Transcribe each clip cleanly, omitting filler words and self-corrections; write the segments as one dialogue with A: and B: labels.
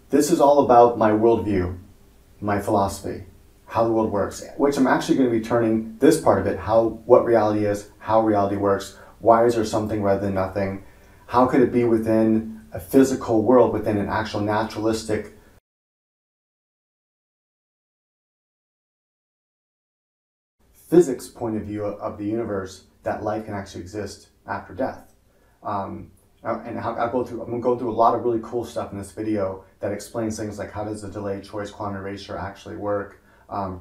A: This is all about my worldview, my philosophy, how the world works, which I'm actually going to be turning this part of it, what reality is, how reality works, why is there something rather than nothing, how could it be within a physical world, within an actual naturalistic physics point of view of the universe, that life can actually exist after death. And I'm going to go through a lot of really cool stuff in this video that explains things like how does the delayed choice quantum erasure actually work?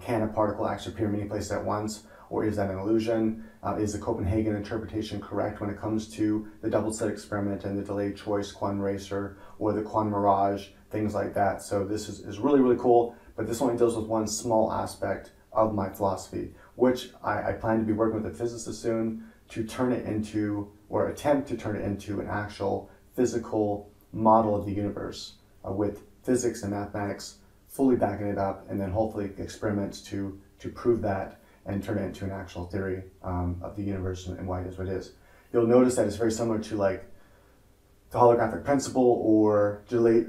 A: Can a particle actually appear many places at once, or is that an illusion? Is the Copenhagen interpretation correct when it comes to the double slit experiment and the delayed choice quantum erasure, or the quantum mirage, things like that. So this is really, really cool, but this only deals with one small aspect of my philosophy, which I plan to be working with a physicist soon to turn it into, or attempt to turn it into, an actual physical model of the universe with physics and mathematics fully backing it up, and then hopefully experiments to prove that and turn it into an actual theory of the universe and why it is what it is. You'll notice that it's very similar to like the holographic principle or delayed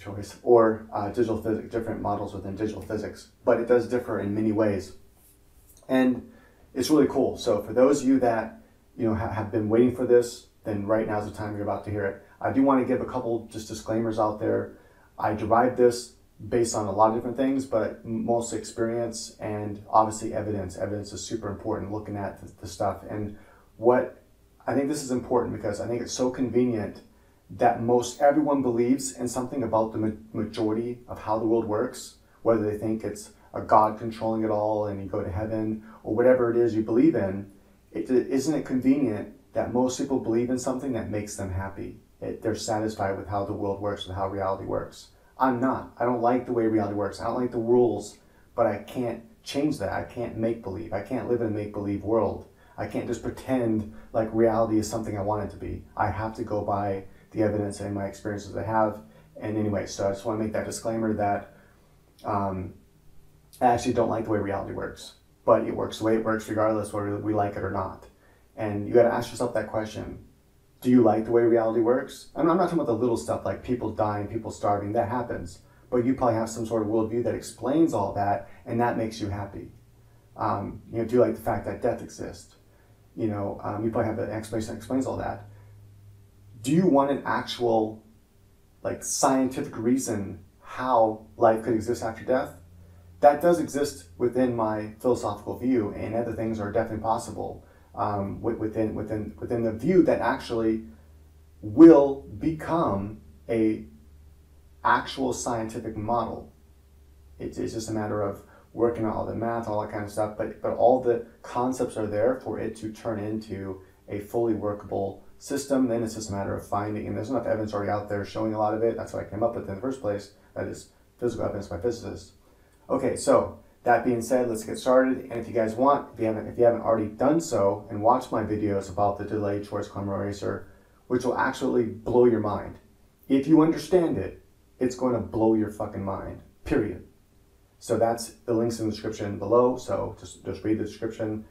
A: choice or digital physics, different models within digital physics, but it does differ in many ways. And it's really cool. So for those of you that have been waiting for this, then right now is the time you're about to hear it. I do want to give a couple just disclaimers out there. I derived this based on a lot of different things, but mostly experience and obviously evidence. Evidence is super important, looking at the stuff. And what I think this is important because I think it's so convenient that most everyone believes in something about the majority of how the world works, whether they think it's a God controlling it all and you go to heaven or whatever it is you believe in. Isn't it convenient that most people believe in something that makes them happy? They're satisfied with how the world works and how reality works. I'm not. I don't like the way reality works. I don't like the rules, but I can't change that. I can't make believe. I can't live in a make believe world. I can't just pretend like reality is something I want it to be. I have to go by the evidence and my experiences I have. And anyway, so I just want to make that disclaimer that I actually don't like the way reality works, but it works the way it works regardless whether we like it or not. And you got to ask yourself that question. Do you like the way reality works? And I'm not talking about the little stuff like people dying, people starving, that happens. But you probably have some sort of worldview that explains all that, and that makes you happy. Do you like the fact that death exists? You probably have an explanation that explains all that. Do you want an actual, scientific reason how life could exist after death? That does exist within my philosophical view, and other things are definitely possible. Within the view that actually will become a actual scientific model. It's just a matter of working on all the math, all that kind of stuff, but all the concepts are there for it to turn into a fully workable system. Then it's just a matter of finding, and there's enough evidence already out there showing a lot of it. That's what I came up with in the first place. That is physical evidence by physicists. Okay, so that being said, let's get started. And if you guys want, if you haven't already done so, and watched my videos about the delayed choice quantum eraser, which will actually blow your mind. If you understand it, it's going to blow your fucking mind, period. So that's the links in the description below. So just read the description,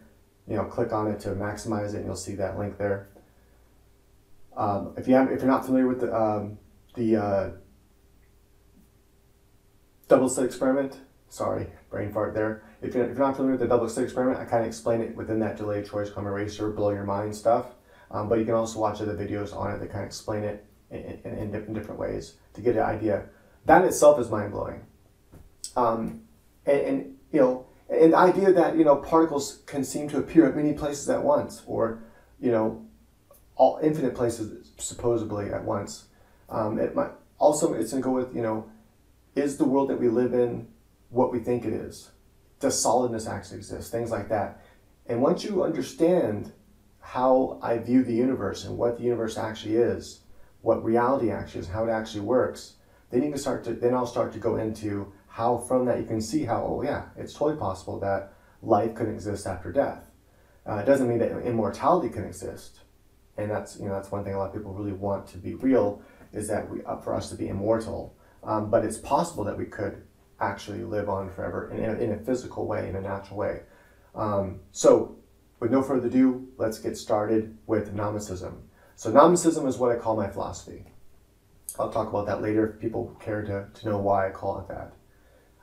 A: click on it to maximize it, and you'll see that link there. If you're not familiar with the double slit experiment, sorry, brain fart there. If you're not familiar with the double slit experiment, I kind of explain it within that delayed choice quantum eraser, blow your mind stuff. But you can also watch other videos on it that kind of explain it in different ways to get an idea. That in itself is mind blowing. And the idea that particles can seem to appear at many places at once, or all infinite places supposedly at once. It's going to go with is the world that we live in what we think it is? Does solidness actually exist? Things like that. And once you understand how I view the universe and what the universe actually is, what reality actually is, how it actually works, then I'll start to go into how from that you can see how, oh yeah, it's totally possible that life could exist after death. It doesn't mean that immortality can exist. And that's one thing a lot of people really want to be real, is that for us to be immortal. But it's possible that we could actually live on forever in a physical way, in a natural way. So with no further ado, let's get started with Gnosticism. So Gnosticism is what I call my philosophy. I'll talk about that later if people care to know why I call it that.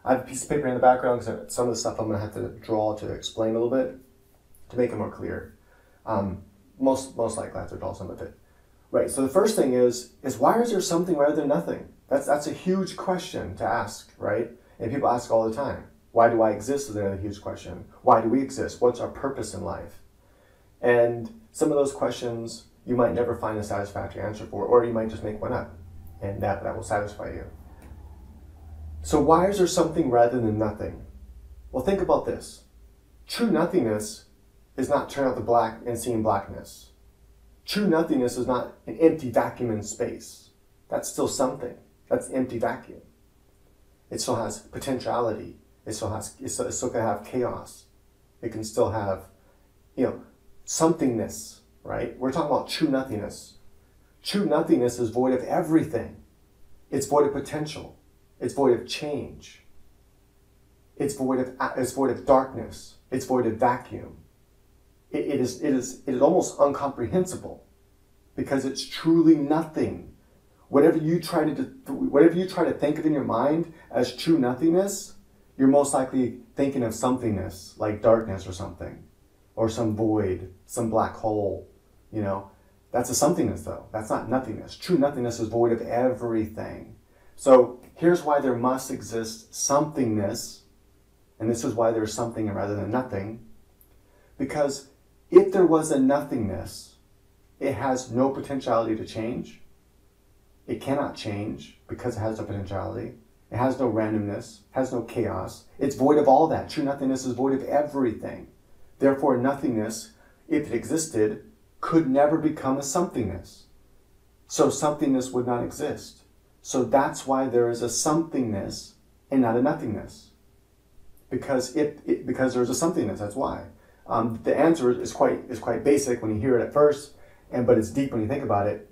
A: I have a piece of paper in the background because some of the stuff I'm going to have to draw to explain a little bit to make it more clear. Most likely I have to draw some of it. Right, so the first thing is why is there something rather than nothing? That's a huge question to ask, right? And people ask all the time. Why do I exist is another huge question. Why do we exist? What's our purpose in life? And some of those questions you might never find a satisfactory answer for, or you might just make one up, and that will satisfy you. So why is there something rather than nothing? Well, think about this. True nothingness is not turning out the black and seeing blackness. True nothingness is not an empty vacuum in space. That's still something. That's an empty vacuum. It still has potentiality. It's still can have chaos. It can still have, somethingness, right? We're talking about true nothingness. True nothingness is void of everything. It's void of potential. It's void of change. It's void of darkness. It's void of vacuum. It is almost incomprehensible because it's truly nothing. Whatever you try to think of in your mind as true nothingness, you're most likely thinking of somethingness like darkness or something, or some void, some black hole. That's a somethingness though. That's not nothingness. True nothingness is void of everything. So here's why there must exist somethingness, and this is why there's something rather than nothing, because if there was a nothingness, it has no potentiality to change. It cannot change because it has no potentiality. It has no randomness, has no chaos. It's void of all that. True nothingness is void of everything. Therefore, nothingness, if it existed, could never become a somethingness. So somethingness would not exist. So that's why there is a somethingness and not a nothingness. Because there's a somethingness, that's why. The answer is quite basic when you hear it at first, but it's deep when you think about it.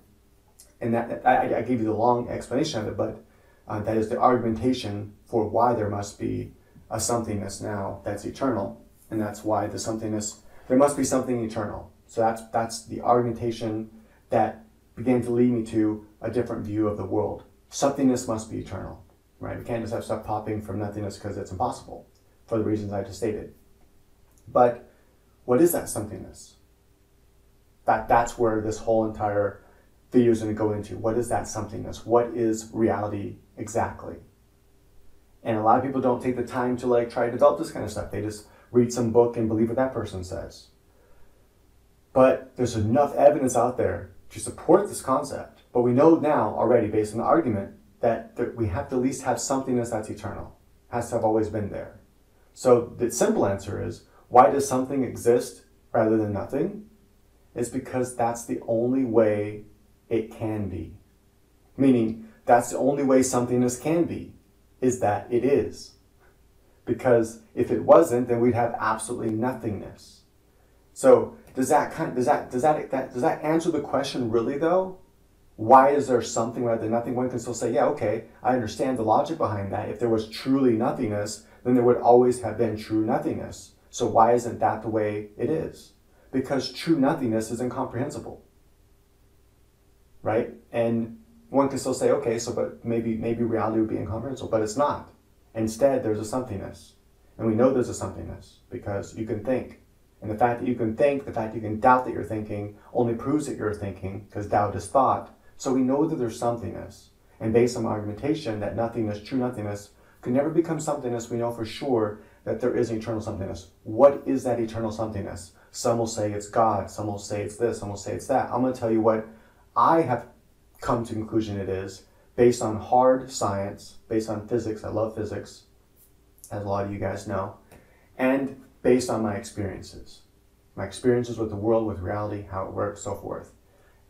A: And that I gave you the long explanation of it, but that is the argumentation for why there must be a somethingness now that's eternal, and that's why there must be something eternal. So that's the argumentation that began to lead me to a different view of the world. Somethingness must be eternal, right? We can't just have stuff popping from nothingness because it's impossible for the reasons I just stated. But what is that somethingness? That's where this whole entire video is going to go into. What is that somethingness? What is reality exactly? And a lot of people don't take the time to try to develop this kind of stuff. They just read some book and believe what that person says. But there's enough evidence out there to support this concept. But we know now already, based on the argument, that we have to at least have somethingness that's eternal. It has to have always been there. So the simple answer is, why does something exist rather than nothing? It's because that's the only way it can be. Meaning, that's the only way somethingness can be, is that it is. Because if it wasn't, then we'd have absolutely nothingness. So does that answer the question really though? Why is there something rather than nothing? One can still say, yeah, okay, I understand the logic behind that. If there was truly nothingness, then there would always have been true nothingness. So why isn't that the way it is? Because true nothingness is incomprehensible. Right? And one can still say, okay, but maybe reality would be incomprehensible, but it's not. Instead, there's a somethingness. And we know there's a somethingness because you can think. And the fact that you can think, the fact that you can doubt that you're thinking, only proves that you're thinking, because doubt is thought. So we know that there's somethingness. And based on argumentation that nothingness, true nothingness, can never become somethingness, we know for sure that there is an eternal somethingness. What is that eternal somethingness? Some will say it's God, some will say it's this, some will say it's that. I'm going to tell you what I have come to the conclusion it is, based on hard science, based on physics. I love physics, as a lot of you guys know, and based on my experiences with the world, with reality, how it works, so forth.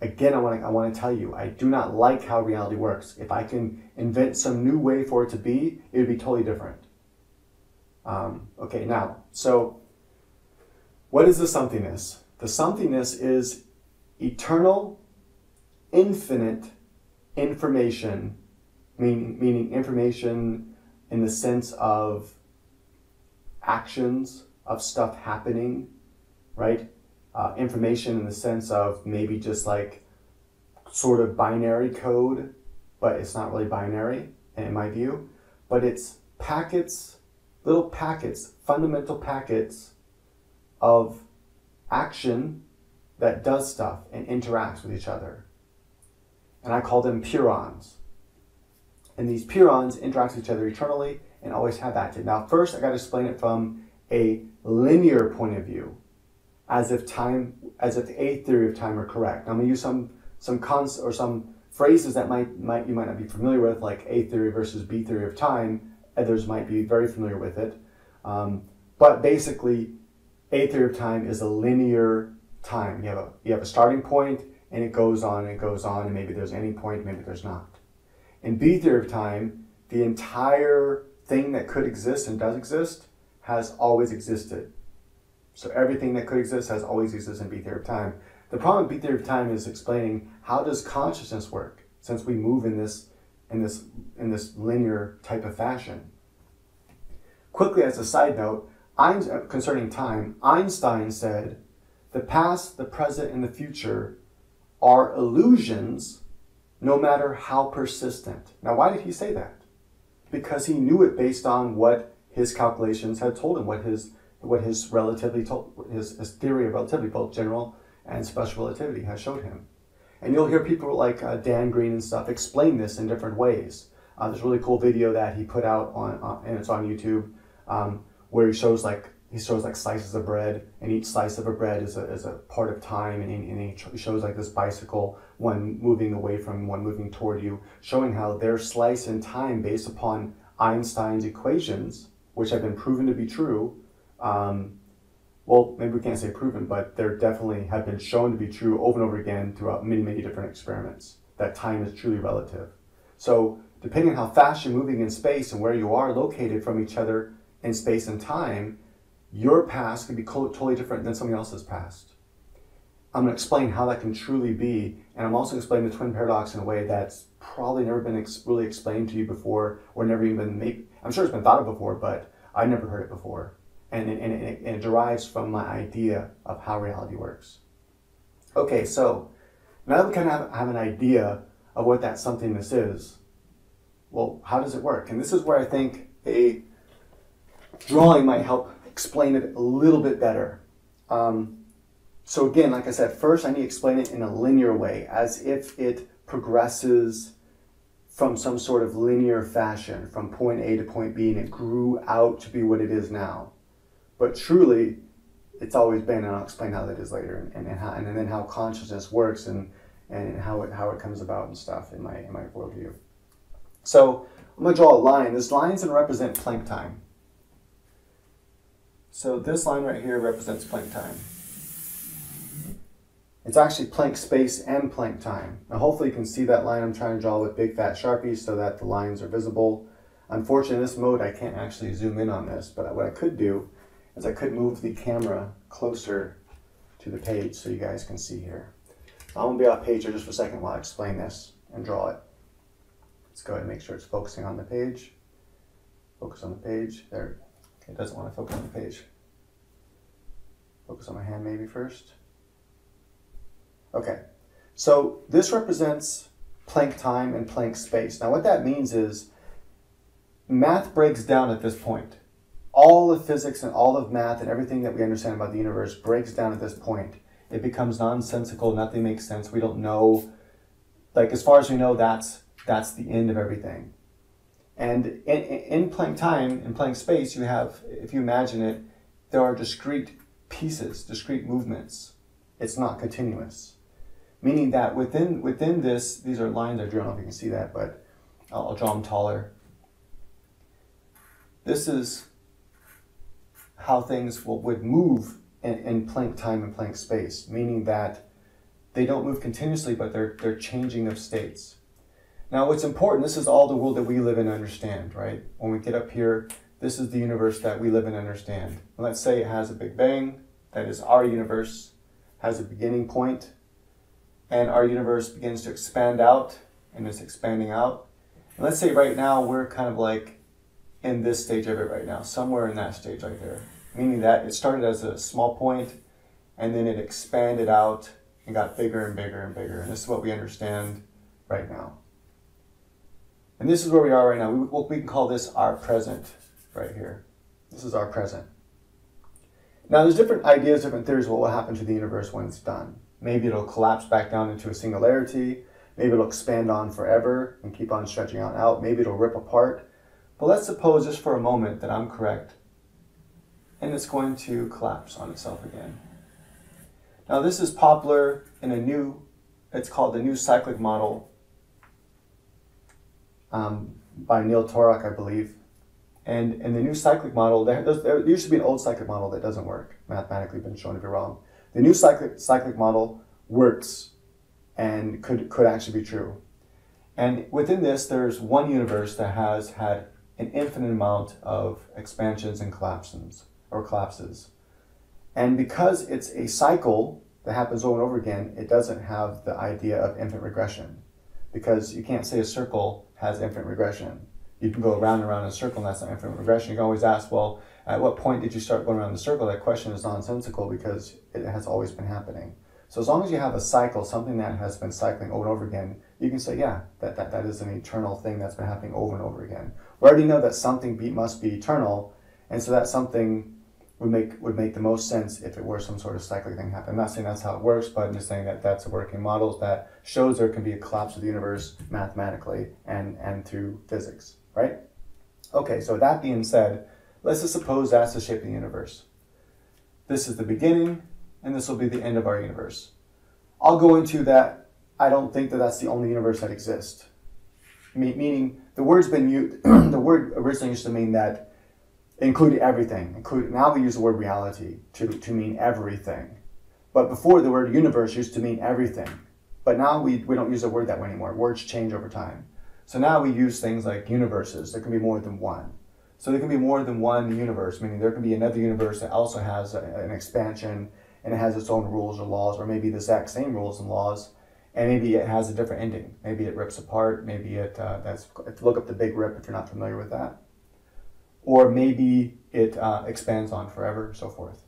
A: Again, I want to tell you, I do not like how reality works. If I can invent some new way for it to be, it would be totally different. Okay, now, so what is the somethingness? The somethingness is eternal, infinite information, meaning information in the sense of actions, of stuff happening, right? Information in the sense of maybe just sort of binary code but it's not really binary in my view. But it's packets, little packets, fundamental packets of action that does stuff and interacts with each other. And I call them purons. And these purons interact with each other eternally and always have acted. Now, first, I got to explain it from a linear point of view, as if the A theory of time are correct. Now, I'm going to use some phrases that you might not be familiar with, like A theory versus B theory of time. Others might be very familiar with it. But basically, A theory of time is a linear time. You have a starting point, and it goes on and goes on, and maybe there's any point, maybe there's not. In B theory of time, the entire thing that could exist and does exist has always existed. So everything that could exist has always existed in B theory of time. The problem with B theory of time is explaining how does consciousness work, since we move in this linear type of fashion. Quickly, as a side note, concerning time, Einstein said, the past, the present, and the future are illusions, no matter how persistent. Now, why did he say that? Because he knew it based on what his calculations had told him, what his his theory of relativity, both general and special relativity, has showed him. And you'll hear people like Dan Green and stuff explain this in different ways. There's a really cool video that he put out and it's on YouTube, where he shows like slices of bread, and each slice of a bread is a part of time, and he shows like this bicycle, one moving away from one moving toward you, showing how their slice in time based upon Einstein's equations, which have been proven to be true. Well, maybe we can't say proven, but they definitely have been shown to be true over and over again throughout many, many different experiments, that time is truly relative. So depending on how fast you're moving in space and where you are located from each other in space and time, your past can be totally different than somebody else's past. I'm going to explain how that can truly be, and I'm also explaining the twin paradox in a way that's probably never been really explained to you before, or never even been, I'm sure it's been thought of before, but I never heard it before. And it derives from my idea of how reality works. Okay, so now that we kind of have an idea of what that somethingness is, well, how does it work? And this is where I think a drawing might help explain it a little bit better. So again, like I said, first I need to explain it in a linear way, as if it progresses from some sort of linear fashion, from point A to point B, and it grew out to be what it is now. But truly, it's always been, and I'll explain how that is later, and then how consciousness works, and how it comes about and stuff in my worldview. So I'm going to draw a line. This line's going to represent Planck time. So this line right here represents Planck time. It's actually Planck space and Planck time. Now hopefully you can see that line I'm trying to draw with big fat Sharpies so that the lines are visible. Unfortunately, in this mode I can't actually zoom in on this, but what I could do is I could move the camera closer to the page so you guys can see here. So I'm going to be off page here just for a second while I explain this and draw it. Let's go ahead and make sure it's focusing on the page. Focus on the page. There. It doesn't want to focus on the page. Focus on my hand maybe first. Okay. So this represents Planck time and Planck space. Now what that means is math breaks down at this point. All of physics and all of math and everything that we understand about the universe breaks down at this point. It becomes nonsensical, nothing makes sense, we don't know. Like as far as we know, that's the end of everything. And in Planck time, in Planck space, you have, if you imagine it, there are discrete pieces, discrete movements. It's not continuous. Meaning that within this, these are lines I drew, I don't know if you can see that, but I'll draw them taller. This is how things would move in Planck time and Planck space, meaning that they don't move continuously, but they're changing of states. Now what's important, this is all the world that we live and understand, right? When we get up here, this is the universe that we live and understand. And let's say it has a Big Bang, that is our universe, has a beginning point, and our universe begins to expand out, and it's expanding out. And let's say right now we're kind of like in this stage of it right now, somewhere in that stage right there. Meaning that it started as a small point, and then it expanded out and got bigger and bigger and bigger. And this is what we understand right now. And this is where we are right now. We can call this our present right here. This is our present. Now there's different ideas, different theories of what will happen to the universe when it's done. Maybe it'll collapse back down into a singularity. Maybe it'll expand on forever and keep on stretching on out. Maybe it'll rip apart. But let's suppose just for a moment that I'm correct and it's going to collapse on itself again. Now this is popular in it's called the New Cyclic Model by Neil Torok, I believe. And in the New Cyclic Model, there used to be an old cyclic model that doesn't work. Mathematically been shown to be wrong. The New Cyclic Model works and could actually be true. And within this, there's one universe that has had an infinite amount of expansions and collapses. And because it's a cycle that happens over and over again, it doesn't have the idea of infinite regression. Because you can't say a circle has infinite regression. You can go around and around in a circle and that's not infinite regression. You can always ask, well, at what point did you start going around the circle? That question is nonsensical because it has always been happening. So as long as you have a cycle, something that has been cycling over and over again, you can say, yeah, that is an eternal thing that's been happening over and over again. We already know that something must be eternal, and so that something would make the most sense if it were some sort of cyclic thing happen. I'm not saying that's how it works, but I'm just saying that that's a working model that shows there can be a collapse of the universe mathematically and through physics, right? Okay, so that being said, let's just suppose that's the shape of the universe. This is the beginning, and this will be the end of our universe. I'll go into that. I don't think that that's the only universe that exists. Meaning, the word's been used, the word originally used to mean that it included everything. Now we use the word reality to mean everything. But before, the word universe used to mean everything. But now we don't use the word that way anymore. Words change over time. So now we use things like universes. There can be more than one. So there can be more than one universe, meaning there can be another universe that also has an expansion and it has its own rules or laws, or maybe the exact same rules and laws, and maybe it has a different ending. Maybe it rips apart. Maybe look up the Big Rip if you're not familiar with that. Or maybe it expands on forever, so forth.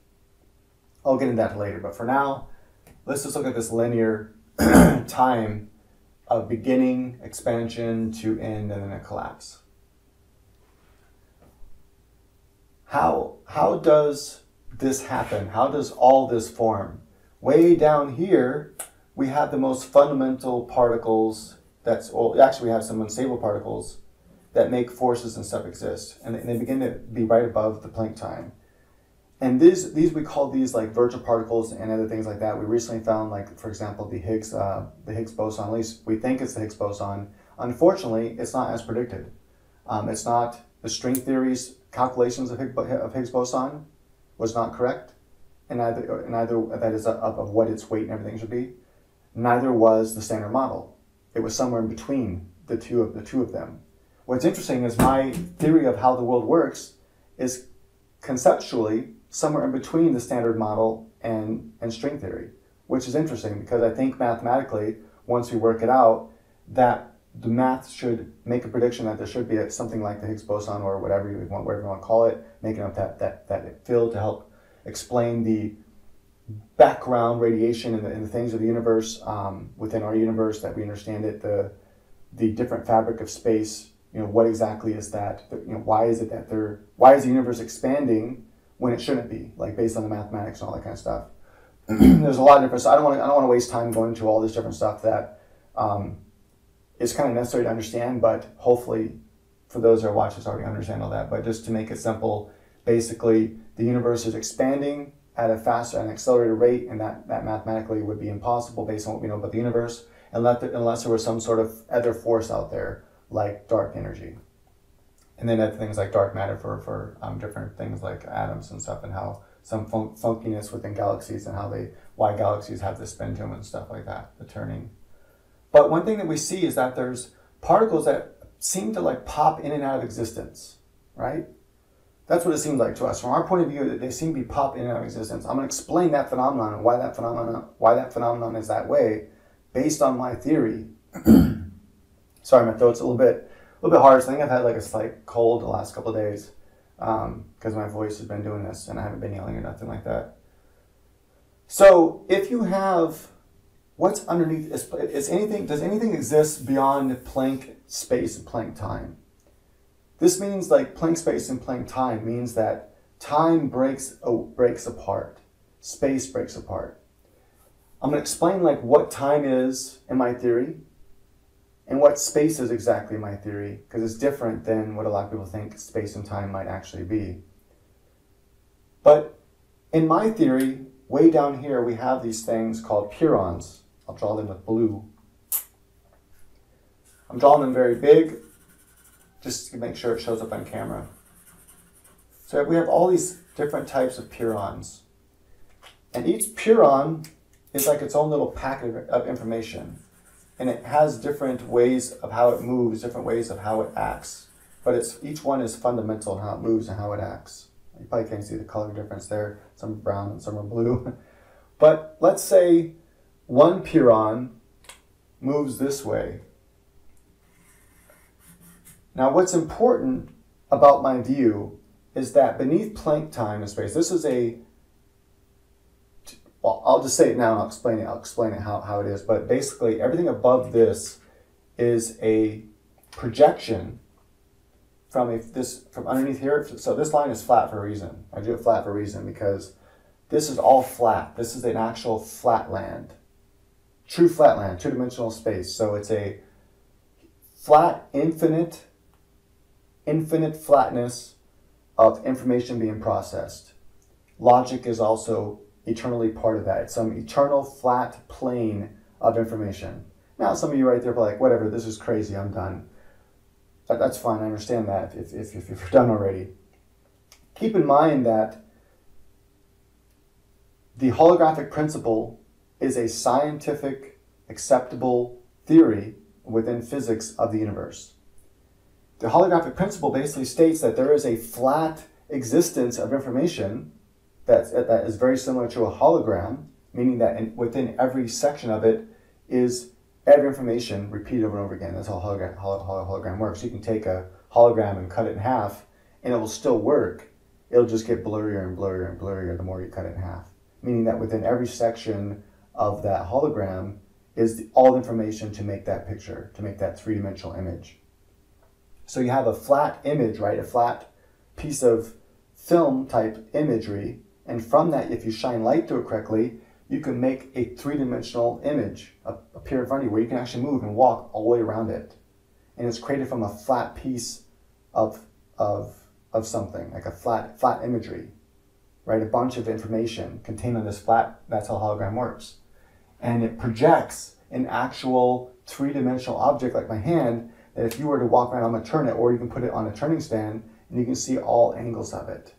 A: I'll get into that later, but for now, let's just look at this linear time of beginning, expansion to end, and then a collapse. How does this happen? How does all this form? Way down here, we have the most fundamental particles actually we have some unstable particles that make forces and stuff exist. And they begin to be right above the Planck time. And these we call these like virtual particles and other things like that. We recently found, like, for example, the Higgs boson. At least we think it's the Higgs boson. Unfortunately, it's not as predicted. It's not the string theory's calculations of Higgs boson was not correct, and neither that is of what its weight and everything should be. Neither was the Standard Model. It was somewhere in between the two of them. What's interesting is my theory of how the world works is conceptually somewhere in between the Standard Model and string theory, which is interesting because I think mathematically, once we work it out, that the math should make a prediction that there should be something like the Higgs boson or whatever you want to call it, making up that field to help explain the background radiation and the things of the universe within our universe, that we understand it, the different fabric of space. What exactly is that? Why is the universe expanding when it shouldn't be? Like, based on the mathematics and all that kind of stuff. There's a lot of different stuff. I don't want to waste time going into all this different stuff that is kind of necessary to understand, but hopefully for those that are watching us already understand all that. But just to make it simple, basically the universe is expanding at an accelerated rate, and that mathematically would be impossible based on what we know about the universe, unless there was some sort of other force out there, like dark energy. And then other things like dark matter for different things like atoms and stuff, and how some funkiness within galaxies and why galaxies have the spin to them and stuff like that, the turning. But one thing that we see is that there's particles that seem to like pop in and out of existence, right? That's what it seems like to us. From our point of view, they seem to be pop in and out of existence. I'm going to explain that phenomenon and why that phenomenon is that way, based on my theory. Sorry, my throat's a little bit hard. So I think I've had like a slight cold the last couple of days because my voice has been doing this, and I haven't been yelling or nothing like that. So if you have what's underneath, does anything exist beyond Planck space and Planck time. This means like Planck space and Planck time means that time breaks apart, space breaks apart. I'm going to explain like what time is in my theory and what space is exactly in my theory, because it's different than what a lot of people think space and time might actually be. But in my theory, way down here, we have these things called purons. I'll draw them with blue. I'm drawing them very big, just to make sure it shows up on camera. So we have all these different types of purons. And each puron is like its own little packet of information. And it has different ways of how it moves, different ways of how it acts. But each one is fundamental in how it moves and how it acts. You probably can't see the color difference there. Some are brown and some are blue. But let's say one puron moves this way. Now what's important about my view is that beneath Planck time and space, this is well, I'll just say it now and I'll explain it how it is. But basically everything above this is a projection from underneath here. So this line is flat for a reason. I do it flat for a reason because this is all flat. This is an actual flatland. True flatland, two-dimensional space. So it's a flat, infinite flatness of information being processed. Logic is also eternally part of that. It's some eternal flat plane of information. Now some of you right there are like, whatever, this is crazy, I'm done. That's fine, I understand that if you're done already. Keep in mind that the holographic principle is a scientific, acceptable theory within physics of the universe. The holographic principle basically states that there is a flat existence of information that is very similar to a hologram, meaning that within every section of it is every information repeated over and over again. That's how hologram works. You can take a hologram and cut it in half, and it will still work. It'll just get blurrier and blurrier and blurrier the more you cut it in half. Meaning that within every section of that hologram is all the information to make that picture, to make that three-dimensional image. So you have a flat image, right? A flat piece of film type imagery. And from that, if you shine light through it correctly, you can make a three-dimensional image appear in front of you where you can actually move and walk all the way around it. And it's created from a flat piece of something, like a flat imagery, right? A bunch of information contained on this flat, that's how hologram works. And it projects an actual three-dimensional object like my hand that if you were to walk around, I'm going to turn it, or you can put it on a turning stand and you can see all angles of it.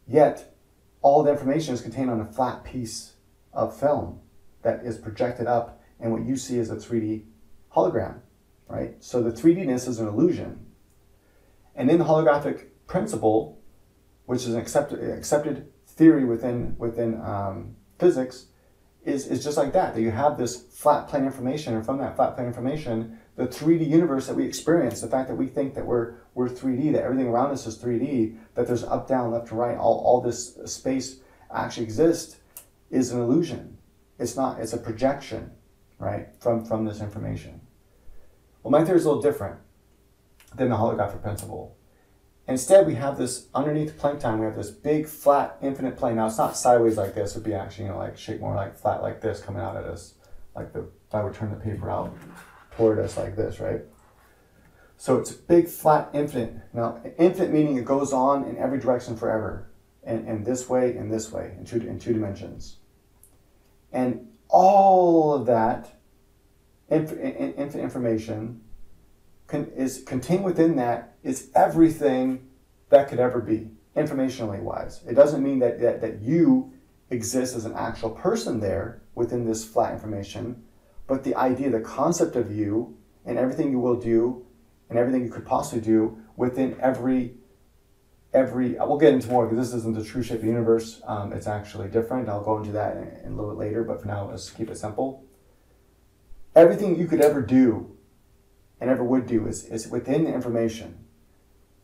A: Yet, all the information is contained on a flat piece of film that is projected up, and what you see is a 3D hologram, right? So the 3D-ness is an illusion. And in the holographic principle, which is an accepted theory within physics, is just like that you have this flat plane information, and from that flat plane information, the 3D universe that we experience, the fact that we think that we're 3D, that everything around us is 3D, that there's up, down, left, and right, all this space actually exists, is an illusion. It's not, it's a projection, right, from this information. Well, my theory is a little different than the holographic principle. Instead, we have this, underneath Planck time, we have this big, flat, infinite plane. Now, it's not sideways like this. It would be actually, like shape more like flat like this coming out at us. Like if I would turn the paper out toward us like this, right? So it's a big, flat, infinite. Now, infinite meaning it goes on in every direction forever. And this way, and this way, in two dimensions. And all of that infinite information is contained within that is everything that could ever be, informationally wise. It doesn't mean that you exist as an actual person there within this flat information, but the idea, the concept of you and everything you will do and everything you could possibly do within every we'll get into more because this isn't the true shape of the universe. It's actually different. I'll go into that in a little bit later, but for now, let's keep it simple. Everything you could ever do and ever would do is within the information.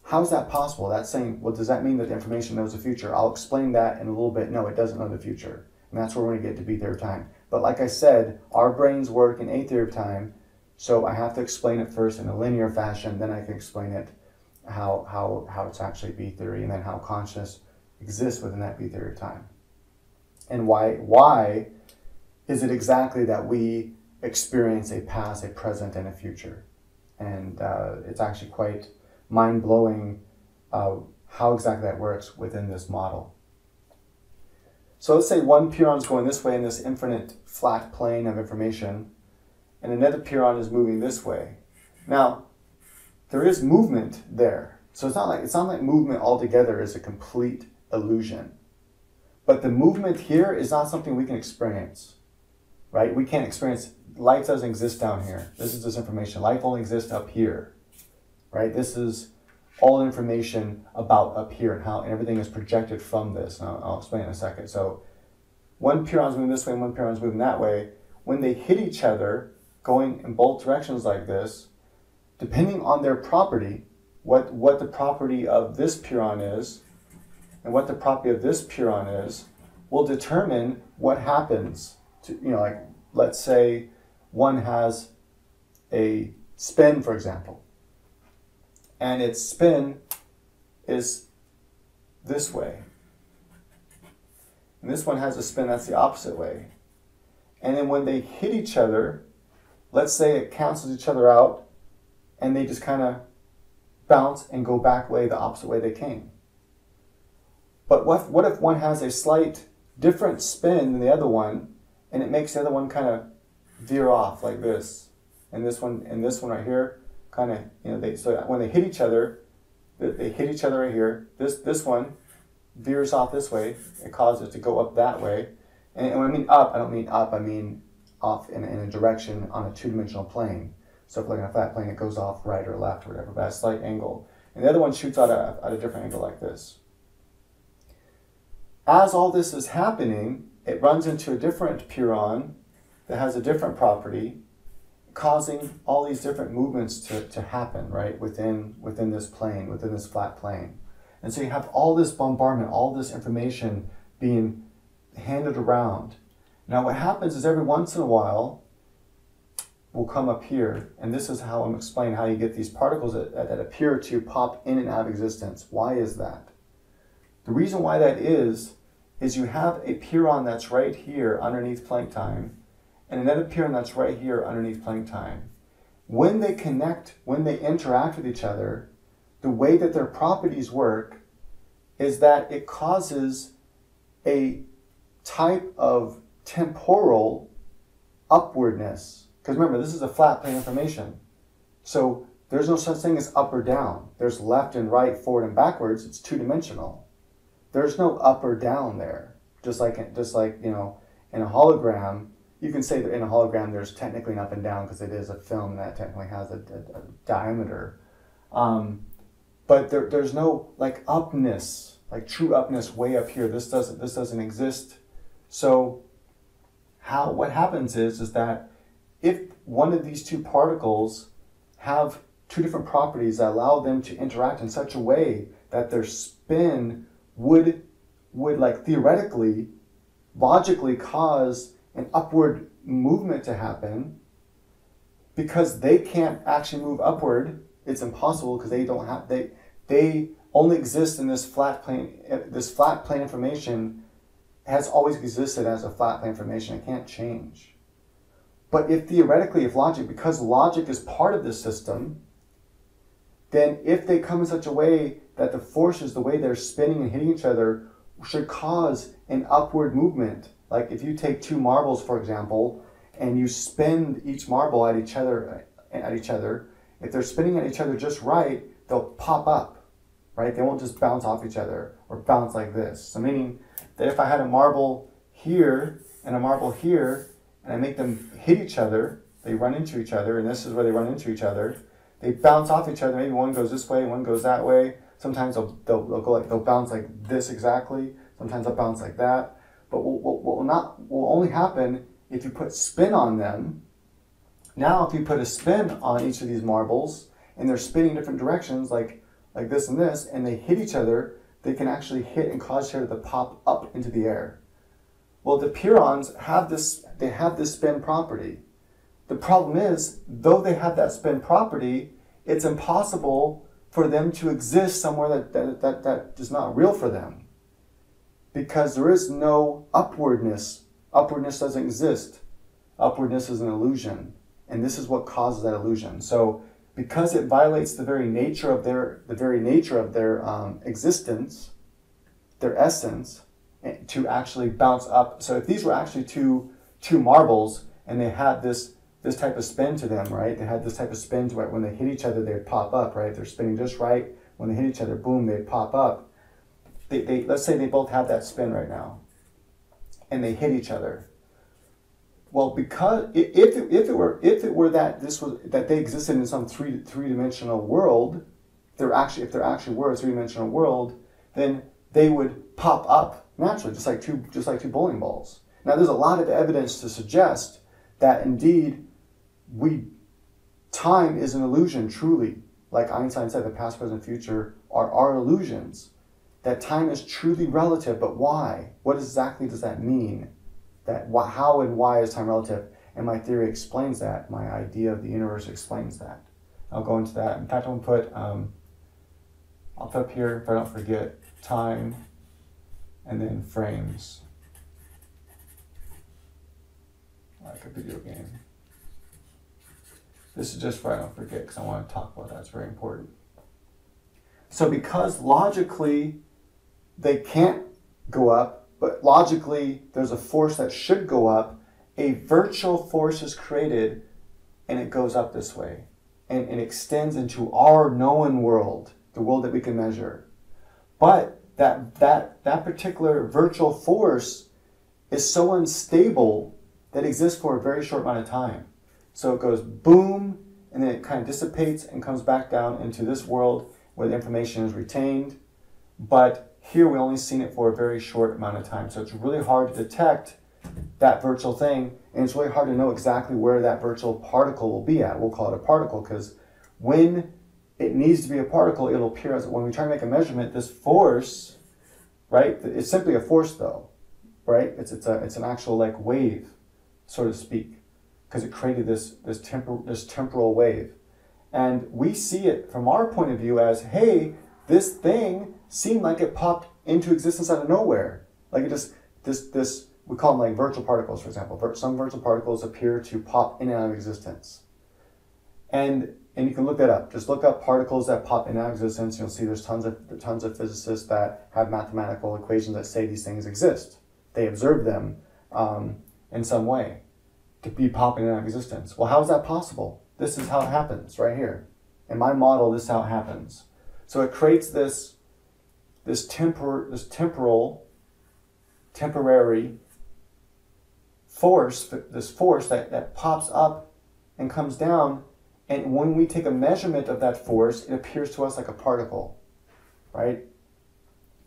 A: How is that possible? That's saying, well, does that mean that the information knows the future? I'll explain that in a little bit. No, it doesn't know the future. And that's where we're going to get to B theory of time. But like I said, our brains work in A theory of time So I have to explain it first in a linear fashion, then I can explain it how it's actually B theory, and then how consciousness exists within that B theory of time. And why is it exactly that we experience a past, a present, and a future? And it's actually quite mind-blowing how exactly that works within this model. So let's say one Piron is going this way in this infinite flat plane of information, and another Piron is moving this way. Now, there is movement there. So it's not like movement altogether is a complete illusion. But the movement here is not something we can experience, right? We can't experience, life doesn't exist down here. This is just information. Life only exists up here, right? This is all information about up here and how everything is projected from this. And I'll explain in a second. So one Piron's moving this way and one Piron's moving that way. When they hit each other, going in both directions like this, depending on their property, what the property of this Piron is and what the property of this Piron is, will determine what happens to, like, let's say one has a spin, for example, and its spin is this way. And this one has a spin that's the opposite way. And then when they hit each other, let's say it cancels each other out, and they just kind of bounce and go back the opposite way they came. But what if one has a slight different spin than the other one, and it makes the other one kind of veer off like this, and this one right here kind of, so when they hit each other, they hit each other right here. This one veers off this way. It causes it to go up that way. And when I mean up, I don't mean up. I mean off in a direction on a two-dimensional plane. So if looking at a flat plane, it goes off right or left or whatever, but at a slight angle. And the other one shoots out at a different angle like this. As all this is happening, it runs into a different Piron that has a different property, causing all these different movements to happen, right, within this plane, within this flat plane. And so you have all this bombardment, all this information being handed around. Now what happens is every once in a while, we'll come up here, and this is how I'm explaining how you get these particles that appear to pop in and out of existence. Why is that? The reason why that is you have a Piron that's right here underneath Planck time, and another Piron that's right here underneath Planck time. When they connect, when they interact with each other, the way that their properties work is that it causes a type of temporal upwardness. Because remember, this is a flat plane information. So there's no such thing as up or down. There's left and right, forward and backwards. It's two-dimensional. There's no up or down there. Just like in a hologram, you can say that in a hologram there's technically an up and down because it is a film that technically has a diameter. But there's no like upness, like true upness way up here. This doesn't exist. So what happens is that if one of these two particles have two different properties that allow them to interact in such a way that their spin would like theoretically, logically cause an upward movement to happen, because they can't actually move upward. It's impossible because they only exist in this flat plane. This flat plane information has always existed as a flat plane information. It can't change. But if theoretically, because logic is part of this system, then if they come in such a way that the forces, the way they're spinning and hitting each other, should cause an upward movement. Like if you take two marbles, for example, and you spin each marble at each other, if they're spinning at each other just right, they'll pop up, right? They won't just bounce off each other or bounce like this. So meaning that if I had a marble here and a marble here, and I make them hit each other, they run into each other, and this is where they run into each other. They bounce off each other. Maybe one goes this way, one goes that way. Sometimes they'll bounce like this exactly. Sometimes they'll bounce like that. But what will only happen if you put spin on them. Now, if you put a spin on each of these marbles and they're spinning different directions, like this and this, and they hit each other, they can actually hit and cause each other to pop up into the air. Well, the Pirons have this. They have this spin property. the problem is, though they have that spin property, it's impossible for them to exist somewhere that is not real for them. Because there is no upwardness. Upwardness doesn't exist. Upwardness is an illusion. And this is what causes that illusion. So because it violates the very nature of their existence, their essence, to actually bounce up. So if these were actually two marbles and they had this type of spin to them, right? They had this type of spin to it. When they hit each other, they'd pop up, right? They're spinning just right. When they hit each other, boom, they'd pop up. Let's say they both have that spin right now, and they hit each other. Well, because if it were that they existed in some three-dimensional world, if there actually were a three-dimensional world, then they would pop up naturally, just like two bowling balls. Now, there's a lot of evidence to suggest that indeed time is an illusion, truly. Like Einstein said, the past, present, future are illusions. That time is truly relative, but why? What exactly does that mean? How and why is time relative? And my theory explains that. My idea of the universe explains that. I'll go into that. In fact, I'll put up here, if I don't forget, time, and then frames. Like a video game. This is just for I don't forget, because I want to talk about that. It's very important. So because logically they can't go up, but logically there's a force that should go up, a virtual force is created and it goes up this way and extends into our known world, the world that we can measure. But that particular virtual force is so unstable that it exists for a very short amount of time. So it goes boom, and then it kind of dissipates and comes back down into this world where the information is retained. But here we only seen it for a very short amount of time. So it's really hard to detect that virtual thing, and it's really hard to know exactly where that virtual particle will be at. We'll call it a particle because when it needs to be a particle, it'll appear as, when we try to make a measurement, this force, right? It's simply a force though, right? It's an actual like wave, so to speak, because it created this temporal wave. And we see it from our point of view as, hey, this thing seemed like it popped into existence out of nowhere. Like it just, we call them like virtual particles, for example. Some virtual particles appear to pop in and out of existence. And you can look that up. Just look up particles that pop in and out of existence. You'll see there's tons of physicists that have mathematical equations that say these things exist. They observe them in some way to be popping in and out of existence. Well, how is that possible? This is how it happens right here. In my model, this is how it happens. So it creates this temporary force, this force that pops up and comes down, and when we take a measurement of that force, it appears to us like a particle, right?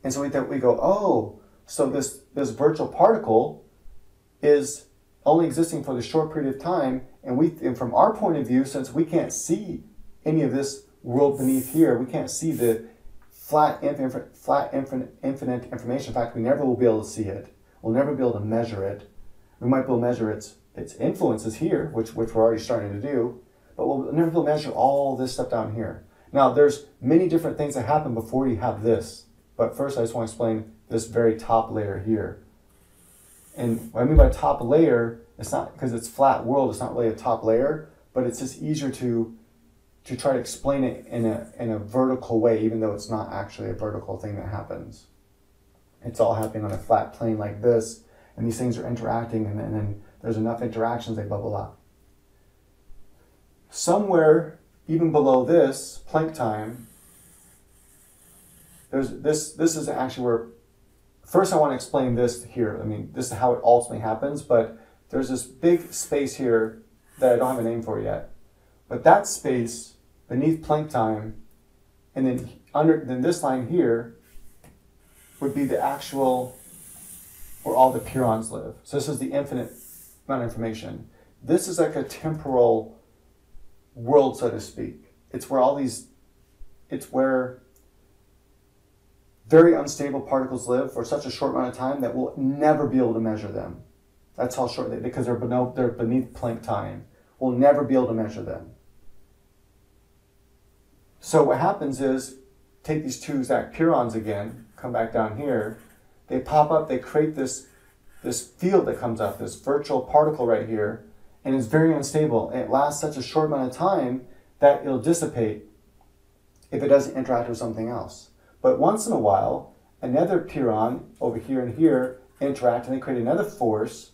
A: And so we go, oh, so this virtual particle is only existing for the short period of time, and from our point of view, since we can't see any of this world beneath here, we can't see the flat infinite information. In fact, we never will be able to see it. We'll never be able to measure it. We might be able to measure its influences here, which we're already starting to do, but we'll never be able to measure all this stuff down here. Now, there's many different things that happen before you have this, but first I just want to explain this very top layer here. And what I mean by top layer, it's not because it's flat world, it's not really a top layer, but it's just easier to try to explain it in a vertical way, even though it's not actually a vertical thing that happens. It's all happening on a flat plane like this, and these things are interacting, and then there's enough interactions, they bubble up. Somewhere, even below this, Planck time, this is actually where, first I want to explain this here. I mean, this is how it ultimately happens, but there's this big space here that I don't have a name for yet. But that space beneath Planck time, and then this line here would be the actual where all the purons live. So this is the infinite amount of information. This is like a temporal world, so to speak. It's where very unstable particles live for such a short amount of time that we'll never be able to measure them. That's how short because they're beneath Planck time. we'll never be able to measure them. So what happens is, take these two exact pyrons again, come back down here, they pop up, they create this field that comes up, this virtual particle right here, and it's very unstable. And it lasts such a short amount of time that it'll dissipate if it doesn't interact with something else. But once in a while, another pyrron over here and here interact, and they create another force,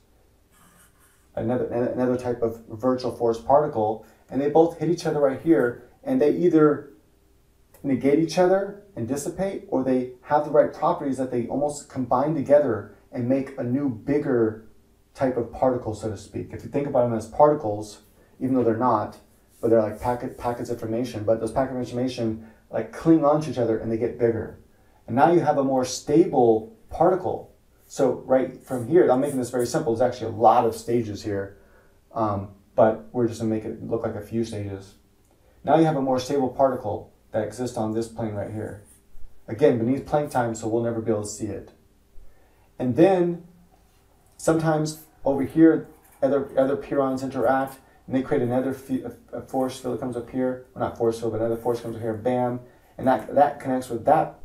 A: another type of virtual force particle, and they both hit each other right here, and they either negate each other and dissipate, or they have the right properties that they almost combine together and make a new, bigger type of particle, so to speak. If you think about them as particles, even though they're not, but they're like packets of information, but those packets of information like cling onto each other and they get bigger. And now you have a more stable particle. So right from here, I'm making this very simple. There's actually a lot of stages here, but we're just gonna make it look like a few stages. Now you have a more stable particle that exists on this plane right here. Again, beneath Planck time, so we'll never be able to see it. And then sometimes over here, other pyrons interact, and they create another a force field that comes up here. Well, not force field, but another force comes up here, bam. And that connects with that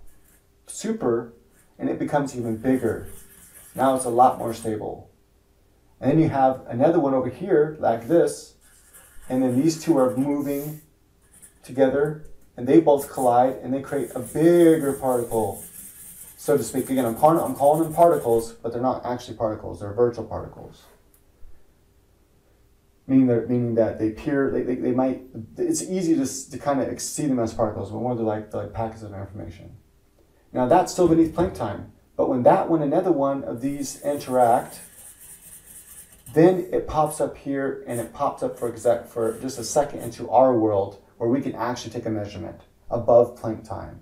A: super, and it becomes even bigger. Now it's a lot more stable. And then you have another one over here, like this, and then these two are moving together, and they both collide, and they create a bigger particle, so to speak. Again, I'm calling them particles, but they're not actually particles. They're virtual particles. Meaning that they might. It's easy to kind of see them as particles, but more they're like packets of information. Now that's still beneath Planck time, but when another one of these interact, then it pops up here, and it pops up for just a second into our world, where we can actually take a measurement above Planck time.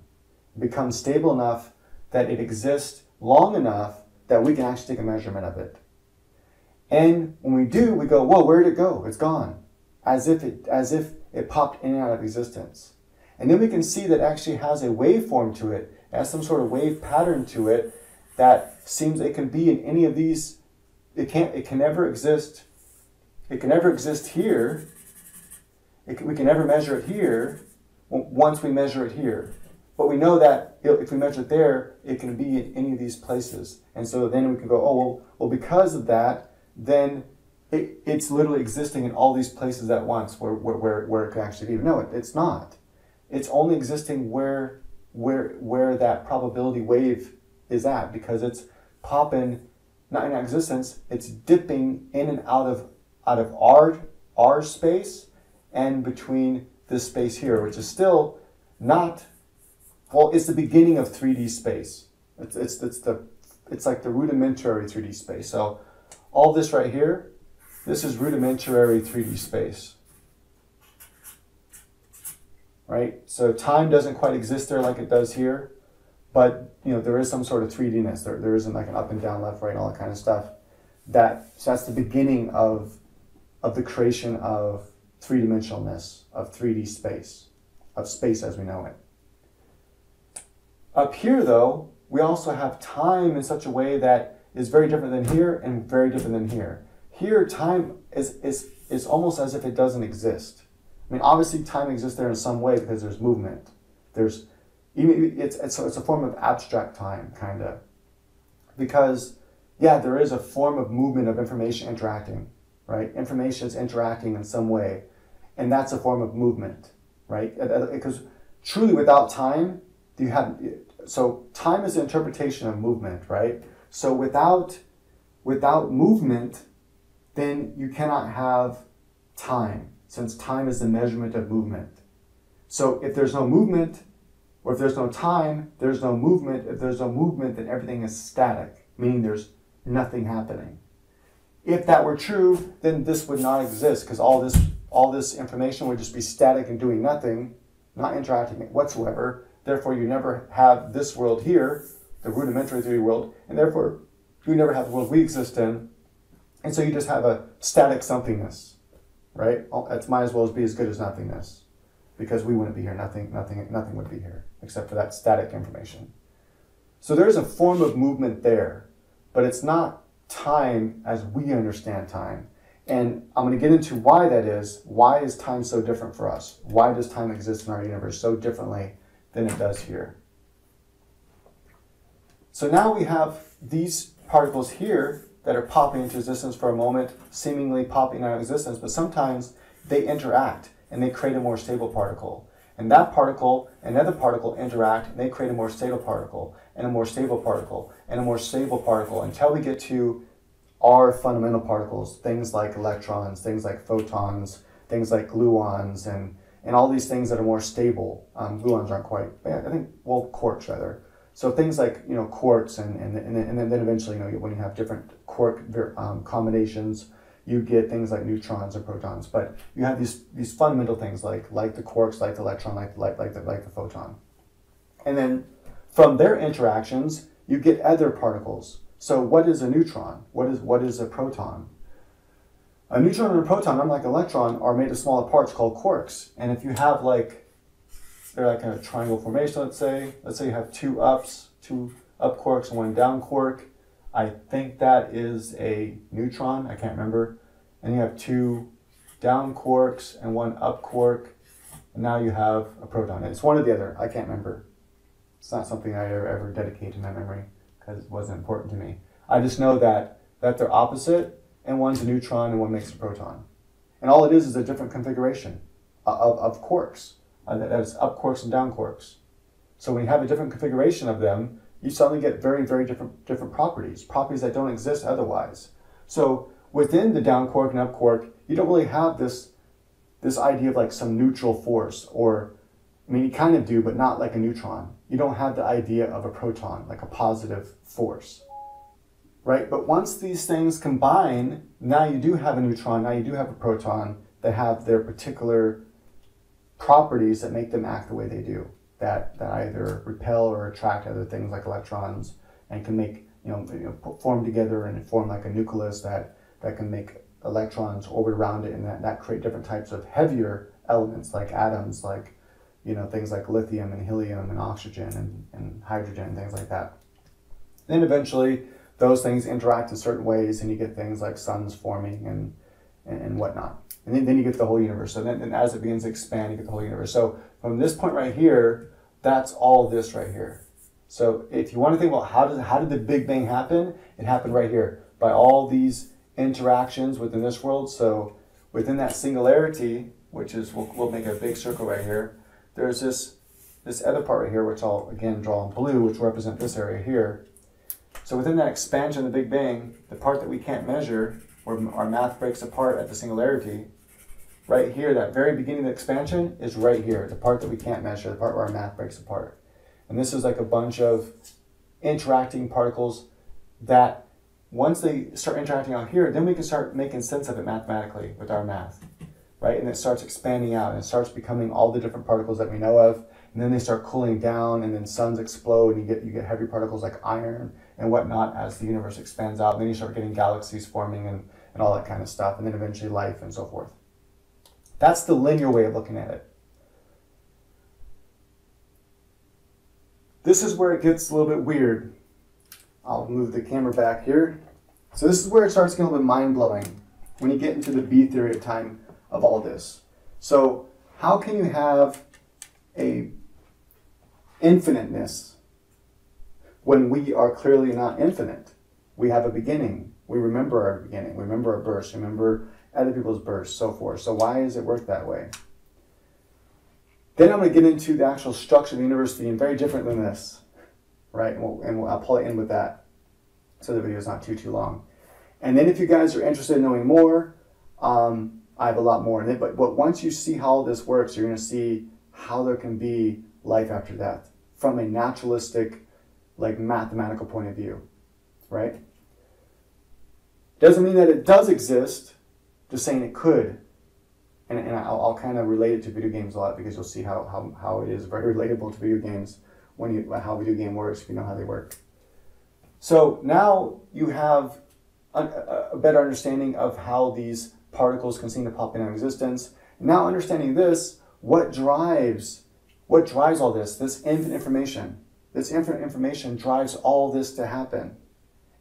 A: It becomes stable enough that it exists long enough that we can actually take a measurement of it. And when we do, we go, whoa, where'd it go? It's gone. As if it popped in and out of existence. And then we can see that it actually has a waveform to it. It has some sort of wave pattern to it that seems it can be in any of these. It can never exist. It can never exist here. We can never measure it here once we measure it here. But we know that if we measure it there, it can be in any of these places. And so then we can go, oh, well, because of that, then it's literally existing in all these places at once where it can actually be. No, it's not. It's only existing where that probability wave is at, because it's popping, not in existence, it's dipping in and out of our space and between this space here, which is still not, well, it's the beginning of 3D space. It's like the rudimentary 3D space. So all this right here, this is rudimentary 3D space, right? So time doesn't quite exist there like it does here, but there is some sort of 3D-ness. There isn't like an up and down, left, right, and all that kind of stuff. So that's the beginning of the creation of three-dimensionalness, of 3D space, of space as we know it. Up here, though, we also have time in such a way that is very different than here and very different than here. Here, time is almost as if it doesn't exist. I mean, obviously, time exists there in some way because there's movement. It's a form of abstract time, kind of. Because, yeah, there is a form of movement of information interacting, right? Information is interacting in some way, and that's a form of movement, right? Because truly, without time, so time is the interpretation of movement, right? So without movement, then you cannot have time, since time is the measurement of movement. So if there's no movement, or if there's no time, there's no movement. If there's no movement, then everything is static, meaning there's nothing happening. If that were true, then this would not exist, because all this information would just be static and doing nothing, not interacting whatsoever. Therefore, you never have this world here, the rudimentary 3D world, and therefore you never have the world we exist in. And so you just have a static somethingness, right? It might as well be as good as nothingness, because we wouldn't be here. Nothing would be here except for that static information. So there is a form of movement there, but it's not time as we understand time. And I'm going to get into why that is. Why is time so different for us? Why does time exist in our universe so differently than it does here? So now we have these particles here that are popping into existence for a moment, seemingly popping out of existence, but sometimes they interact and they create a more stable particle. And that particle and another particle interact and they create a more stable particle and a more stable particle and a more stable particle until we get to our fundamental particles, things like electrons, things like photons, things like gluons, and all these things that are more stable. Gluons aren't quite, I think, well, quarks rather. So things like, you know, quarks and then eventually, you know, when you have different quark combinations, you get things like neutrons or protons. But you have these fundamental things like the quarks, like the electron, like the photon. And then from their interactions, you get other particles. So what is a neutron? What is a proton? A neutron and a proton, unlike an electron, are made of smaller parts called quarks. And if you have they're like a triangle formation, let's say you have two up quarks and one down quark. I think that is a neutron, I can't remember. And you have two down quarks and one up quark. And now you have a proton. It's one or the other, I can't remember. It's not something I ever dedicate to my memory because it wasn't important to me. I just know that they're opposite, and one's a neutron and one makes a proton. And all it is a different configuration of quarks. That's up quarks and down quarks. So when you have a different configuration of them, you suddenly get very, very different properties that don't exist otherwise. So within the down quark and up quark, you don't really have this idea of like some neutral force, or, I mean, you kind of do, but not like a neutron. You don't have the idea of a proton, like a positive force, right? But once these things combine, now you do have a neutron, now you do have a proton that have their particular properties that make them act the way they do, that either repel or attract other things like electrons, and can make, form together and form like a nucleus that can make electrons orbit around it, and that create different types of heavier elements like atoms, like, things like lithium and helium and oxygen and hydrogen and things like that. Then eventually those things interact in certain ways and you get things like suns forming and whatnot. And then you get the whole universe. So then as it begins to expand, you get the whole universe. So from this point right here, that's all this right here. So if you want to think about how did the Big Bang happen, it happened right here by all these interactions within this world. So within that singularity, which is, we'll make a big circle right here, there's this other part right here, which I'll again draw in blue, which will represent this area here. So within that expansion of the Big Bang, the part that we can't measure, where our math breaks apart at the singularity, right here, that very beginning of the expansion is right here, the part that we can't measure, the part where our math breaks apart. And this is like a bunch of interacting particles that once they start interacting out here, then we can start making sense of it mathematically with our math, right? And it starts expanding out and it starts becoming all the different particles that we know of. And then they start cooling down and then suns explode and you get heavy particles like iron and whatnot as the universe expands out. And then you start getting galaxies forming and all that kind of stuff. And then eventually life and so forth. That's the linear way of looking at it. This is where it gets a little bit weird. I'll move the camera back here. So this is where it starts getting a little bit mind-blowing when you get into the B theory of time of all this. So how can you have a infiniteness when we are clearly not infinite? We have a beginning. We remember our beginning. We remember our births. We remember other people's births, so forth. So why does it work that way? Then I'm going to get into the actual structure of the universe being very different than this, right? And I'll probably end with that so the video is not too long. And then if you guys are interested in knowing more, I have a lot more in it. But once you see how all this works, you're going to see how there can be life after death from a naturalistic, like mathematical point of view, right? Doesn't mean that it does exist, just saying it could. And I'll kind of relate it to video games a lot because you'll see how it is very relatable to video games how a video game works if you know how they work. So now you have a better understanding of how these particles can seem to pop into existence. Now understanding this, what drives all this? This infinite information. This infinite information drives all this to happen.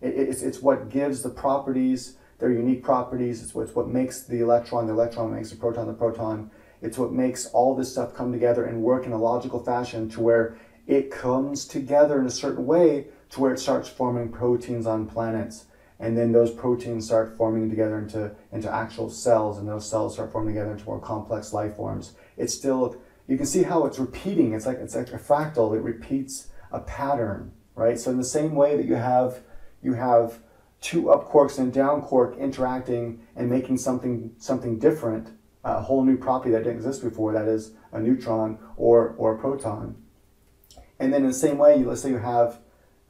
A: It's what gives the properties their unique properties. It's what makes the electron makes the proton. It's what makes all this stuff come together and work in a logical fashion to where it comes together in a certain way to where it starts forming proteins on planets. And then those proteins start forming together into actual cells, and those cells start forming together into more complex life forms. It's still, you can see how it's repeating. It's like a fractal. It repeats a pattern, right? So in the same way that you have two up quarks and a down quark interacting and making something different, a whole new property that didn't exist before, that is a neutron or a proton. And then in the same way, let's say you have,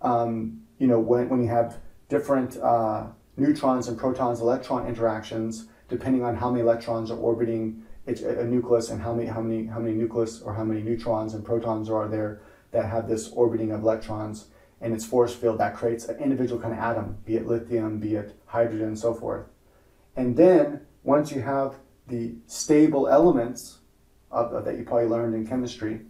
A: when you have different neutrons and protons, electron interactions, depending on how many electrons are orbiting a nucleus and how many nucleus or how many neutrons and protons are there that have this orbiting of electrons and its force field, that creates an individual kind of atom, be it lithium, be it hydrogen, and so forth. And then once you have the stable elements that you probably learned in chemistry,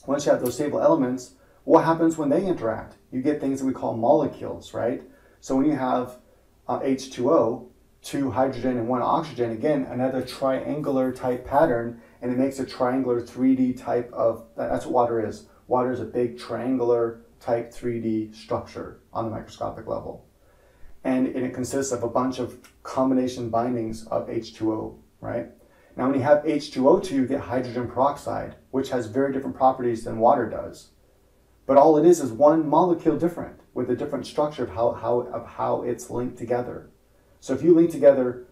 A: once you have those stable elements, what happens when they interact? You get things that we call molecules, right? So when you have H2O, 2 hydrogen and 1 oxygen, again, another triangular type pattern, and it makes a triangular 3D type of, that's what water is. Water is a big triangular type 3D structure on the microscopic level. And it consists of a bunch of combination bindings of H2O, right? Now when you have H2O2, you get hydrogen peroxide, which has very different properties than water does. But all it is one molecule different with a different structure of how it's linked together. So if you link together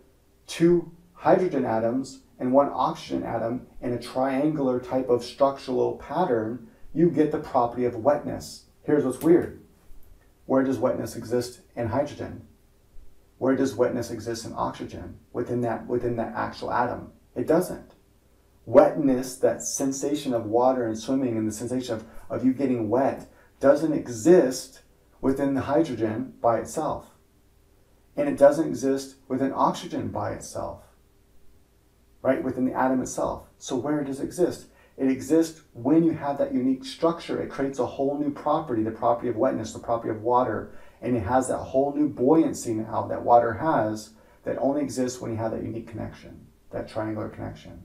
A: 2 hydrogen atoms and 1 oxygen atom in a triangular type of structural pattern, you get the property of wetness. Here's what's weird. Where does wetness exist in hydrogen? Where does wetness exist in oxygen within that actual atom? It doesn't. Wetness, that sensation of water and swimming and the sensation of you getting wet, doesn't exist within the hydrogen by itself. And it doesn't exist within oxygen by itself, right? Within the atom itself. So where does it exist? It exists when you have that unique structure. It creates a whole new property, the property of wetness, the property of water. And it has that whole new buoyancy now that water has that only exists when you have that unique connection, that triangular connection.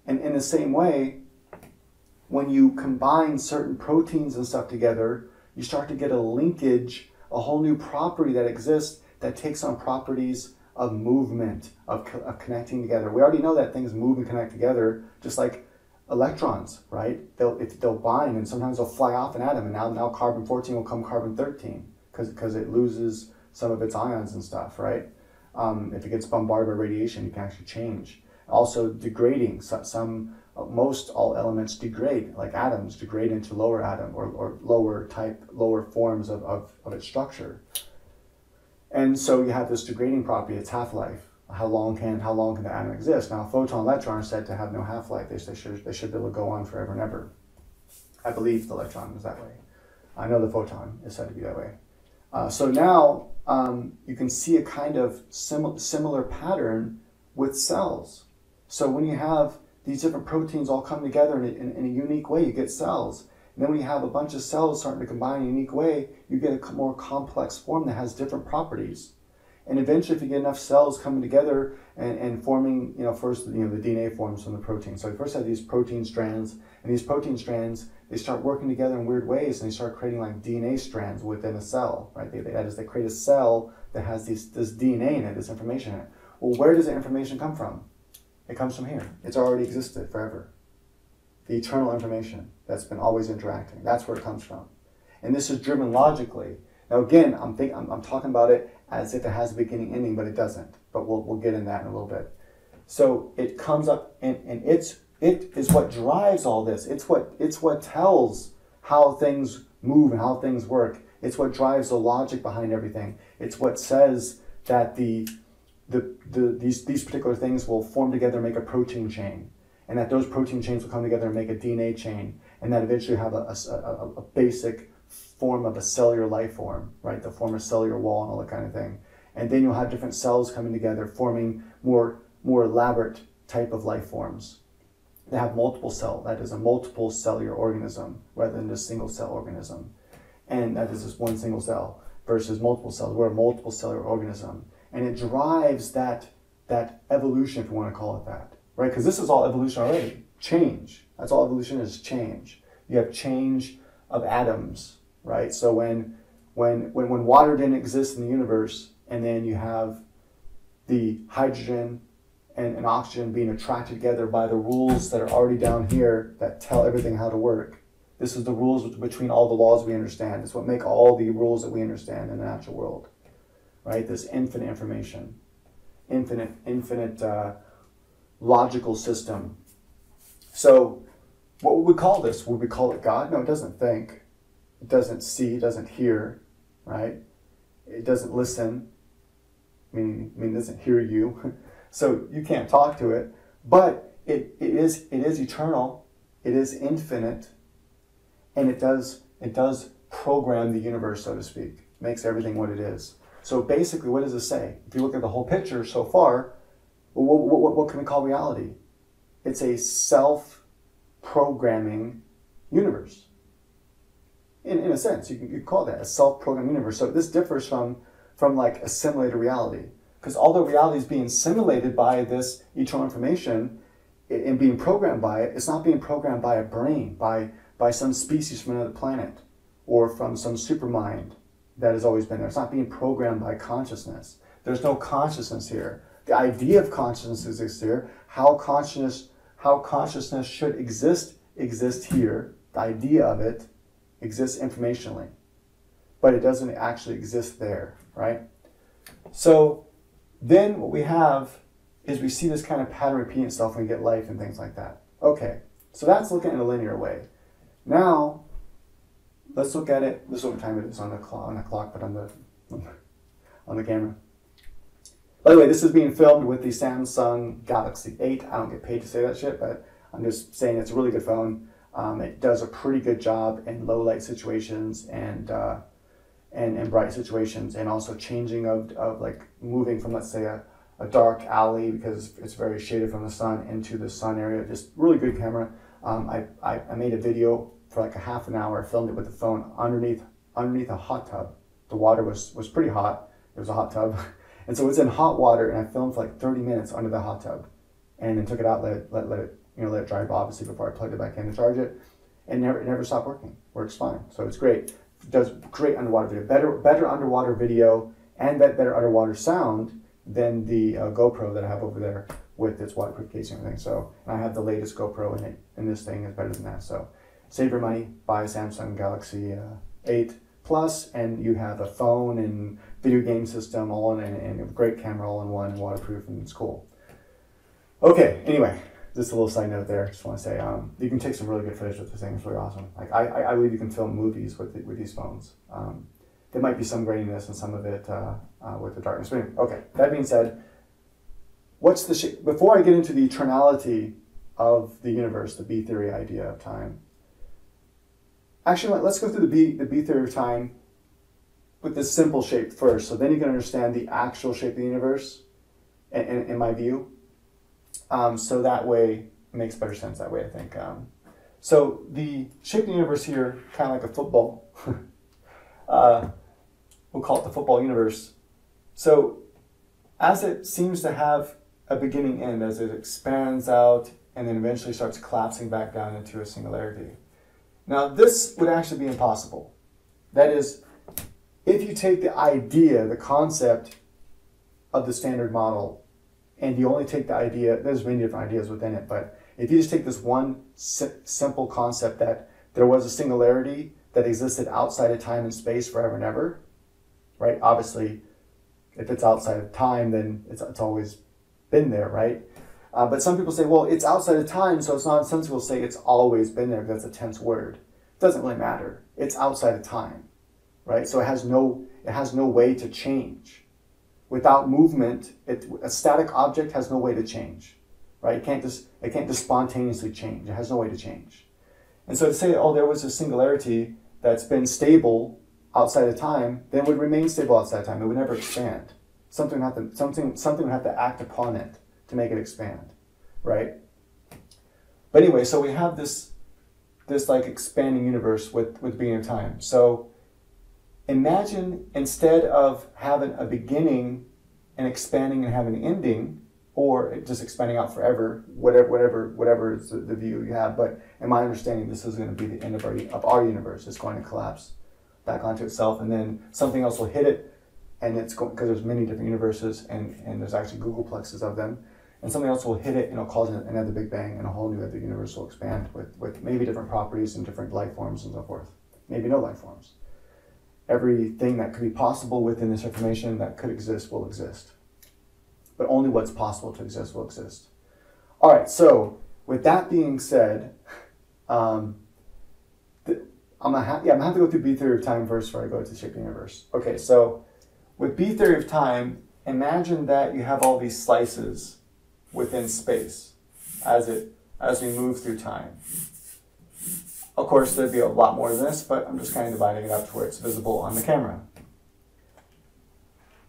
A: And in the same way, when you combine certain proteins and stuff together, you start to get a linkage, a whole new property that exists that takes on properties of movement, of connecting together. We already know that things move and connect together, just like electrons, right? They'll bind, and sometimes they'll fly off an atom, and now carbon-14 will come carbon-13 because it loses some of its ions and stuff, right? If it gets bombarded by radiation, you can actually change. Also degrading, most all elements degrade, like atoms degrade into lower atom or lower forms of its structure. And so you have this degrading property, its half-life. How long can the atom exist? Now, a photon electron is said to have no half-life. They should be able to go on forever and ever. I believe the electron is that way. I know the photon is said to be that way. So now you can see a kind of similar pattern with cells. So when you have these different proteins all come together in a unique way, you get cells. And then when you have a bunch of cells starting to combine in a unique way, you get a more complex form that has different properties. And eventually, if you get enough cells coming together and forming, first, the DNA forms from the protein. So you first have these protein strands, and these protein strands, they start working together in weird ways, and they start creating like DNA strands within a cell, right? They create a cell that has this DNA in it, this information in it. Well, where does the information come from? It comes from here. It's already existed forever. The eternal information that's been always interacting. That's where it comes from. And this is driven logically. Now again, I'm talking about it as if it has a beginning ending, but it doesn't. But we'll get in that in a little bit. So it comes up, and it is what drives all this. It's what tells how things move and how things work. It's what drives the logic behind everything. It's what says that these particular things will form together and make a protein chain, and that those protein chains will come together and make a DNA chain, and that eventually have a basic form of a cellular life form, right? They'll form a cellular wall and all that kind of thing. And then you'll have different cells coming together, forming more elaborate type of life forms. They have multiple cell, that is a multiple cellular organism rather than just single cell organism. And that is just one single cell versus multiple cells. We're a multiple cellular organism. and it drives that evolution, if you want to call it that, right? Because this is all evolution already. Change. That's all evolution is, change. You have change of atoms, right? So when water didn't exist in the universe, and then you have the hydrogen and oxygen being attracted together by the rules that are already down here that tell everything how to work. This is the rules between all the laws we understand. It's what make all the rules that we understand in the natural world, right? This infinite information, infinite logical system. So what would we call this? Would we call it God? No, it doesn't think. It doesn't see. It doesn't hear, right? It doesn't listen. I mean, it doesn't hear you. So you can't talk to it. But it is eternal. It is infinite. And it does program the universe, so to speak. It makes everything what it is. So basically, what does it say? If you look at the whole picture so far, what can we call reality? It's a self-programming universe. In a sense, you can call that a self-programmed universe. So this differs from like a simulated reality. Because although reality is being simulated by this eternal information and being programmed by it, it's not being programmed by a brain, by some species from another planet, or from some supermind that has always been there. It's not being programmed by consciousness. There's no consciousness here. The idea of consciousness exists here. How consciousness should exist here. The idea of it exists informationally, but it doesn't actually exist there, right? So then what we have is we see this kind of pattern repeating itself when we get life and things like that. Okay, so that's looking in a linear way. Now, let's look at it. This is what time it is on the clock, but on the camera. By the way, this is being filmed with the Samsung Galaxy 8. I don't get paid to say that shit, but I'm just saying it's a really good phone. It does a pretty good job in low light situations and bright situations, and also changing of like moving from, let's say, a dark alley because it's very shaded from the sun into the sun area. Just really good camera. I made a video for like a half an hour. I filmed it with the phone underneath a hot tub. The water was pretty hot. It was a hot tub. And so it's in hot water, and I filmed for like 30 minutes under the hot tub, and then took it out, let it dry, obviously, before I plugged it back in to charge it, and it never stopped working. Works fine, so it's great. It does great underwater video, better underwater video, and better underwater sound than the GoPro that I have over there with its waterproof casing and everything. So, and I have the latest GoPro in it, and this thing is better than that. So, save your money, buy a Samsung Galaxy 8 Plus, and you have a phone and video game system all in, and a great camera all in one, waterproof, and it's cool. Okay, anyway, just a little side note there. Just want to say, you can take some really good footage with this thing. It's really awesome. Like I believe you can film movies with these phones. There might be some graininess and some of it with the darkness. But anyway, okay, that being said, what's the shape? Before I get into the eternality of the universe, the B theory idea of time. Actually, let's go through the B theory of time with this simple shape first, so then you can understand the actual shape of the universe, in my view. So that way, it makes better sense that way, I think. So the shape of the universe here, kind of like a football. We'll call it the football universe. So as it seems to have a beginning end, as it expands out and then eventually starts collapsing back down into a singularity. Now this would actually be impossible. That is, if you take the idea, the concept of the standard model, and you only take the idea, there's many different ideas within it, but if you just take this one simple concept that there was a singularity that existed outside of time and space forever and ever, right? Obviously, if it's outside of time, then it's always been there, right? But some people say, well, it's outside of time, so it's nonsensical to say it's always been there because that's a tense word. It doesn't really matter. It's outside of time, right? So it has no way to change. Without movement, a static object has no way to change, right? It can't just spontaneously change. It has no way to change. And so to say, oh, there was a singularity that's been stable outside of time, then it would remain stable outside of time. It would never expand. Something would have to act upon it to make it expand, right? But anyway, so we have this like expanding universe with beginning of time. So imagine instead of having a beginning and expanding and having an ending, or just expanding out forever, whatever is the view you have. But in my understanding, this is going to be the end of our universe. It's going to collapse back onto itself, and then something else will hit it, and it's going, because there's many different universes, and there's actually Googleplexes of them, and something else will hit it, and it'll cause another Big Bang, and a whole new other universe will expand with maybe different properties and different life forms and so forth. Maybe no life forms. Everything that could be possible within this information that could exist will exist. But only what's possible to exist will exist. All right, so with that being said, I'm gonna have to go through B theory of time first before I go to the shape of the universe. Okay, so with B theory of time, imagine that you have all these slices within space as we move through time. Of course, there'd be a lot more than this, but I'm just kind of dividing it up to where it's visible on the camera.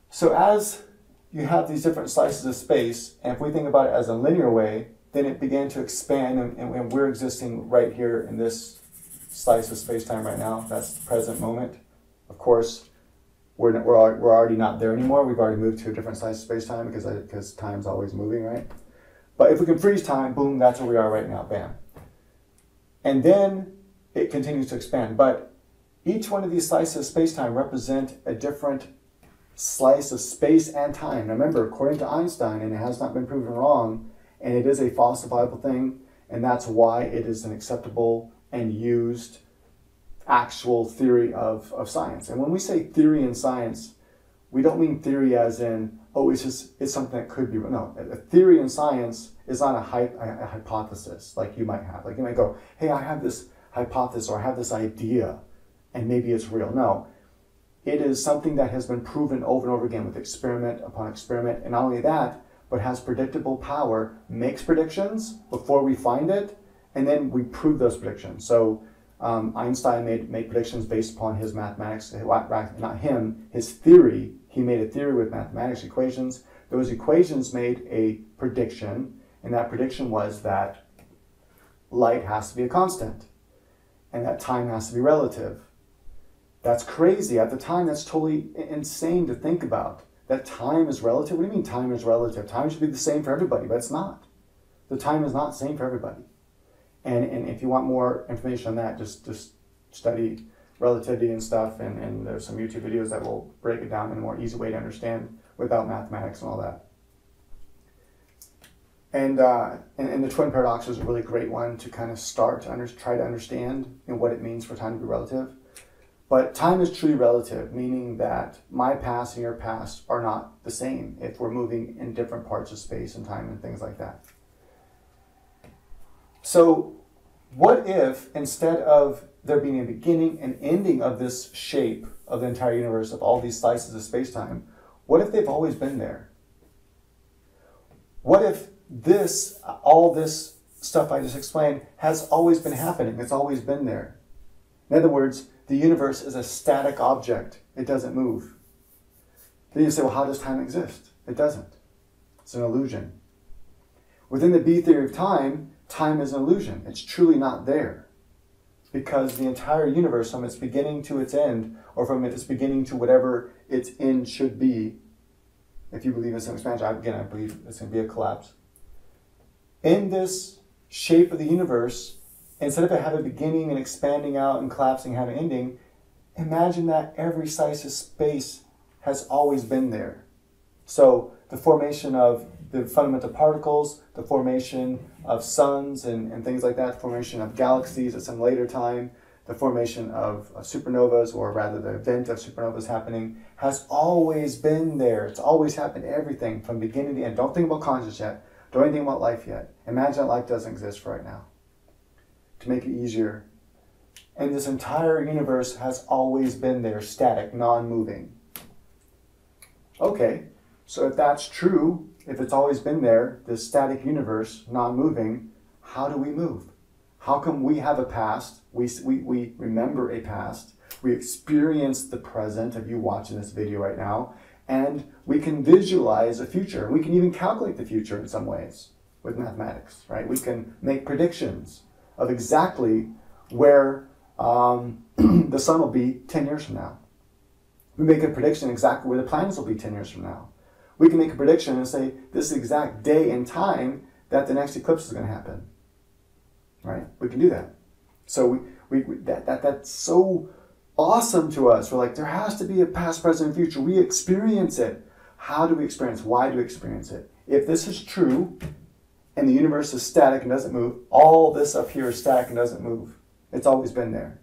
A: So as you have these different slices of space, and if we think about it as a linear way, then it began to expand, and we're existing right here in this slice of space-time right now. That's the present moment. Of course, we're already not there anymore. We've already moved to a different slice of space-time because time's always moving, right? But if we can freeze time, boom, that's where we are right now, bam. And then it continues to expand. But each one of these slices of space-time represent a different slice of space and time. Now remember, according to Einstein, and it has not been proven wrong, and it is a falsifiable thing, and that's why it is an acceptable and used actual theory of science. And when we say theory in science, we don't mean theory as in, oh, it's something that could be. No, a theory in science is not a hypothesis like you might have. Like you might go, hey, I have this hypothesis, or I have this idea, and maybe it's real. No. It is something that has been proven over and over again with experiment upon experiment. And not only that, but has predictable power, makes predictions before we find it, and then we prove those predictions. So Einstein made predictions based upon his mathematics, not him, his theory. He made a theory with mathematics equations. Those equations made a prediction, and that prediction was that light has to be a constant, and that time has to be relative. That's crazy. At the time, that's totally insane to think about. That time is relative? What do you mean time is relative? Time should be the same for everybody, but it's not. The time is not the same for everybody. And if you want more information on that, just study relativity and stuff, and there's some YouTube videos that will break it down in a more easy way to understand without mathematics and all that. And the twin paradox is a really great one to kind of start to try to understand what it means for time to be relative. But time is truly relative, meaning that my past and your past are not the same if we're moving in different parts of space and time and things like that. So what if, instead of there being a beginning and ending of this shape of the entire universe, of all these slices of space-time, what if they've always been there? What if all this stuff I just explained has always been happening? It's always been there. In other words, the universe is a static object. It doesn't move. Then you say, well, how does time exist? It doesn't. It's an illusion. Within the B theory of time, time is an illusion. It's truly not there. Because the entire universe, from its beginning to its end, or from its beginning to whatever its end should be, if you believe in some expansion, again, I believe it's going to be a collapse. In this shape of the universe, instead of it having a beginning and expanding out and collapsing, having an ending, imagine that every slice of space has always been there. So the formation of the fundamental particles, the formation of suns and things like that, the formation of galaxies at some later time, the formation of supernovas, or rather the event of supernovas happening, has always been there. It's always happened, everything from beginning to end. Don't think about conscious yet. Don't think about life yet. Imagine that life doesn't exist right now, to make it easier. And this entire universe has always been there, static, non-moving. Okay, so if that's true, if it's always been there, this static universe, non-moving, how do we move? How come we have a past, we remember a past, we experience the present of you watching this video right now, and we can visualize a future, and we can even calculate the future in some ways with mathematics, right? We can make predictions of exactly where the sun will be 10 years from now. We make a prediction exactly where the planets will be 10 years from now. We can make a prediction and say, this is the exact day and time that the next eclipse is going to happen. Right? We can do that. So that's so awesome to us. We're like, there has to be a past, present, and future. We experience it. How do we experience it? Why do we experience it? If this is true, and the universe is static and doesn't move, all this up here is static and doesn't move. It's always been there.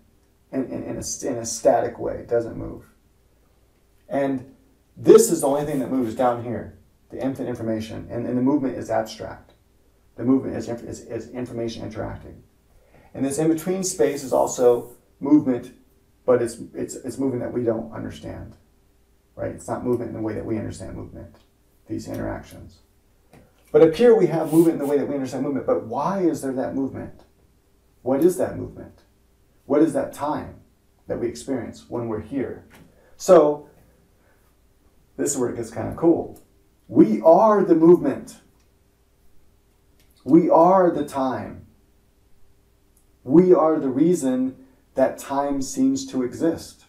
A: In a static way. It doesn't move. And this is the only thing that moves down here. The infinite information. And the movement is abstract. The movement is information interacting. And this in-between space is also movement, but it's movement that we don't understand. Right? It's not movement in the way that we understand movement. These interactions. But up here we have movement in the way that we understand movement. But why is there that movement? What is that movement? What is that time that we experience when we're here? So, this is where it gets kind of cool. We are the movement. We are the time. We are the reason that time seems to exist.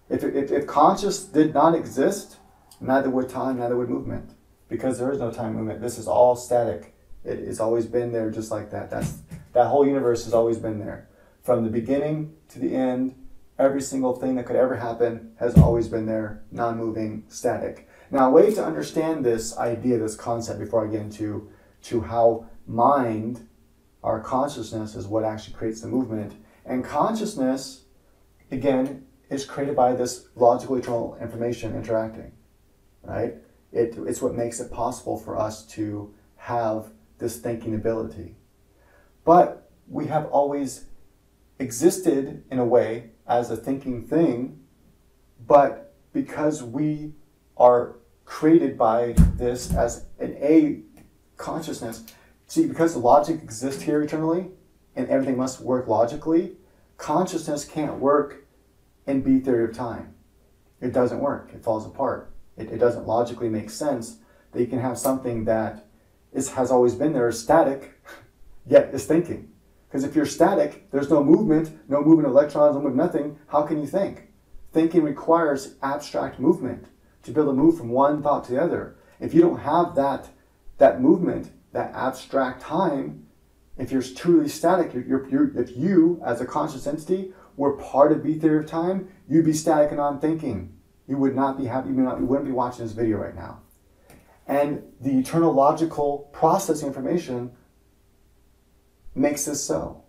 A: If conscious did not exist, neither would time, neither would movement. Because there is no time movement. This is all static. It's always been there just like that. That whole universe has always been there. From the beginning to the end, every single thing that could ever happen has always been there, non-moving, static. Now, a way to understand this idea, this concept, before I get into how mind, our consciousness, is what actually creates the movement. And consciousness, again, is created by this logical eternal information interacting, right? It's what makes it possible for us to have this thinking ability. But we have always existed in a way as a thinking thing, but because we are created by this as an A consciousness, see, because the logic exists here eternally and everything must work logically, consciousness can't work in B theory of time. It doesn't work. It falls apart. It doesn't logically make sense that you can have something that has always been there, static, yet is thinking. Because if you're static, there's no movement of electrons, no movement, nothing. How can you think? Thinking requires abstract movement to be able to move from one thought to the other. If you don't have that movement, that abstract time, if you're truly static, if you, as a conscious entity, were part of B theory of time, you'd be static and non-thinking. You would not be happy. You wouldn't be watching this video right now. And the eternal logical processing information makes this so,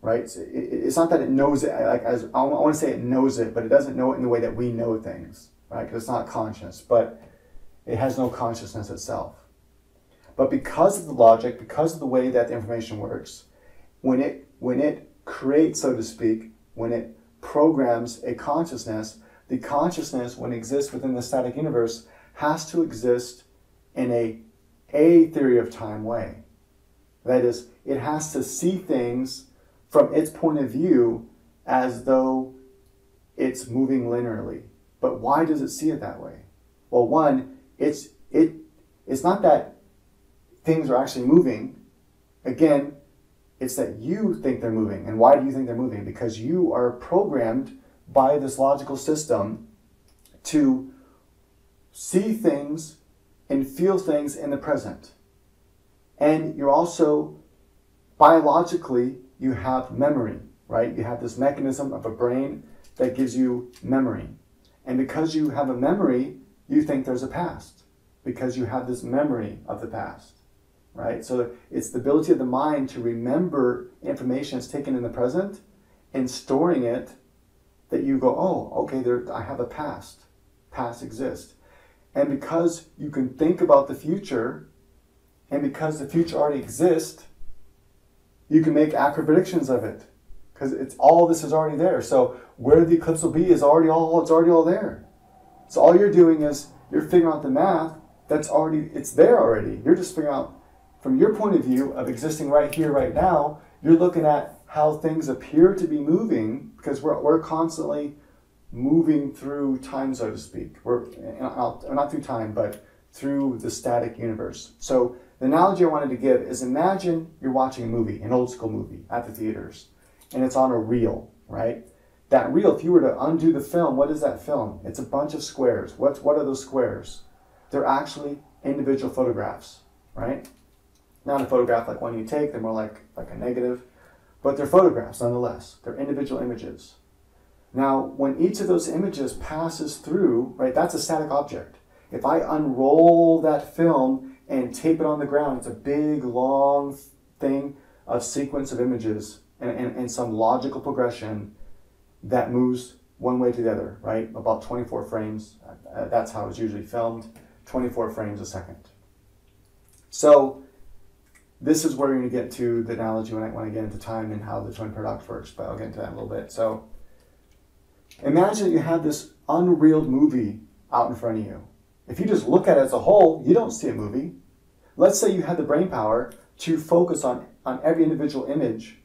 A: right? It's not that it knows it. I want to say it knows it, but it doesn't know it in the way that we know things, right? Because it's not conscious, but it has no consciousness itself. But because of the logic, because of the way that the information works, when it creates, so to speak, when it programs a consciousness, the consciousness, when it exists within the static universe, has to exist in a theory of time way. That is, it has to see things from its point of view as though it's moving linearly. But why does it see it that way? Well, one, it's not that things are actually moving. Again, it's that you think they're moving. And why do you think they're moving? Because you are programmed by this logical system to see things and feel things in the present. And you're also, biologically, you have memory, right? You have this mechanism of a brain that gives you memory. And because you have a memory, you think there's a past. Because you have this memory of the past, right? So it's the ability of the mind to remember information that's taken in the present and storing it, that you go, oh, okay, I have a past. Past exists. And because you can think about the future, and because the future already exists, you can make accurate predictions of it. Because all this is already there. So where the eclipse will be is already all there. So all you're doing is you're figuring out the math it's there already. You're just figuring out, from your point of view of existing right here, right now, you're looking at how things appear to be moving, because we're constantly moving through time, so to speak. Not through time, but through the static universe. So the analogy I wanted to give is, imagine you're watching a movie, an old school movie at the theaters, and it's on a reel, right? That reel, if you were to undo the film, what is that film? It's a bunch of squares. What are those squares? they're actually individual photographs, right? Not a photograph like one you take, they're more like a negative, but they're photographs nonetheless. They're individual images. Now, when each of those images passes through, right, that's a static object. If I unroll that film and tape it on the ground, it's a big, long thing, a sequence of images and some logical progression that moves one way to the other, right? About 24 frames. That's how it's usually filmed, 24 frames a second. So this is where we're going to get to the analogy when I get into time and how the twin paradox works, but I'll get into that in a little bit. So imagine that you have this unreal movie out in front of you. If you just look at it as a whole, you don't see a movie. Let's say you had the brain power to focus on every individual image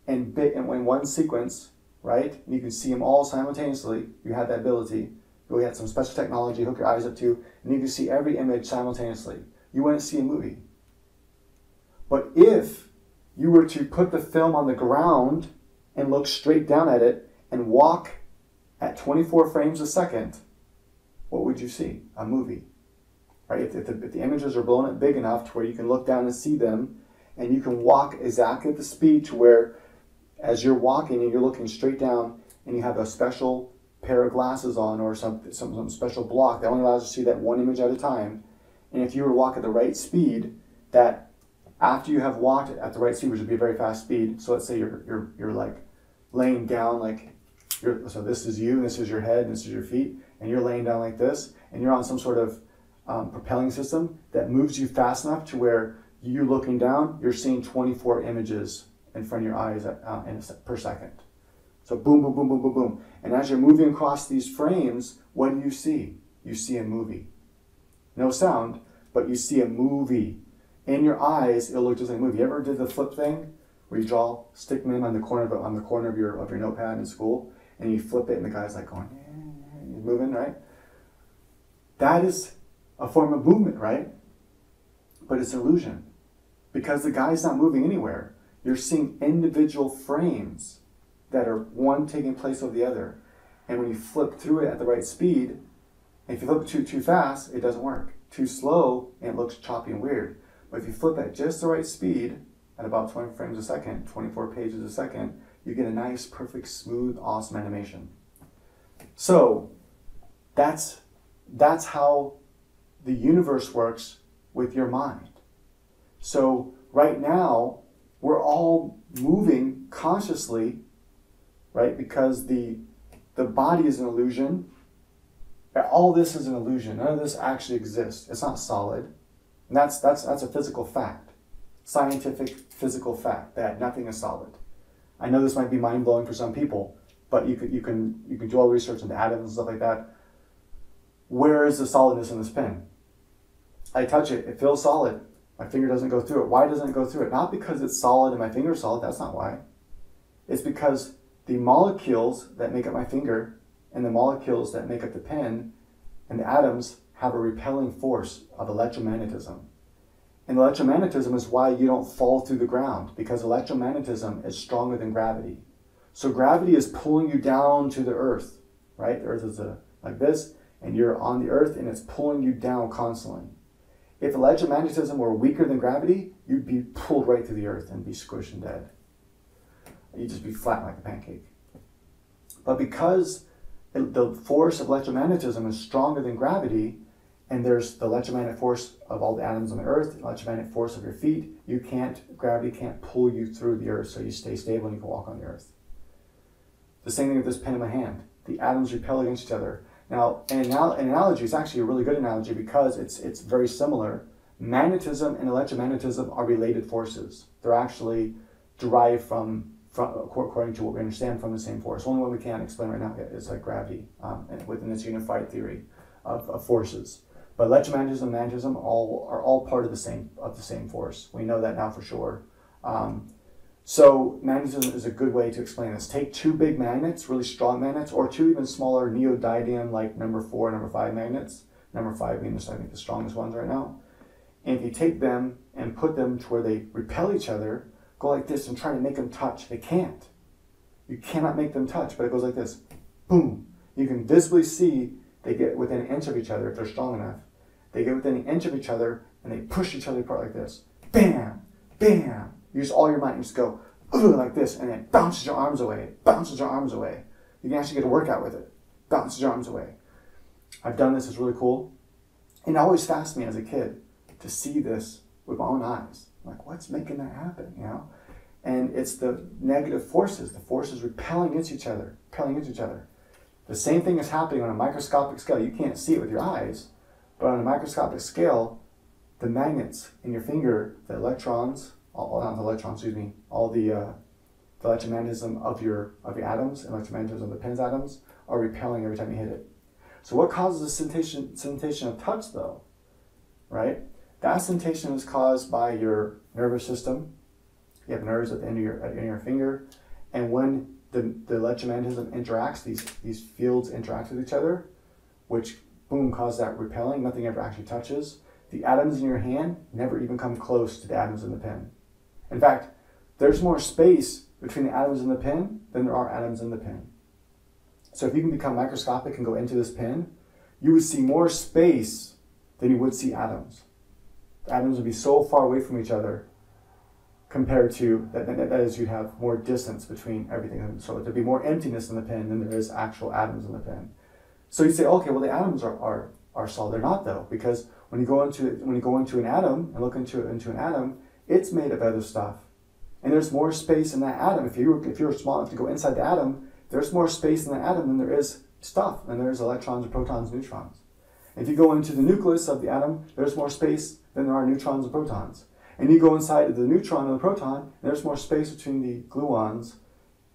A: and in one sequence, right? You can see them all simultaneously. You had that ability. You had some special technology, hook your eyes up to, and you can see every image simultaneously. You wouldn't see a movie. But if you were to put the film on the ground and look straight down at it and walk at 24 frames a second, what would you see? A movie. Right? If the images are blown up big enough to where you can look down and see them, and you can walk exactly at the speed to where as you're walking and you're looking straight down and you have a special pair of glasses on or some special block that only allows you to see that one image at a time, and if you were to walk at the right speed, that after you have walked at the right speed, which would be a very fast speed, so let's say you're like laying down like so this is you, and this is your head, and this is your feet, and you're laying down like this, and you're on some sort of propelling system that moves you fast enough to where you looking down, you're seeing 24 images in front of your eyes per second. So boom, boom, boom, boom, boom, boom. And as you're moving across these frames, what do you see? You see a movie. No sound, but you see a movie. In your eyes, it'll look just like a movie. You ever did the flip thing where you draw stickmen on the corner of your notepad in school, and you flip it, and the guy's like going, he's moving, right? That is a form of movement, right? But it's an illusion. Because the guy's not moving anywhere. You're seeing individual frames that are one taking place over the other. And when you flip through it at the right speed, if you flip it too fast, it doesn't work. Too slow, and it looks choppy and weird. But if you flip at just the right speed, at about 20 frames a second, 24 pages a second, you get a nice, perfect, smooth, awesome animation. So that's how the universe works with your mind. So right now, we're all moving consciously, right? Because the body is an illusion. All this is an illusion. None of this actually exists. It's not solid. And that's a physical fact. Scientific, physical fact that nothing is solid. I know this might be mind-blowing for some people, but you can do all the research into atoms and stuff like that. Where is the solidness in this pen? I touch it, it feels solid. My finger doesn't go through it. Why doesn't it go through it? Not because it's solid and my finger's solid, that's not why. It's because the molecules that make up my finger and the molecules that make up the pen and the atoms have a repelling force of electromagnetism. And electromagnetism is why you don't fall through the ground, because electromagnetism is stronger than gravity. So gravity is pulling you down to the earth, right? The earth is like this, and you're on the earth, and it's pulling you down constantly. If electromagnetism were weaker than gravity, you'd be pulled right through the earth and be squished and dead. You'd just be flat like a pancake. But because the force of electromagnetism is stronger than gravity, and there's the electromagnetic force of all the atoms on the earth, the electromagnetic force of your feet, gravity can't pull you through the earth, so you stay stable and you can walk on the earth. The same thing with this pen in my hand. The atoms repel against each other. Now, an analogy is actually a really good analogy because it's very similar. Magnetism and electromagnetism are related forces. They're actually derived from according to what we understand, from the same force. Only one we can't explain right now is like gravity and within this unified theory of forces. But electromagnetism and magnetism are all part of the same force. We know that now for sure. So magnetism is a good way to explain this. Take two big magnets, really strong magnets, or two even smaller neodymium like number 4 and number 5 magnets. Number 5 being I think the strongest ones right now. And if you take them and put them to where they repel each other, go like this and try to make them touch. They can't. You cannot make them touch, but it goes like this. Boom. You can visibly see they get within an inch of each other if they're strong enough. They get within an inch of each other and they push each other apart like this. Bam, bam. You use all your might. You just go like this, and it bounces your arms away. It bounces your arms away. You can actually get a workout with it. Bounces your arms away. I've done this. It's really cool. And it always fascinated me as a kid to see this with my own eyes. Like, what's making that happen, you know? And it's the negative forces, the forces repelling against each other, The same thing is happening on a microscopic scale. You can't see it with your eyes, but on a microscopic scale, the magnets in your finger, the electrons, all the electromagnetism of your atoms, electromagnetism of the pin's atoms, are repelling every time you hit it. So what causes a sensation of touch, though, right? That sensation is caused by your nervous system. You have nerves at the end of your finger, and when the electromagnetism interacts, these fields interact with each other, which boom causes that repelling. Nothing ever actually touches. The atoms in your hand never even come close to the atoms in the pin. In fact, there's more space between the atoms in the pin than there are atoms in the pin. So if you can become microscopic and go into this pin, you would see more space than you would see atoms. The atoms would be so far away from each other compared to, that is, you'd have more distance between everything. So there'd be more emptiness in the pin than there is actual atoms in the pin. So you say, okay, well the atoms are solid. They're not, though, because when you go into an atom and look into an atom, it's made of other stuff. And there's more space in that atom. If you're small enough to go inside the atom, there's more space in the atom than there is stuff, and there's electrons, protons, neutrons. If you go into the nucleus of the atom, there's more space than there are neutrons and protons. And you go inside of the neutron and the proton, and there's more space between the gluons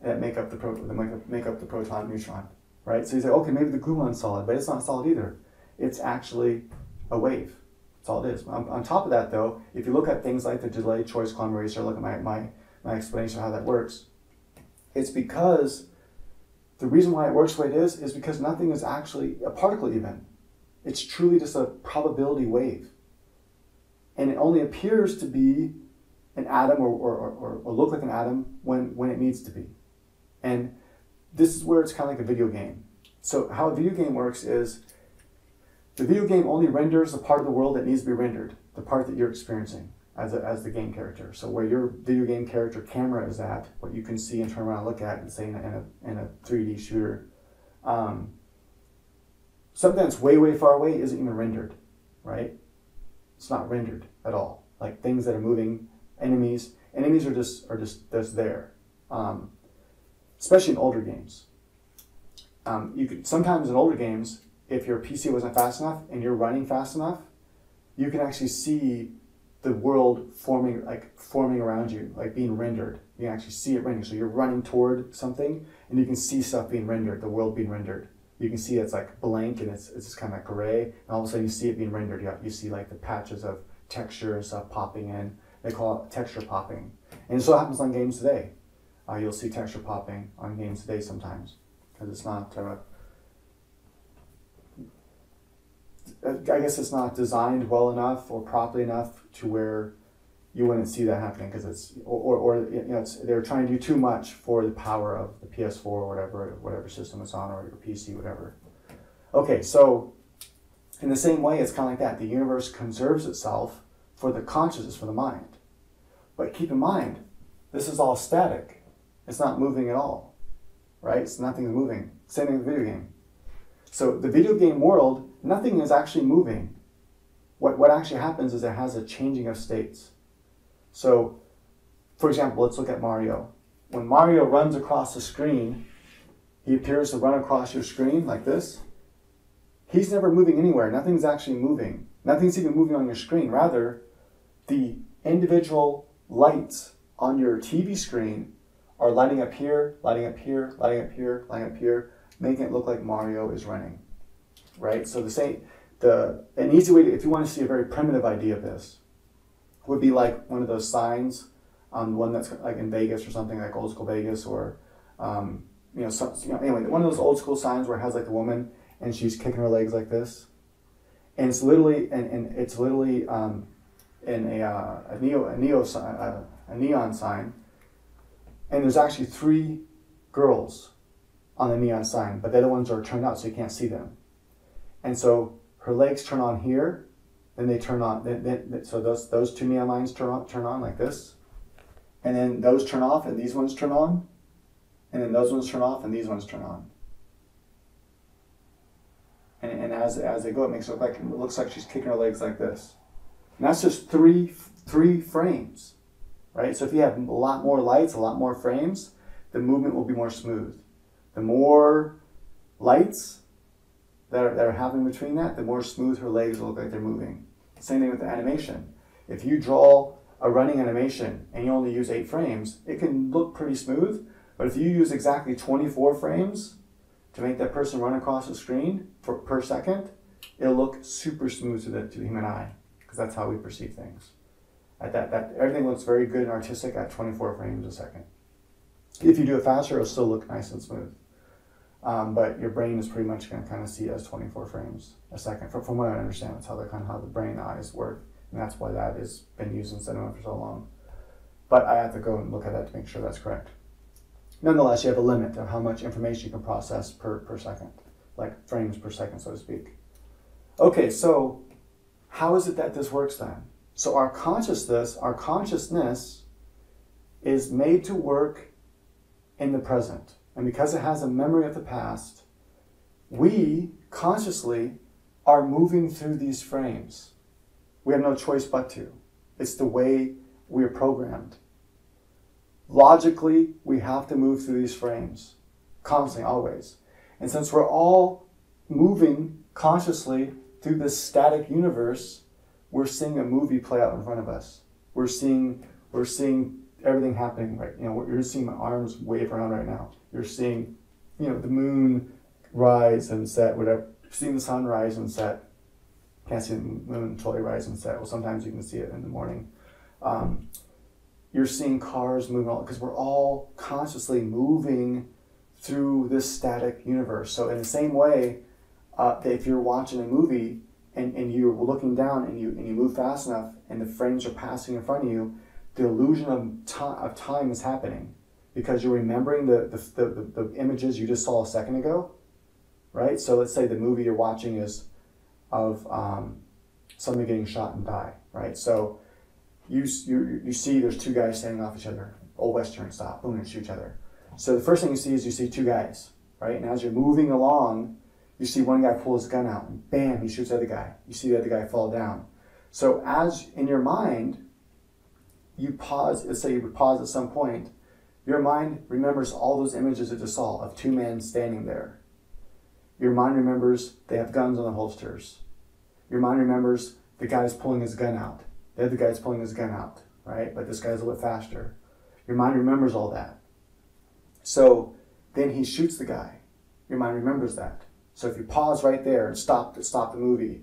A: that make up the proton neutron, right? So you say, okay, maybe the gluon's solid, but it's not solid either. It's actually a wave. That's all it is. On top of that, though, if you look at things like the delayed choice quantum eraser, look at my explanation of how that works, it's because the reason why it works the way it is because nothing is actually a particle even. It's truly just a probability wave. And it only appears to be an atom or look like an atom when it needs to be. And this is where it's kind of like a video game. So how a video game works is the video game only renders the part of the world that needs to be rendered, the part that you're experiencing as the game character. So where your video game character camera is at, what you can see and turn around and look at, and say in a 3D shooter, something that's way, way far away isn't even rendered, right? It's not rendered at all. Like things that are moving, enemies are just there. Especially in older games. You could sometimes in older games, if your PC wasn't fast enough and you're running fast enough, you can actually see the world forming around you, like being rendered. You can actually see it rendering. So you're running toward something and you can see stuff being rendered, the world being rendered. You can see it's like blank and it's just kind of like gray, and all of a sudden you see it being rendered. You see like the patches of texture and stuff popping in. They call it texture popping. And so it happens on games today. You'll see texture popping on games today sometimes, because it's not, I guess it's not designed well enough or properly enough to where you wouldn't see that happening, because it's, they're trying to do too much for the power of the PS4 or whatever system it's on, or your PC, whatever. Okay, so in the same way, it's kind of like that. The universe conserves itself for the consciousness, for the mind. But keep in mind, this is all static. It's not moving at all, right? Nothing's moving. Same thing with the video game. So the video game world, nothing is actually moving. What actually happens is it has a changing of states. So, for example, let's look at Mario. When Mario runs across the screen, he appears to run across your screen like this. He's never moving anywhere. Nothing's actually moving. Nothing's even moving on your screen. Rather, the individual lights on your TV screen are lighting up here, lighting up here, lighting up here, lighting up here, making it look like Mario is running, right? So an easy way to, if you want to see a very primitive idea of this, would be like one of those signs, one that's like in Vegas or something, like old school Vegas, or anyway, one of those old school signs where it has like a woman and she's kicking her legs like this, and it's literally in a neon sign, and there's actually 3 girls on the neon sign, but the other ones are turned out so you can't see them. And so her legs turn on here, then they turn on. So those two neon lines turn on like this, and then those turn off, and these ones turn on, and then those ones turn off, and these ones turn on. And as they go, it looks like she's kicking her legs like this. And that's just three frames, right? So if you have a lot more lights, a lot more frames, the movement will be more smooth. The more lights that are happening between that, the more smooth her legs will look like they're moving. Same thing with the animation. If you draw a running animation and you only use 8 frames, it can look pretty smooth. But if you use exactly 24 frames to make that person run across the screen per second, it'll look super smooth to the human eye, because that's how we perceive things. Everything looks very good and artistic at 24 frames a second. If you do it faster, it'll still look nice and smooth. But your brain is pretty much going to kind of see it as 24 frames a second. From what I understand, that's how the brain and eyes work. And that's why that has been used in cinema for so long. But I have to go and look at that to make sure that's correct. Nonetheless, you have a limit of how much information you can process per second, like frames per second, so to speak. Okay, so how is it that this works then? So our consciousness is made to work in the present. And because it has a memory of the past, we consciously are moving through these frames. We have no choice but to. It's the way we are programmed. Logically, we have to move through these frames, constantly, always. And since we're all moving consciously through this static universe, we're seeing a movie play out in front of us. We're seeing everything happening, right? You're seeing my arms wave around right now. You're seeing, the moon rise and set, whatever. You're seeing the sun rise and set. Can't see the moon totally rise and set. Well, sometimes you can see it in the morning. You're seeing cars moving, because we're all consciously moving through this static universe. So in the same way, if you're watching a movie and you're looking down and you move fast enough and the frames are passing in front of you, the illusion of time is happening, because you're remembering the images you just saw a second ago, right? So let's say the movie you're watching is of somebody getting shot and die, right? So you see there's 2 guys standing off each other, old Western style, boom, and shoot each other. So the first thing you see 2 guys, right? And as you're moving along, you see one guy pull his gun out, and bam, he shoots the other guy. You see the other guy fall down. So as in your mind, you pause, let's say you would pause at some point, your mind remembers all those images it just saw of 2 men standing there. Your mind remembers they have guns on the holsters. Your mind remembers the guy's pulling his gun out. The other guy's pulling his gun out, right? But this guy's a little bit faster. Your mind remembers all that. So then he shoots the guy. Your mind remembers that. So if you pause right there and stop the movie,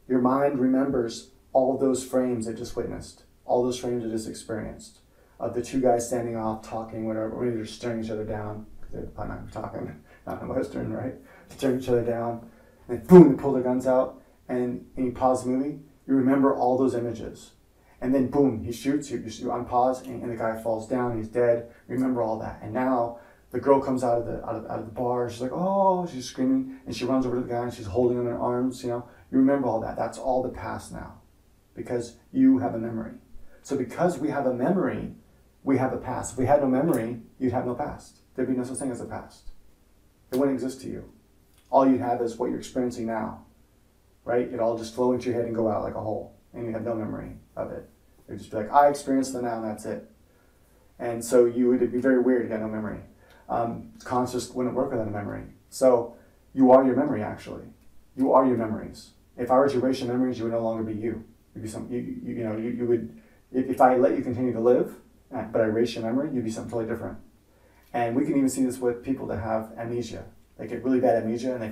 A: your mind remembers all of those frames it just witnessed, all those frames it just experienced, of the 2 guys standing off, talking, whatever, or maybe they're staring each other down, because they're probably not talking, not in Western, right? Staring each other down, and boom, they pull their guns out, and you pause the movie, you remember all those images. And then boom, he shoots, you unpause, and the guy falls down, he's dead. Remember all that. And now the girl comes out of the bar, she's like, oh, she's screaming, and she runs over to the guy and she's holding him in her arms, You remember all that. That's all the past now, because you have a memory. So because we have a memory, we have a past. If we had no memory, you'd have no past. There'd be no such thing as a past. It wouldn't exist to you. All you'd have is what you're experiencing now, right? It'd all just flow into your head and go out like a hole, and you have no memory of it. You'd just be like, I experienced the now, and that's it. And so it'd be very weird if you had no memory. Conscious wouldn't work without a memory. So you are your memory, actually. You are your memories. If I were to erase your memories, you would no longer be you. You'd be you would, if I let you continue to live, but I erase your memory, you'd be something totally different. And we can even see this with people that have amnesia. They get really bad amnesia and they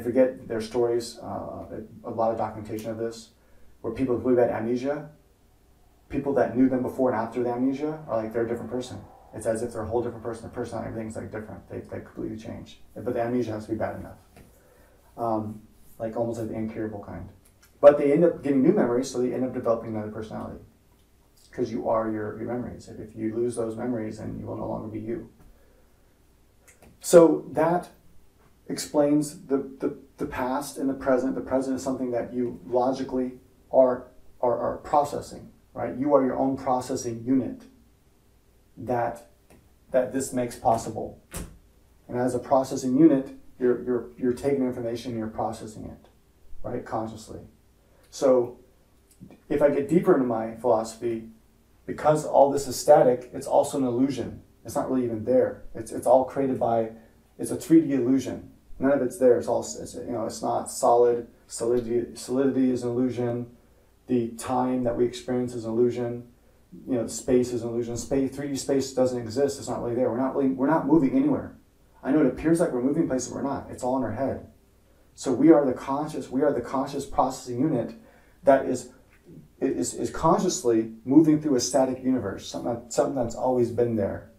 A: forget their stories. A lot of documentation of this, where people with really bad amnesia, people that knew them before and after the amnesia are like they're a different person. It's as if they're a whole different person. Their personality, everything's like different. They completely change. But the amnesia has to be bad enough. Like almost like the incurable kind. But they end up getting new memories, so they end up developing another personality. Because you are your memories. If you lose those memories, then you will no longer be you. So that explains the past and the present. The present is something that you logically are processing, right? You are your own processing unit that this makes possible. And as a processing unit, you're taking information and you're processing it, right? Consciously. So if I get deeper into my philosophy, because all this is static, it's also an illusion. It's not really even there. It's all created by, it's a 3D illusion. None of it's there. It's not solid. Solidity is an illusion. The time that we experience is an illusion. Space is an illusion. 3D space doesn't exist. It's not really there. We're not moving anywhere. I know it appears like we're moving places, we're not. It's all in our head. So we are the conscious processing unit that is consciously moving through a static universe, something that's always been there,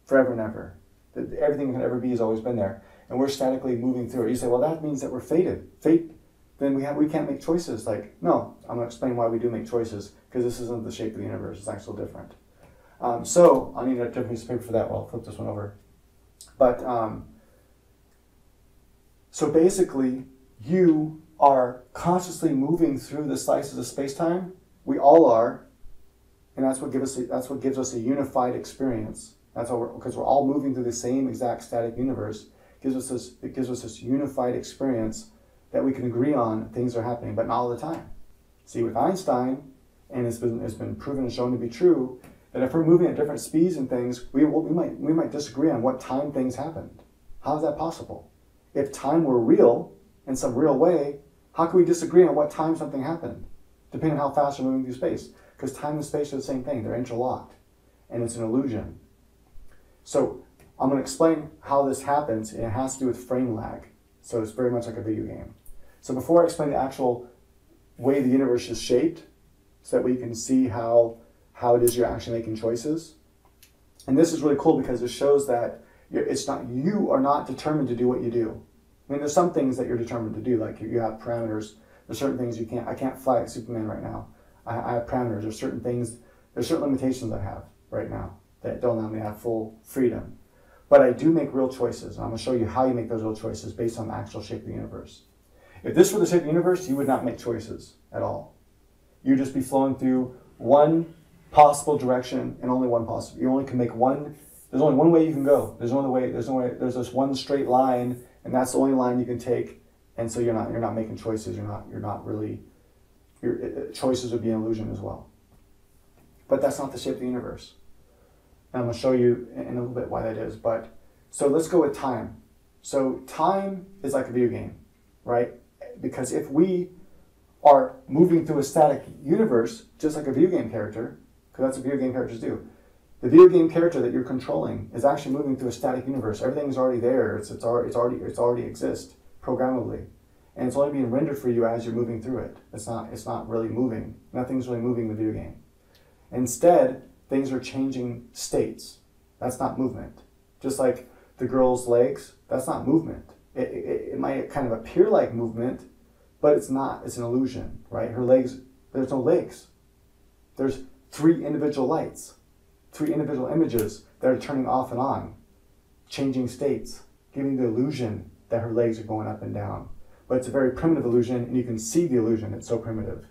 A: forever and ever. That everything that can ever be has always been there, and we're statically moving through it. You say, well, that means that we're fated. Fate, then we can't make choices. Like, no, I'm going to explain why we do make choices, because this isn't the shape of the universe. It's actually different. So I need a different piece of paper for that. Well, I'll flip this one over. But so basically, you are consciously moving through the slices of space-time. We all are, and that's what gives us a unified experience. Because we're all moving through the same exact static universe. It gives us this unified experience that we can agree on things are happening, but not all the time. See, with Einstein, and it's been proven and shown to be true, that if we're moving at different speeds and things, we might disagree on what time things happened. How is that possible? If time were real, in some real way, how can we disagree on what time something happened, depending on how fast we're moving through space? Because time and space are the same thing. They're interlocked, and it's an illusion. So I'm going to explain how this happens, and it has to do with frame lag. So it's very much like a video game. So before I explain the actual way the universe is shaped, so that we can see how it is you're actually making choices. And this is really cool because it shows that you are not determined to do what you do. I mean, there's some things that you're determined to do, like you have parameters. There's certain things you can't. I can't fly like Superman right now. I have parameters. There's certain things. There's certain limitations I have right now that don't allow me to have full freedom. But I do make real choices. And I'm going to show you how you make those real choices based on the actual shape of the universe. If this were the shape of the universe, you would not make choices at all. You'd just be flowing through one possible direction and only one possible. You only can make one. There's only one way you can go. There's no way. There's this one straight line, and that's the only line you can take. And so you're not making choices. You're not really. Your choices would be an illusion as well. But that's not the shape of the universe. And I'm going to show you in a little bit why that is. But so let's go with time. So time is like a video game, right? Because if we are moving through a static universe, just like a video game character, because that's what video game characters do. The video game character that you're controlling is actually moving through a static universe. Everything's already there. It's already exists programmably, and it's only being rendered for you as you're moving through it. It's not really moving. Nothing's really moving in the video game. Instead, things are changing states. That's not movement. Just like the girl's legs, that's not movement. It might kind of appear like movement, but it's not. It's an illusion, right? Her legs, there's no legs. There's 3 individual lights, 3 individual images that are turning off and on, changing states, giving the illusion that her legs are going up and down. But it's a very primitive illusion, and you can see the illusion. It's so primitive.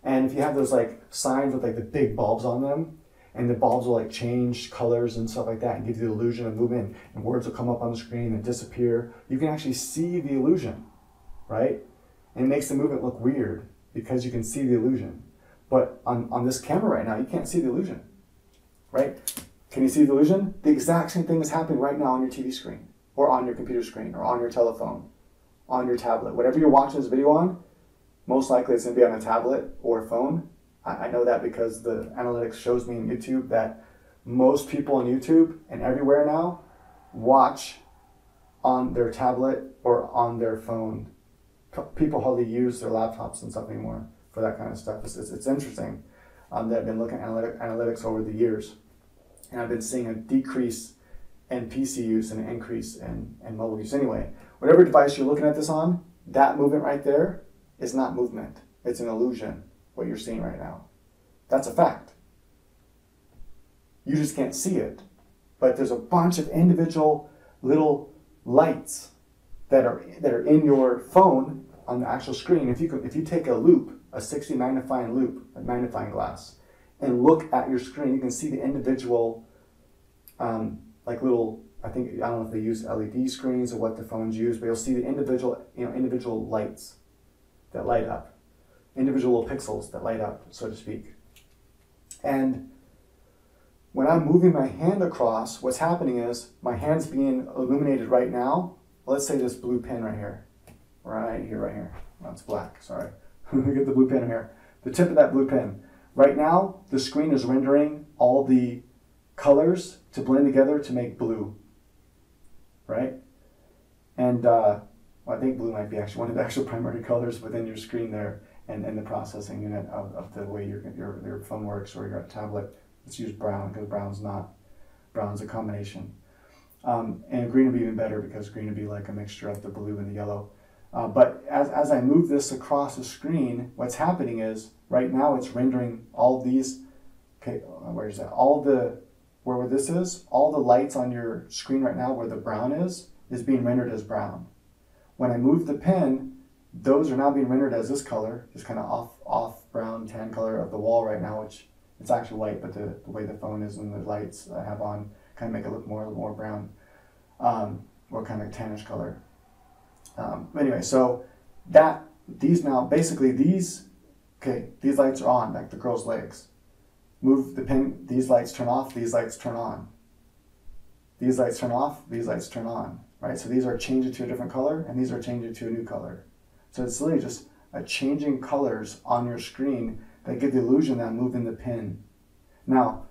A: And if you have those like signs with like the big bulbs on them, and the bulbs will like change colors and stuff like that and give you the illusion of movement, and words will come up on the screen and disappear, you can actually see the illusion, right? And it makes the movement look weird because you can see the illusion. But on this camera right now, you can't see the illusion, right? Can you see the illusion? The exact same thing is happening right now on your TV screen, or on your computer screen, or on your telephone, on your tablet. Whatever you're watching this video on, most likely it's going to be on a tablet or a phone. I know that because the analytics shows me in YouTube that most people on YouTube and everywhere now watch on their tablet or on their phone. People hardly use their laptops and stuff anymore for that kind of stuff. It's interesting that I've been looking at analytics over the years, and I've been seeing a decrease in PC use and an increase in mobile use. Anyway, whatever device you're looking at this on, that movement right there is not movement. It's an illusion, what you're seeing right now. That's a fact. You just can't see it. But there's a bunch of individual little lights that are in your phone on the actual screen. If you take a a 60 magnifying loupe, a magnifying glass, and look at your screen, you can see the individual, like little, I don't know if they use LED screens or what the phones use, but you'll see the individual lights that light up, individual pixels that light up, so to speak. And when I'm moving my hand across, what's happening is my hand's being illuminated right now. Let's say this blue pen right here. Right here. Oh, it's black, sorry. Let me get the blue pen here. The tip of that blue pen. Right now, the screen is rendering all the colors to blend together to make blue, right? And well, I think blue might be actually one of the actual primary colors within your screen there, and the processing unit of the way your phone works or your tablet. Let's use brown because brown's a combination. And green would be even better because green would be like a mixture of the blue and the yellow. But as I move this across the screen, what's happening is right now it's rendering all these, okay, where is that? Where this is, all the lights on your screen right now where the brown is being rendered as brown. When I move the pen, those are now being rendered as this color, just kind of off brown tan color of the wall right now, which it's actually white, but the way the phone is and the lights I have on kind of make it look more brown, or kind of tannish color. Anyway, so these lights are on, like the girl's legs. Move the pen, these lights turn off, these lights turn on. These lights turn off, these lights turn on, right? So these are changing to a different color, and these are changing to a new color. So it's literally just a changing colors on your screen that give the illusion that I'm moving the pen. Now,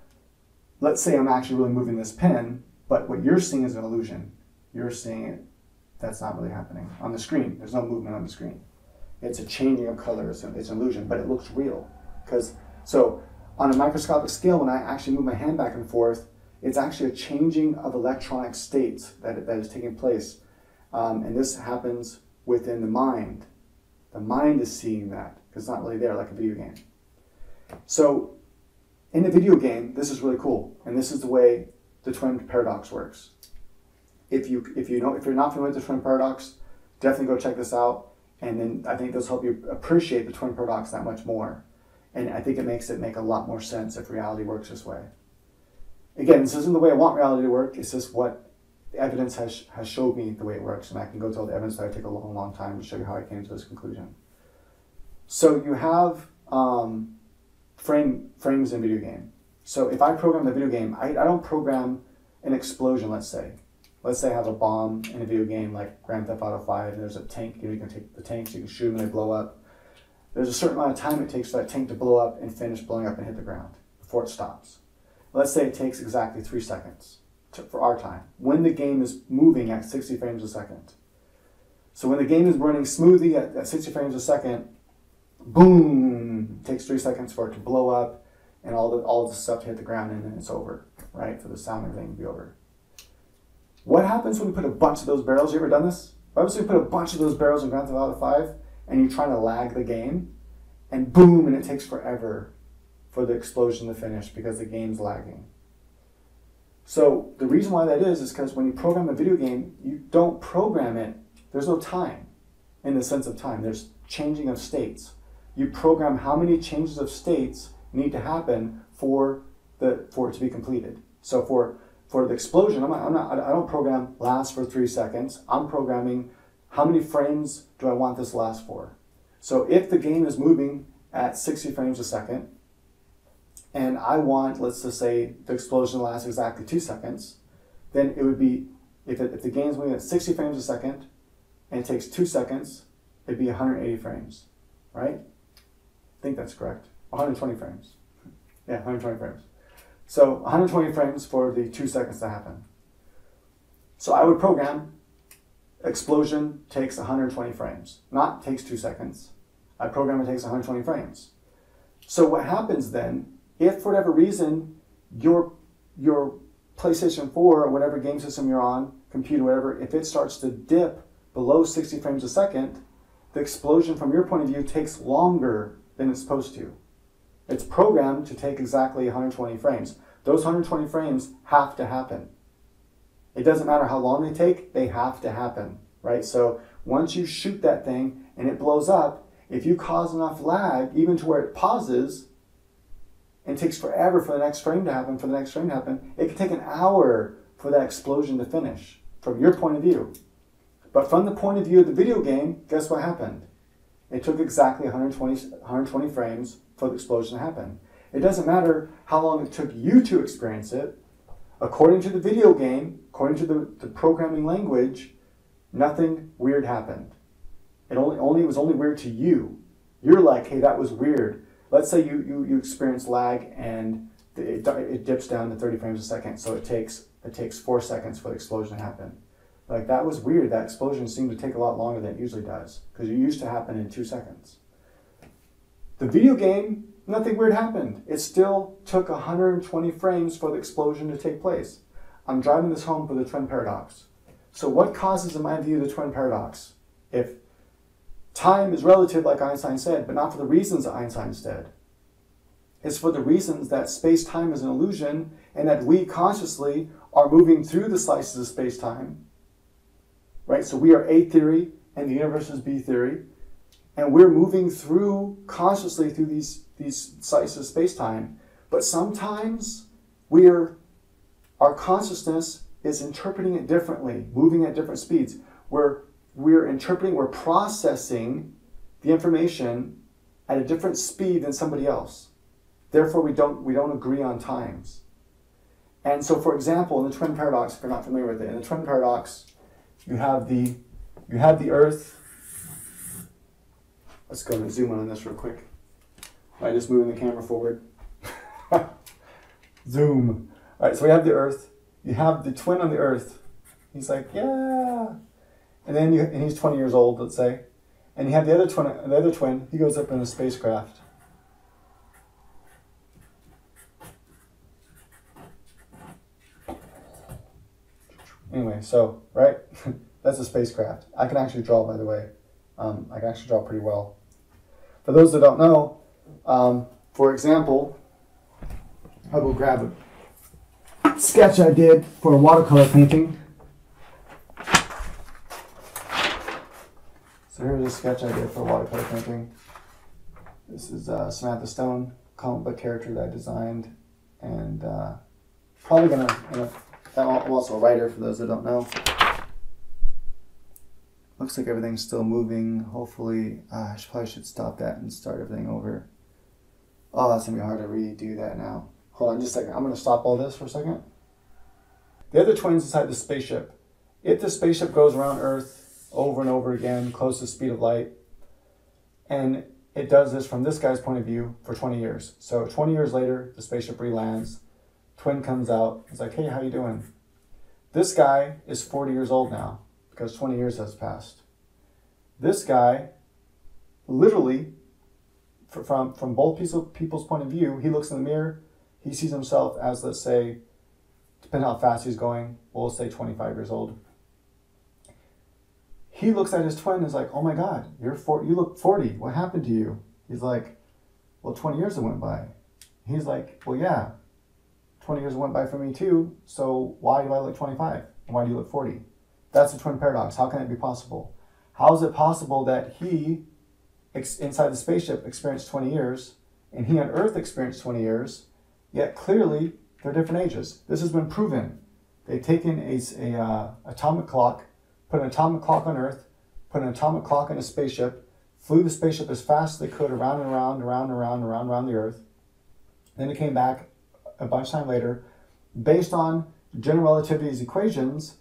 A: let's say I'm actually really moving this pen, but what you're seeing is an illusion. You're seeing it, that's not really happening on the screen. There's no movement on the screen. It's a changing of colors, it's an illusion, but it looks real. So on a microscopic scale, when I actually move my hand back and forth, it's actually a changing of electronic states that is taking place. And this happens within the mind. The mind is seeing that, because it's not really there like a video game. So in a video game, this is really cool. And this is the way the twin paradox works. If you're not familiar with the twin paradox, definitely go check this out. And then I think this will help you appreciate the twin paradox that much more. And I think it makes it make a lot more sense if reality works this way. Again, this isn't the way I want reality to work. It's just what the evidence has showed me the way it works. And I can go to all the evidence that I take a long time to show you how I came to this conclusion. So you have frames in video game. So if I program the video game, I don't program an explosion, let's say. Let's say I have a bomb in a video game like Grand Theft Auto 5, and there's a tank. You can take the tanks, you can shoot them, and they blow up. There's a certain amount of time it takes for that tank to blow up and finish blowing up and hit the ground before it stops. Let's say it takes exactly 3 seconds for our time, when the game is moving at 60 frames a second. So when the game is running smoothly at 60 frames a second, boom, it takes 3 seconds for it to blow up and all the stuff to hit the ground, and then it's over, right? For the sound and everything to be over. What happens when you put a bunch of those barrels? You ever done this? What happens when you put a bunch of those barrels in Grand Theft Auto 5 and you're trying to lag the game, and boom, and it takes forever for the explosion to finish because the game's lagging. So the reason why that is because when you program a video game, you don't program it. There's no time in the sense of time. There's changing of states. You program how many changes of states need to happen for it to be completed. So for the explosion, I don't program last for 3 seconds. I'm programming how many frames do I want this to last for. So if the game is moving at 60 frames a second, and I want, let's just say, the explosion lasts exactly 2 seconds, then it would be, if the game is moving at 60 frames a second, and it takes 2 seconds, it'd be 180 frames, right? I think that's correct. 120 frames. Yeah, 120 frames. So 120 frames for the 2 seconds to happen. So I would program explosion takes 120 frames. Not takes 2 seconds. I program it takes 120 frames. So what happens then, if for whatever reason your PlayStation 4 or whatever game system you're on, computer, whatever, if it starts to dip below 60 frames a second, the explosion from your point of view takes longer than it's supposed to. It's programmed to take exactly 120 frames. Those 120 frames have to happen. It doesn't matter how long they take, they have to happen, right? So once you shoot that thing and it blows up, If you cause enough lag, even to where it pauses, and it takes forever for the next frame to happen, it can take an hour for that explosion to finish, from your point of view. But from the point of view of the video game, guess what happened? It took exactly 120 frames for the explosion to happen. It doesn't matter how long it took you to experience it. According to the video game, according to the programming language, nothing weird happened. It was only weird to you. You're like, hey, that was weird. Let's say you experience lag and it dips down to 30 frames a second, so it takes 4 seconds for the explosion to happen. Like, that was weird. That explosion seemed to take a lot longer than it usually does, because it used to happen in 2 seconds. The video game, nothing weird happened. It still took 120 frames for the explosion to take place. I'm driving this home for the twin paradox. So what causes, in my view, the twin paradox? If time is relative, like Einstein said, but not for the reasons that Einstein said. It's for the reasons that space-time is an illusion, and that we consciously are moving through the slices of space-time. Right? So we are A theory, and the universe is B theory, and we're moving through consciously through these slices of space-time. But sometimes our consciousness is interpreting it differently, moving at different speeds. We're processing the information at a different speed than somebody else. Therefore, we don't agree on times. And so, for example, in the twin paradox, if you're not familiar with it, in the twin paradox, you have the Earth. Let's go and zoom in on this real quick by just moving the camera forward. Zoom. All right, so we have the Earth. You have the twin on the Earth. He's like, yeah. And he's 20 years old, let's say. And you have the other twin, he goes up in a spacecraft. Anyway, so, right? That's a spacecraft. I can actually draw, by the way. I can actually draw pretty well. For those that don't know, for example, I'll go grab a sketch I did for a watercolor painting. So here's a sketch I did for a watercolor painting. This is Samantha Stone, comic book character that I designed, and probably gonna. I'm also a writer, for those that don't know. Looks like everything's still moving. Hopefully, I probably should stop that and start everything over. Oh, that's gonna be hard to redo that now. Hold on just a second. I'm gonna stop all this for a second. The other twin's inside the spaceship. If the spaceship goes around Earth over and over again, close to the speed of light, and it does this from this guy's point of view for 20 years. So 20 years later, the spaceship re-lands. Twin comes out. He's like, hey, how you doing? This guy is 40 years old now because 20 years has passed. This guy, literally, from both people's point of view, he looks in the mirror. He sees himself as, let's say, depending on how fast he's going, we'll say 25 years old. He looks at his twin and is like, oh my God, you look 40. What happened to you? He's like, well, 20 years have went by. He's like, well, yeah. 20 years went by for me too, so why do I look 25? And why do you look 40? That's the twin paradox. How can it be possible? How is it possible that he, inside the spaceship, experienced 20 years, and he on Earth experienced 20 years, yet clearly they're different ages? This has been proven. They've taken a atomic clock, put an atomic clock on Earth, put an atomic clock in a spaceship, flew the spaceship as fast as they could around and around the Earth. Then it came back a bunch of time later. Based on general relativity's equations,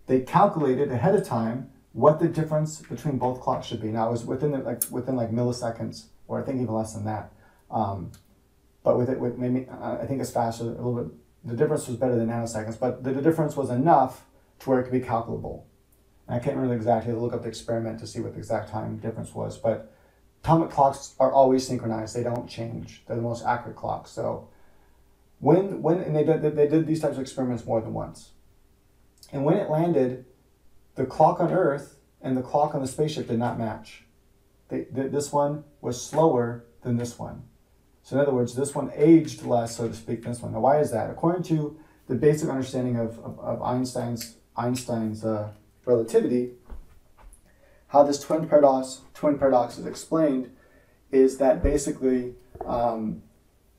A: they calculated ahead of time what the difference between both clocks should be. Now it was within milliseconds, or I think even less than that. But with maybe I think it's faster a little bit. The difference was better than nanoseconds, but the difference was enough to where it could be calculable. And I can't remember exactly. To look up the experiment to see what the exact time difference was. But atomic clocks are always synchronized; they don't change. They're the most accurate clocks. So and they did these types of experiments more than once. And when it landed, the clock on Earth and the clock on the spaceship did not match. This one was slower than this one. So in other words, this one aged less, so to speak, than this one. Now, why is that? According to the basic understanding of Einstein's relativity, how this twin paradox is explained is that basically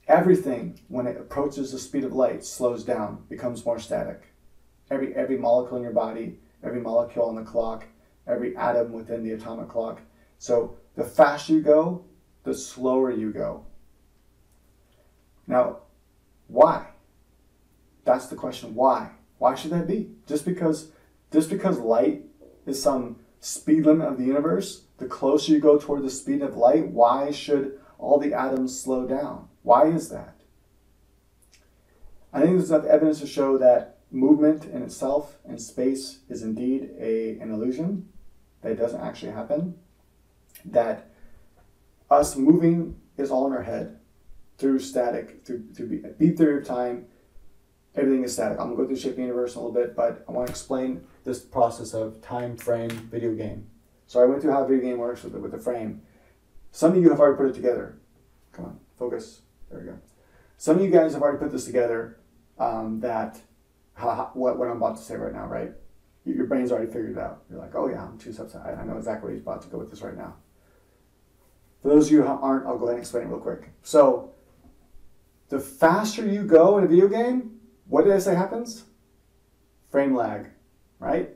A: everything, when it approaches the speed of light, slows down, becomes more static. Every molecule in your body, every molecule on the clock, every atom within the atomic clock. So the faster you go, the slower you go. Now, why? That's the question. Why? Why should that be? Just because light is some speed limit of the universe, the closer you go toward the speed of light, why should all the atoms slow down? Why is that? I think there's enough evidence to show that movement in itself in space is indeed an illusion, that it doesn't actually happen, that us moving is all in our head through static, through beat theory of time. Everything is static. I'm going to go through Shape the Universe in a little bit, but I want to explain this process of time frame video game. So I went through how a video game works with the frame. Some of you have already put it together. Come on, focus. There we go. Some of you guys have already put this together, what I'm about to say right now, right? Your brain's already figured it out. You're like, oh yeah, I'm 2 steps ahead. I know exactly where he's about to go with this right now. For those of you who aren't, I'll go ahead and explain it real quick. So the faster you go in a video game, what did I say happens? Frame lag, right?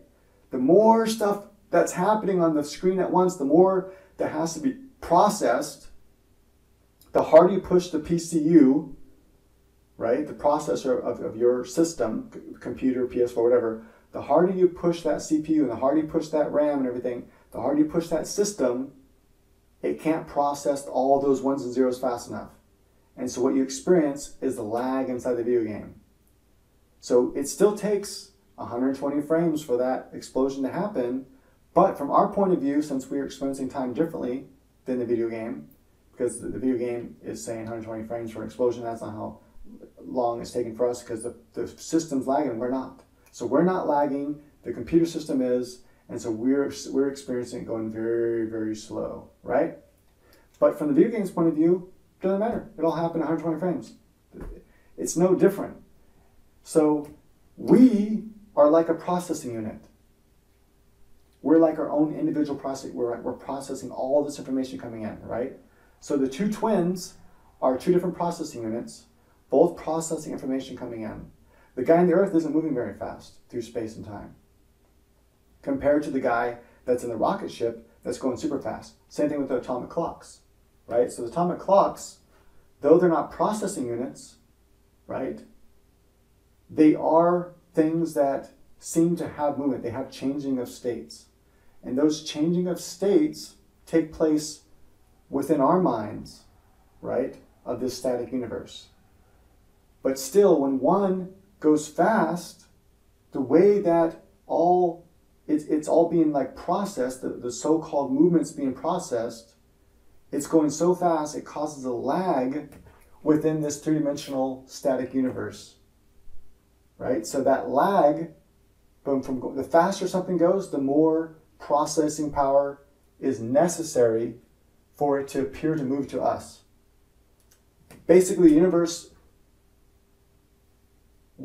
A: The more stuff that's happening on the screen at once, the more that has to be processed, the harder you push the PCU, right? The processor of your system, computer, PS4, whatever, the harder you push that CPU and the harder you push that RAM and everything, the harder you push that system, it can't process all those ones and zeros fast enough. And so what you experience is the lag inside the video game. So it still takes 120 frames for that explosion to happen, but from our point of view, since we're experiencing time differently than the video game, because the video game is saying 120 frames for an explosion, that's not how long it's taking for us, because the system's lagging, we're not. So we're not lagging, the computer system is, and so we're experiencing it going very, very slow, right? But from the video game's point of view, it doesn't matter. It all happened 120 frames. It's no different. So we are like a processing unit. We're like our own individual processing. We're processing all this information coming in, right? So the two twins are two different processing units, both processing information coming in. The guy on the Earth isn't moving very fast through space and time compared to the guy that's in the rocket ship that's going super fast. Same thing with the atomic clocks, right? So the atomic clocks, though they're not processing units, right? They are things that seem to have movement. They have changing of states. And those changing of states take place within our minds, right, of this static universe. But still, when one goes fast, the way that it's all being like processed, the so-called movements being processed, it's going so fast it causes a lag within this three-dimensional static universe. Right? So that lag, from the faster something goes, the more processing power is necessary for it to appear to move to us. Basically, the universe,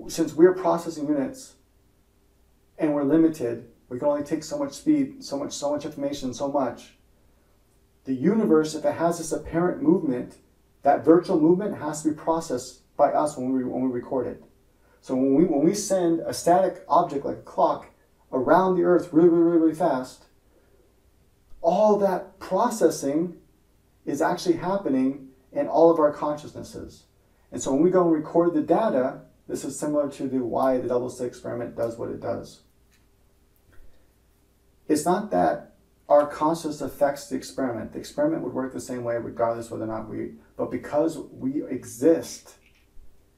A: since we're processing units and we're limited, we can only take so much speed, so much information, so much. The universe, if it has this apparent movement, that virtual movement has to be processed by us when we record it. So when we send a static object like a clock around the Earth really, really, really fast, all that processing is actually happening in all of our consciousnesses. And so when we go and record the data, this is similar to why the double slit experiment does what it does. It's not that our consciousness affects the experiment. The experiment would work the same way regardless whether or not but because we exist,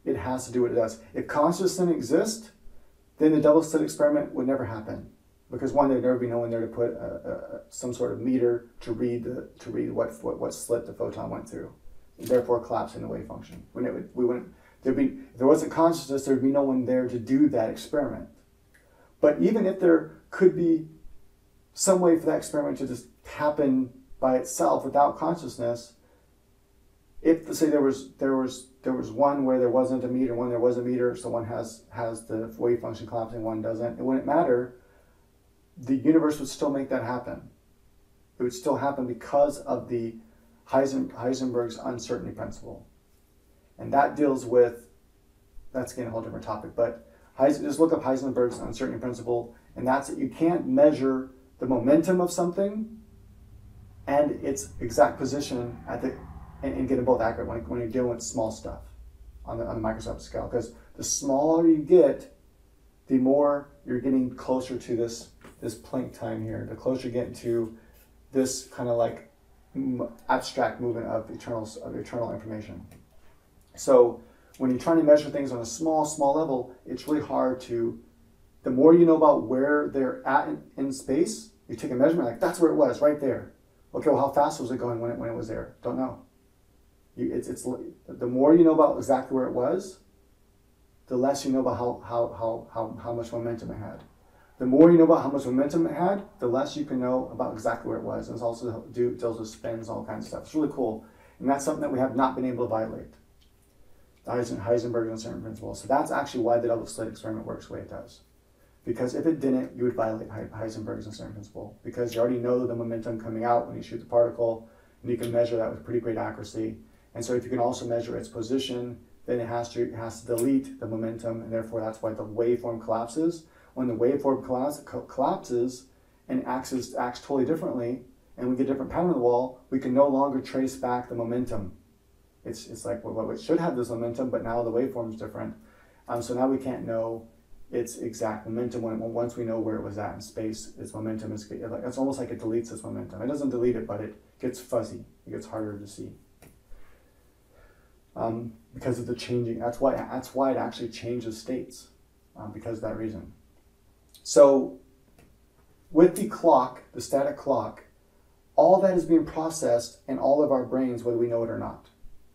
A: it has to do what it does. If consciousness didn't exist, then the double slit experiment would never happen. Because one, there'd never be no one there to put some sort of meter to read what slit the photon went through, therefore collapsing the wave function. If there wasn't consciousness, there'd be no one there to do that experiment. But even if there could be some way for that experiment to just happen by itself without consciousness, if let's say there was one where there wasn't a meter, one there was a meter, so one has the wave function collapsing, one doesn't, it wouldn't matter. The universe would still make that happen. It would still happen because of the Heisenberg's uncertainty principle. And that deals with, that's getting a whole different topic, but just look up Heisenberg's uncertainty principle, and that's that you can't measure the momentum of something and its exact position at the, and get them both accurate when you're dealing with small stuff on the microscopic scale. Because the smaller you get, the more you're getting closer to this Planck time here, the closer you're getting to this kind of like abstract movement of eternal information. So when you're trying to measure things on a small level, it's really hard to, the more you know about where they're at in space, you take a measurement, like that's where it was, right there. Okay, well, how fast was it going when it was there? Don't know. The more you know about exactly where it was, the less you know about how much momentum it had. The more you know about how much momentum it had, the less you can know about exactly where it was. And it's also deals with spins, all kinds of stuff. It's really cool. And that's something that we have not been able to violate. The Heisenberg's uncertainty principle. So that's actually why the double slit experiment works the way it does. Because if it didn't, you would violate Heisenberg's uncertainty principle. Because you already know the momentum coming out when you shoot the particle, and you can measure that with pretty great accuracy. And so if you can also measure its position, then it has to delete the momentum, and therefore that's why the waveform collapses. When the waveform collapses and acts totally differently, and we get a different pattern on the wall, we can no longer trace back the momentum. It's like, well, it should have this momentum, but now the waveform is different. So now we can't know its exact momentum once we know where it was at in space. Its momentum is, it's almost like it deletes its momentum. It doesn't delete it, but it gets fuzzy. It gets harder to see. Because of the changing, that's why it actually changes states, because of that reason. So with the clock, the static clock, all that is being processed in all of our brains, whether we know it or not.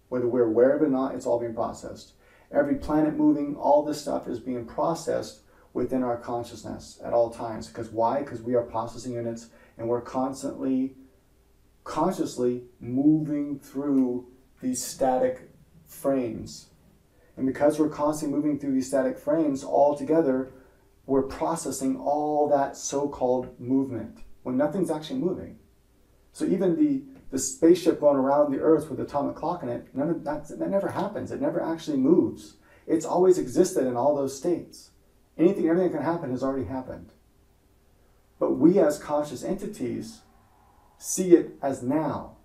A: Whether we're aware of it or not, it's all being processed. Every planet moving, all this stuff is being processed within our consciousness at all times. Because why? Because we are processing units, and we're consciously moving through these static frames. And because we're constantly moving through these static frames all together, we're processing all that so-called movement when nothing's actually moving. So even the spaceship going around the Earth with the atomic clock in it, that never happens. It never actually moves. It's always existed in all those states. Everything that can happen has already happened. But we as conscious entities see it as now.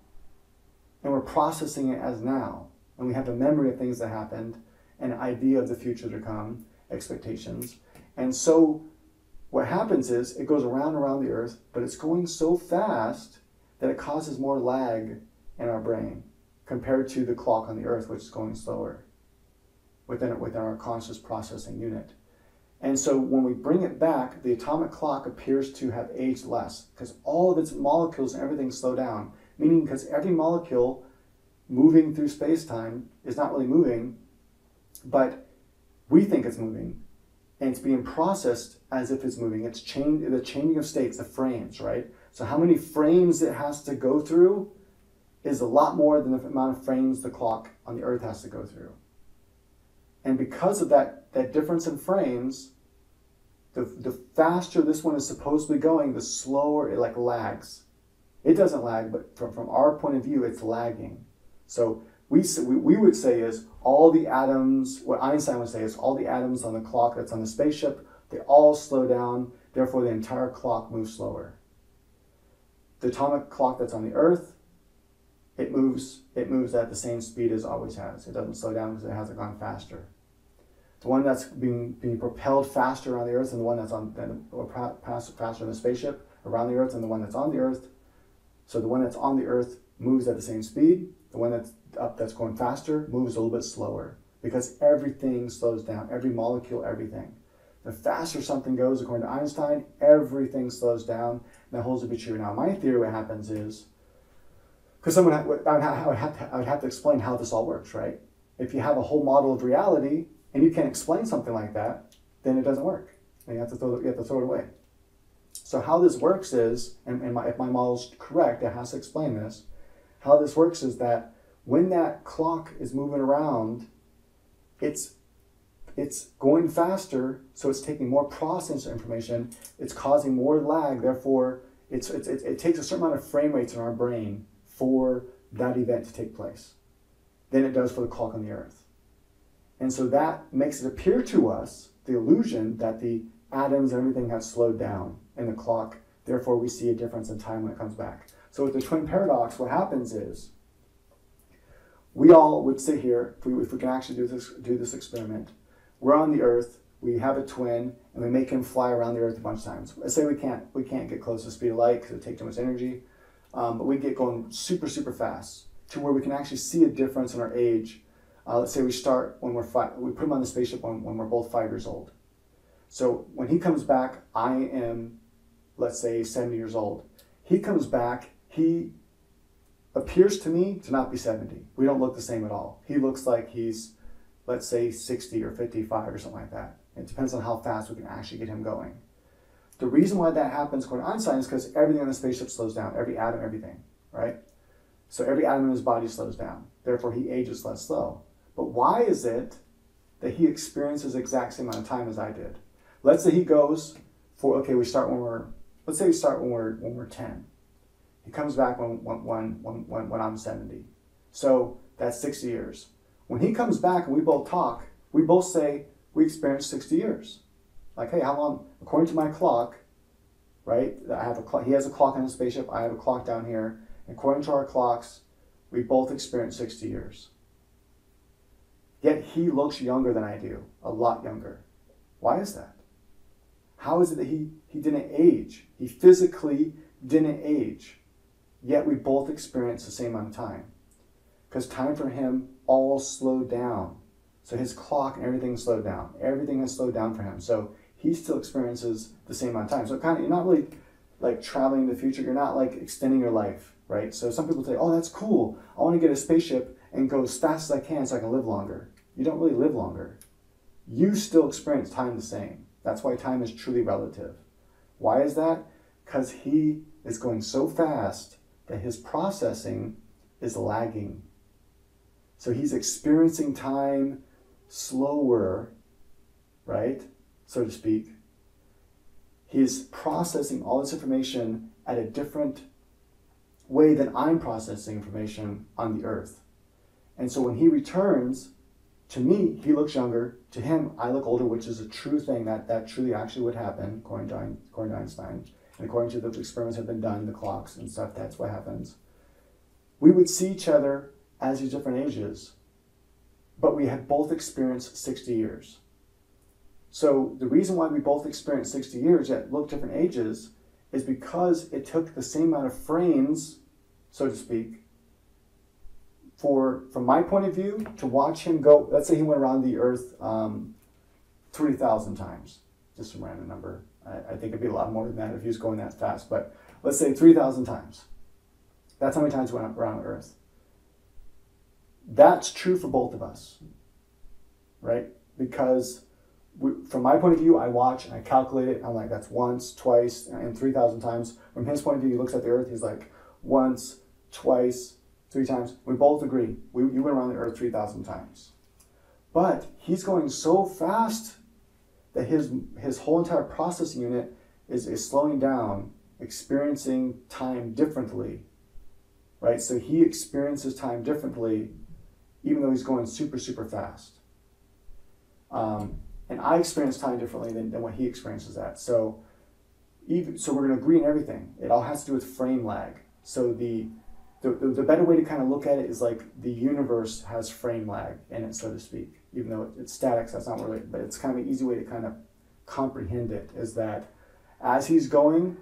A: And we're processing it as now. And we have a memory of things that happened, an idea of the future to come, expectations. And so what happens is it goes around and around the Earth, but it's going so fast that it causes more lag in our brain compared to the clock on the Earth, which is going slower within our conscious processing unit. And so when we bring it back, the atomic clock appears to have aged less because all of its molecules and everything slow down, meaning because every molecule moving through space-time is not really moving, but we think it's moving, and it's being processed as if it's moving. It's the changing of states, the frames, right? So how many frames it has to go through is a lot more than the amount of frames the clock on the Earth has to go through. And because of that difference in frames, the faster this one is supposed to be going, the slower it lags. It doesn't lag, but from our point of view, it's lagging. So we would say is all the atoms, what Einstein would say is all the atoms on the clock that's on the spaceship, they all slow down, therefore the entire clock moves slower. The atomic clock that's on the Earth, it moves at the same speed as it always has. It doesn't slow down because it hasn't gone faster. The one that's being propelled faster around the Earth and the one that's faster in the spaceship around the Earth and the one that's on the Earth. So the one that's on the Earth moves at the same speed. The one that's going faster moves a little bit slower because everything slows down, every molecule, everything. The faster something goes, according to Einstein, everything slows down, and that holds to be true. Now, my theory, what happens is, because I would have to explain how this all works, right? If you have a whole model of reality and you can't explain something like that, then it doesn't work, and you have to throw it away. So how this works is, and if my model's correct, it has to explain this. How this works is that when that clock is moving around, it's going faster, so it's taking more processing information. It's causing more lag. Therefore, it takes a certain amount of frame rates in our brain for that event to take place than it does for the clock on the earth. And so that makes it appear to us, the illusion, that the atoms and everything have slowed down in the clock. Therefore, we see a difference in time when it comes back. So with the twin paradox, what happens is we all would sit here, if we can actually do this experiment. We're on the earth, we have a twin, and we make him fly around the earth a bunch of times. Let's say we can't get close to the speed of light because it would take too much energy, but we get going super, super fast to where we can actually see a difference in our age. Let's say we start when we put him on the spaceship when we're both 5 years old. So when he comes back, I am, let's say, 70 years old. He comes back, he appears to me to not be 70. We don't look the same at all. He looks like he's, let's say, 60 or 55 or something like that. It depends on how fast we can actually get him going. The reason why that happens, according to Einstein, is because everything on the spaceship slows down, every atom, everything, right? So every atom in his body slows down. Therefore, he ages less slow. But why is it that he experiences the exact same amount of time as I did? Let's say he goes for, okay, let's say we start when we're 10. He comes back when I'm 70. So that's 60 years. When he comes back and we both talk, we both say we experienced 60 years. Like, hey, how long? According to my clock, right? I have a clock. He has a clock on his spaceship. I have a clock down here. According to our clocks, we both experienced 60 years. Yet he looks younger than I do, a lot younger. Why is that? How is it that he didn't age? He physically didn't age, yet we both experienced the same amount of time. Because time for him all slowed down. So his clock and everything slowed down. Everything has slowed down for him. So he still experiences the same amount of time. So kind of, you're not really like traveling in the future. You're not like extending your life, right? So some people say, oh, that's cool. I want to get a spaceship and go as fast as I can so I can live longer. You don't really live longer. You still experience time the same. That's why time is truly relative. Why is that? Because he is going so fast that his processing is lagging. So he's experiencing time slower, right? So to speak. He's processing all this information at a different way than I'm processing information on the earth. And so when he returns, to me, he looks younger. To him, I look older, which is a true thing. That truly actually would happen, according to Einstein. And according to the experiments that have been done, the clocks and stuff, that's what happens. We would see each other as these different ages, but we had both experienced 60 years. So the reason why we both experienced 60 years, yet look different ages, is because it took the same amount of frames, so to speak, from my point of view, to watch him go. Let's say he went around the earth 3,000 times, just some random number. I think it'd be a lot more than that if he was going that fast, but let's say 3,000 times. That's how many times he went around the earth. That's true for both of us, right? Because from my point of view, I watch and I calculate it. I'm like, that's once, twice, and 3,000 times. From his point of view, he looks at the earth, he's like, once, twice, 3 times. We both agree. You went around the earth 3,000 times. But he's going so fast that his whole entire processing unit is slowing down, experiencing time differently, right? So he experiences time differently, even though he's going super, super fast. And I experience time differently than what he experiences that. So we're going to agree on everything. It all has to do with frame lag. So the better way to kind of look at it is like the universe has frame lag in it, so to speak. Even though it's static, so that's not really, but it's kind of an easy way to kind of comprehend it, is that as he's going,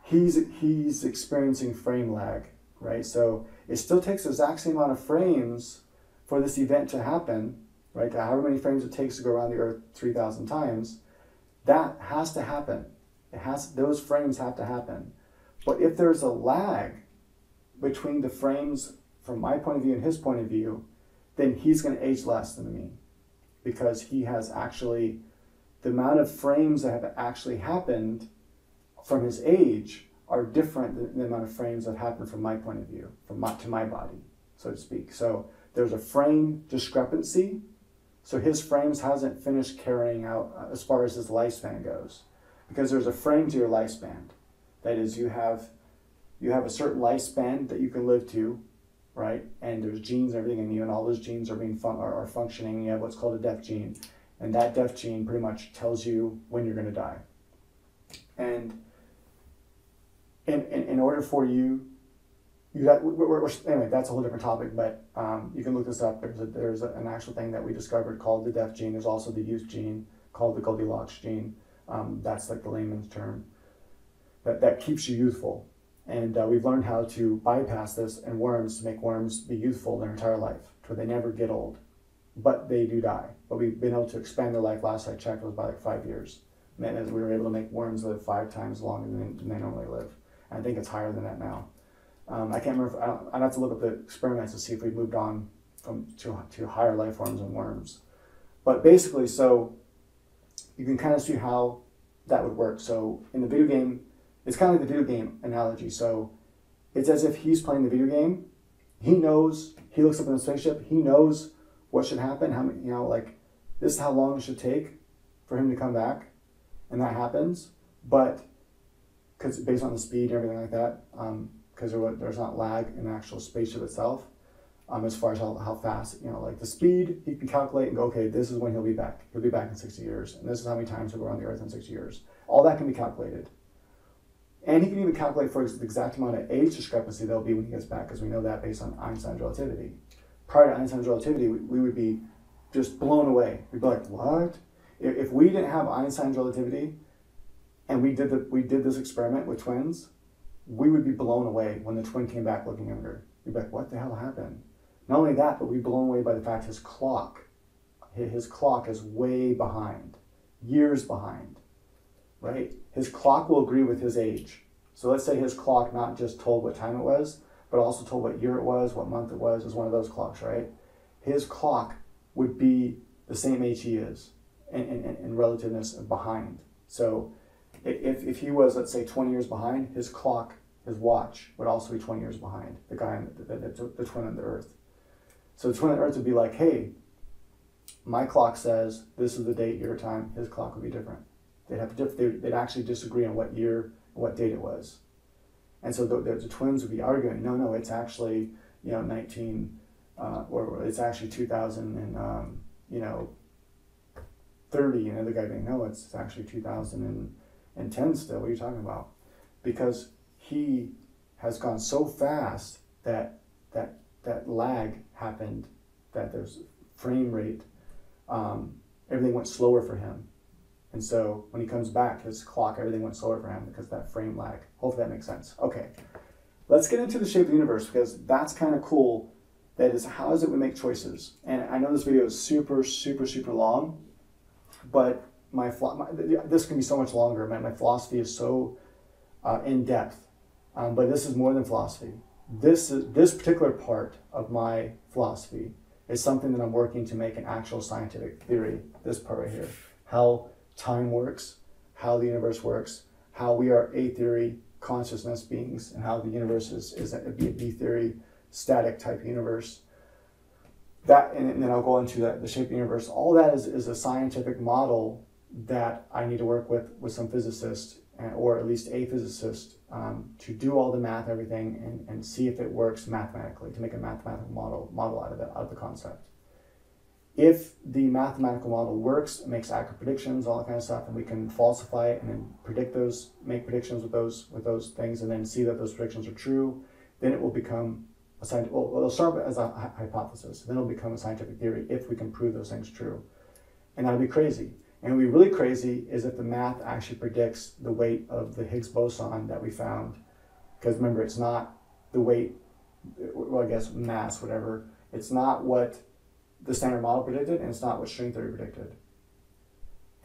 A: he's experiencing frame lag, right? So it still takes the exact same amount of frames for this event to happen, right? However many frames it takes to go around the earth 3,000 times, that has to happen. Those frames have to happen. But if there's a lag between the frames from my point of view and his point of view, then he's going to age less than me, because he has actually, the amount of frames that have actually happened from his age are different than the amount of frames that happen from my point of view, to my body, so to speak. So there's a frame discrepancy. So his frames hasn't finished carrying out as far as his lifespan goes, because there's a frame to your lifespan. That is, you have a certain lifespan that you can live to, right? And there's genes and everything in you, and all those genes are are functioning. You have what's called a death gene, and that death gene pretty much tells you when you're going to die. And in order for you, anyway, that's a whole different topic, but you can look this up. There's an actual thing that we discovered called the death gene. There's also the youth gene called the Goldilocks gene. That's like the layman's term. That keeps you youthful. And we've learned how to bypass this in worms to make worms be youthful their entire life, to where they never get old. But they do die. But we've been able to expand their life. Last I checked, was by like 5 years. And as we were able to make worms live 5 times longer than they normally live. And I think it's higher than that now. I can't remember. I'd have to look up the experiments to see if we've moved on to higher life forms and worms. But basically, so you can kind of see how that would work. So in the video game, it's kind of like the video game analogy. So it's as if he's playing the video game. He knows, he looks up in the spaceship, he knows what should happen, how many, like this is how long it should take for him to come back. And that happens. But because based on the speed and everything like that, because there's not lag in the actual spaceship itself, as far as how fast, like the speed, he can calculate and go, okay, this is when he'll be back. He'll be back in 60 years. And this is how many times he'll go around the Earth in 60 years. All that can be calculated. And he can even calculate for the exact amount of age discrepancy there'll be when he gets back, because we know that based on Einstein's relativity. Prior to Einstein's relativity, we would be just blown away. We'd be like, what? If we didn't have Einstein's relativity and we did this experiment with twins, we would be blown away when the twin came back looking younger. We'd be like, what the hell happened? Not only that, but we'd be blown away by the fact his clock is way behind, years behind, right? His clock will agree with his age. So let's say his clock not just told what time it was, but also told what year it was, what month it was one of those clocks, right? His clock would be the same age he is in relativeness behind. So if he was, let's say, 20 years behind, his clock, his watch would also be 20 years behind the guy, the twin on the Earth. So the twin on the Earth would be like, hey, my clock says this is the date, year, time. His clock would be different. They'd actually disagree on what year, what date it was. And so the twins would be arguing, no, it's actually, or it's actually 2030. And the guy being, no, it's actually 2010 still. What are you talking about? Because he has gone so fast that lag happened, that there's frame rate, everything went slower for him. And so when he comes back, his clock, everything went slower for him because of that frame lag. Hopefully that makes sense. Okay, let's get into the shape of the universe, because that's kind of cool. That is, how is it we make choices? And I know this video is super, super, super long, but this can be so much longer. My philosophy is so in depth, but this is more than philosophy. This particular part of my philosophy is something that I'm working to make an actual scientific theory. This part right here, how time works, how the universe works, how we are A theory consciousness beings, and how the universe is a B theory static type universe. That, and then I'll go into the shape of the universe. All that is a scientific model that I need to work with some physicists, or at least a physicist, to do all the math, everything, and see if it works mathematically, to make a mathematical model out of the concept. If the mathematical model works, it makes accurate predictions, all that kind of stuff, and we can falsify it and then make predictions with those things, and then see that those predictions are true, then it will become a scientific. Well, it'll start as a hypothesis, then it'll become a scientific theory if we can prove those things true, and that'll be crazy. And what would be really crazy is if the math actually predicts the weight of the Higgs boson that we found, because remember, it's not the weight, well, I guess mass, whatever. It's not what the standard model predicted, and it's not what string theory predicted.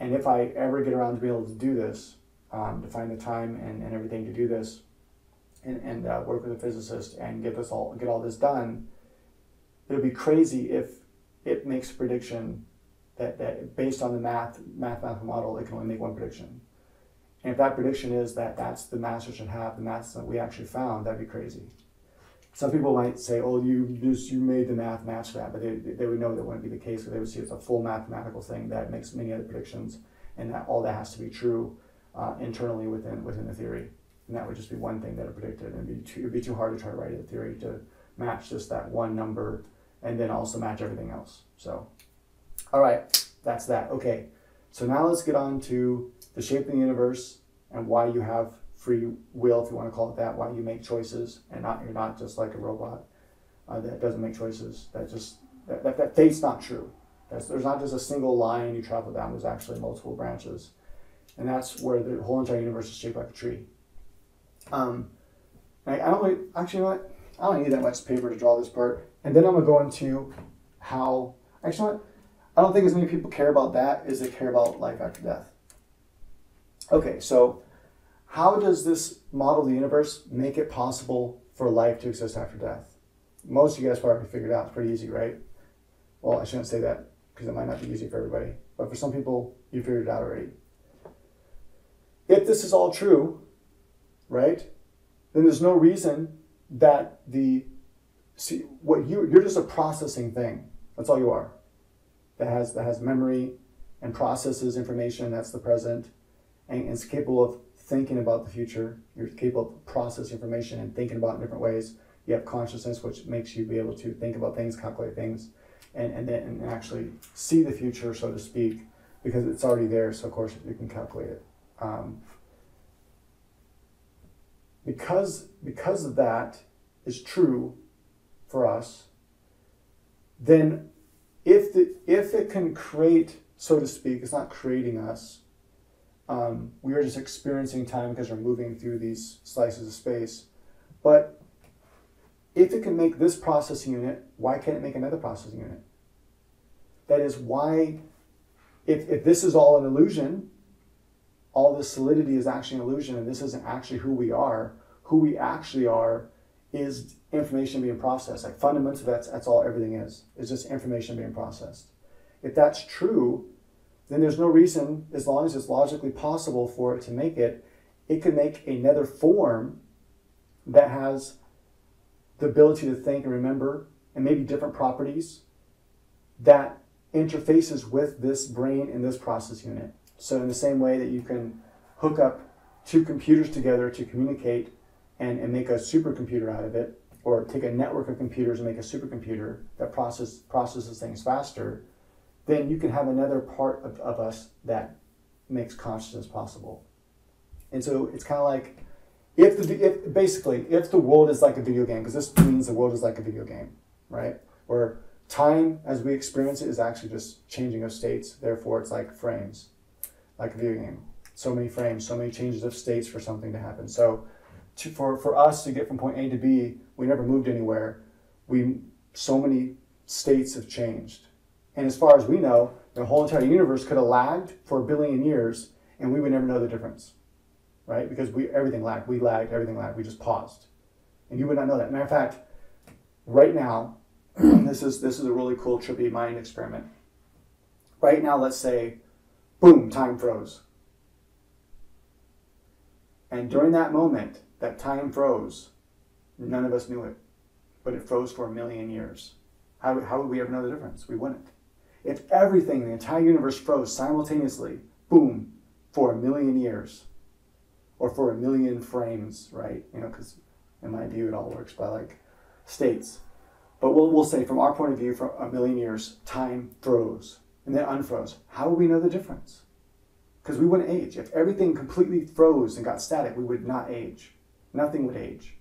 A: And if I ever get around to be able to do this, to find the time and everything to do this, and work with a physicist and get all this done, it'll be crazy if it makes a prediction that based on the mathematical model, it can only make one prediction. And if that prediction is that that's the mass it should have, the mass that we actually found, that'd be crazy. Some people might say, oh, you made the math match that, but they would know that wouldn't be the case, because they would see it's a full mathematical thing that makes many other predictions, and that all that has to be true internally within the theory. And that would just be one thing that it predicted, and it'd be too hard to try to write a theory to match just that one number and then also match everything else. So, all right, that's that. Okay, so now let's get on to the shape of the universe and why you have free will, if you want to call it that, why you make choices and you're not just like a robot that doesn't make choices. That fate's not true. There's not just a single line you travel down. There's actually multiple branches. And that's where the whole entire universe is shaped like a tree. I don't really, actually, you know what? I don't need that much paper to draw this part. And then I'm going to go into how, actually, you know what? I don't think as many people care about that as they care about life after death. Okay, so how does this model of the universe make it possible for life to exist after death? Most of you guys probably figured it out. It's pretty easy, right? Well, I shouldn't say that because it might not be easy for everybody. But for some people, you figured it out already. If this is all true, right, then there's no reason that you're just a processing thing. That's all you are. That has memory and processes information. That's the present, and is capable of thinking about the future. You're capable of processing information and thinking about it in different ways. You have consciousness, which makes you be able to think about things, calculate things, and actually see the future, so to speak, because it's already there. So of course you can calculate it. Because of that is true for us, then if it can create, so to speak, it's not creating us. We are just experiencing time because we're moving through these slices of space. But if it can make this processing unit, why can't it make another processing unit? That is why, if this is all an illusion, all this solidity is actually an illusion, and this isn't actually who we actually are is information being processed. Like fundamentally, that's all everything is. It's just information being processed. If that's true, then there's no reason, as long as it's logically possible for it to make it, it can make another form that has the ability to think and remember, and maybe different properties that interfaces with this brain and this process unit. So in the same way that you can hook up two computers together to communicate and make a supercomputer out of it, or take a network of computers and make a supercomputer that processes things faster, then you can have another part of us that makes consciousness possible. And so it's kind of like, if the world is like a video game, because this means the world is like a video game, right? Where time as we experience it is actually just changing of states, therefore it's like frames, like a video game. So many frames, so many changes of states for something to happen. So for us to get from point A to B, we never moved anywhere. So many states have changed. And as far as we know, the whole entire universe could have lagged for 1 billion years and we would never know the difference, right? Because everything lagged. We lagged, everything lagged. We just paused. And you would not know that. Matter of fact, right now, this is a really cool, trippy mind experiment. Right now, let's say, boom, time froze. And during that moment, that time froze. None of us knew it, but it froze for 1 million years. How would we ever know the difference? We wouldn't. If everything, the entire universe froze simultaneously, boom, for 1 million years, or for 1 million frames, right? You know, because in my view, it all works by like states. But we'll say from our point of view, for 1 million years, time froze and then unfroze. How would we know the difference? Because we wouldn't age. If everything completely froze and got static, we would not age. Nothing would age.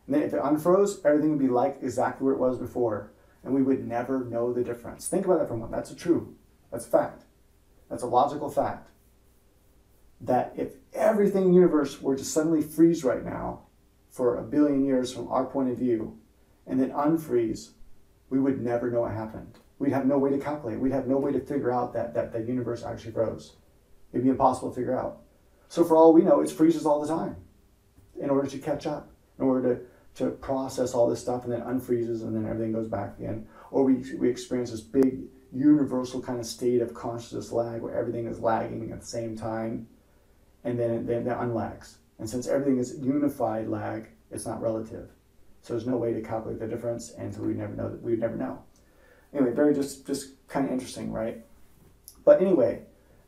A: And then if it unfroze, everything would be like exactly where it was before. And we would never know the difference. Think about that for a moment. That's a fact. That's a logical fact. That if everything in the universe were to suddenly freeze right now for 1 billion years from our point of view, and then unfreeze, we would never know what happened. We'd have no way to calculate. We'd have no way to figure out that the universe actually froze. It'd be impossible to figure out. So for all we know, it freezes all the time in order to catch up, in order to process all this stuff, and then unfreezes, and then everything goes back again. Or we experience this big universal kind of state of consciousness lag where everything is lagging at the same time, and then it unlags. And since everything is unified lag, it's not relative. So there's no way to calculate the difference, and so we'd never know. Anyway, very just kind of interesting, right? But anyway,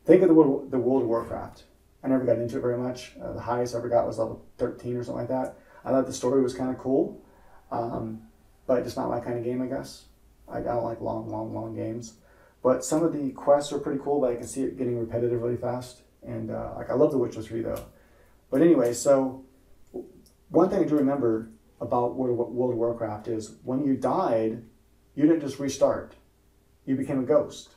A: think of the World of Warcraft. I never got into it very much. The highest I ever got was level 13 or something like that. I thought the story was kind of cool. but it's not my kind of game, I guess. I don't like long games. But some of the quests are pretty cool, but I can see it getting repetitive really fast. And like, I love The Witcher 3 though. But anyway, so one thing I do remember about World of Warcraft is when you died, you didn't just restart. You became a ghost.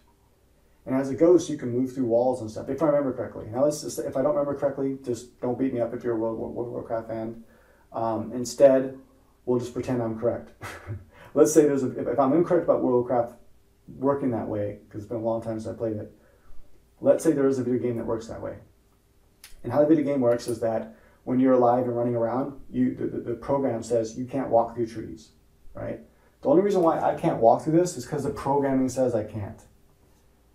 A: And as a ghost, you can move through walls and stuff, if I remember correctly. Now, if I don't remember correctly, just don't beat me up if you're a World of Warcraft fan. Instead, we'll just pretend I'm correct. Let's say if I'm incorrect about World of Warcraft working that way, because it's been a long time since I played it, let's say there is a video game that works that way. And how the video game works is that when you're alive and running around, the program says you can't walk through trees, right? The only reason why I can't walk through this is because the programming says I can't,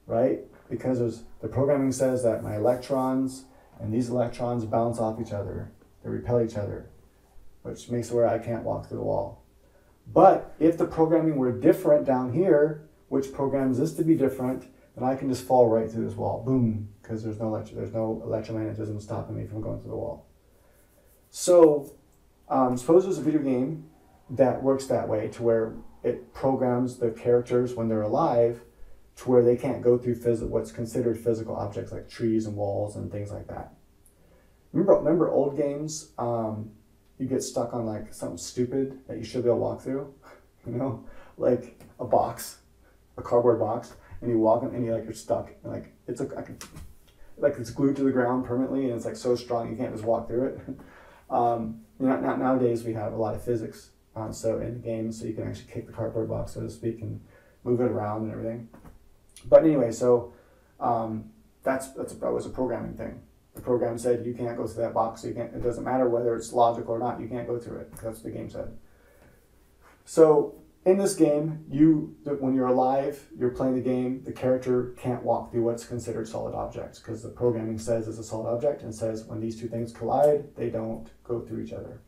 A: right? Because the programming says that my electrons and these electrons bounce off each other, they repel each other, which makes it where I can't walk through the wall. But if the programming were different down here, which programs this to be different, then I can just fall right through this wall, boom, because there's no electromagnetism stopping me from going through the wall. So suppose there's a video game that works that way, to where it programs the characters when they're alive to where they can't go through what's considered physical objects like trees and walls and things like that. Remember old games? You get stuck on like something stupid that you should be able to walk through, you know, like a box, a cardboard box, and you walk and you're stuck. And like it's glued to the ground permanently, and it's like so strong you can't just walk through it. Nowadays we have a lot of physics, so in the games, so you can actually kick the cardboard box, so to speak, and move it around and everything. But anyway, so that was a programming thing. The program said you can't go through that box. So you can't. It doesn't matter whether it's logical or not. You can't go through it. That's what the game said. So in this game, when you're alive, you're playing the game. The character can't walk through what's considered solid objects because the programming says it's a solid object and says when these two things collide, they don't go through each other.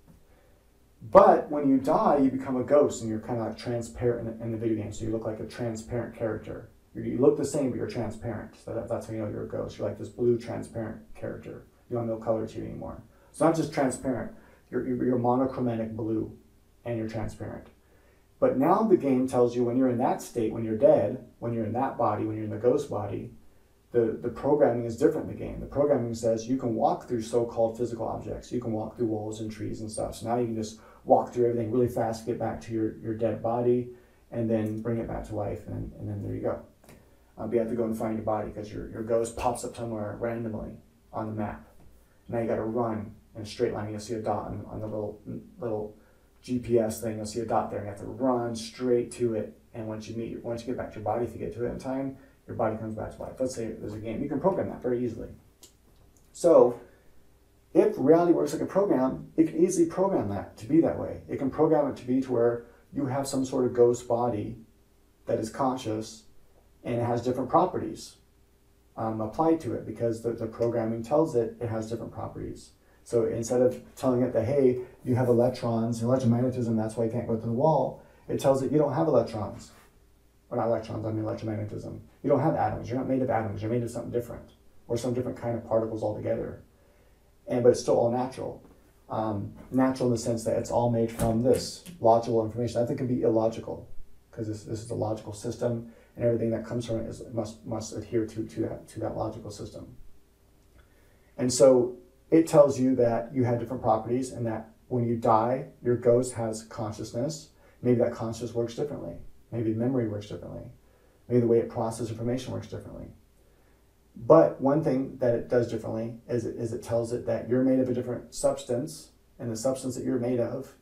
A: But when you die, you become a ghost and you're kind of like transparent in the video game. So you look like a transparent character. You look the same, but you're transparent. So that's how you know you're a ghost. You're like this blue transparent character. You don't have no color to you anymore. It's not just transparent. You're monochromatic blue, and you're transparent. But now the game tells you when you're in that state, when you're dead, when you're in that body, when you're in the ghost body, the programming is different in the game. The programming says you can walk through so-called physical objects. You can walk through walls and trees and stuff. So now you can just walk through everything really fast, get back to your dead body, and then bring it back to life, and then there you go. But you have to go and find your body because your ghost pops up somewhere randomly on the map. Now you got to run in a straight line. You'll see a dot on the little GPS thing. You'll see a dot there. You have to run straight to it. And once you get back to your body, if you get to it in time, your body comes back to life. Let's say there's a game. You can program that very easily. So if reality works like a program, it can easily program that to be that way. It can program it to be to where you have some sort of ghost body that is conscious, and it has different properties applied to it because the programming tells it has different properties. So instead of telling it that, hey, you have electrons, electromagnetism, that's why you can't go through the wall, it tells it you don't have electrons. Or not electrons, I mean electromagnetism. You don't have atoms. You're not made of atoms. You're made of something different, or some different kind of particles altogether. But it's still all natural. Natural in the sense that it's all made from this logical information. I think it can be illogical because this is a logical system, and everything that comes from it must adhere to that logical system. And so it tells you that you have different properties, and that when you die, your ghost has consciousness. Maybe that consciousness works differently. Maybe memory works differently. Maybe the way it processes information works differently. But one thing that it does differently is it tells it that you're made of a different substance, and the substance that you're made of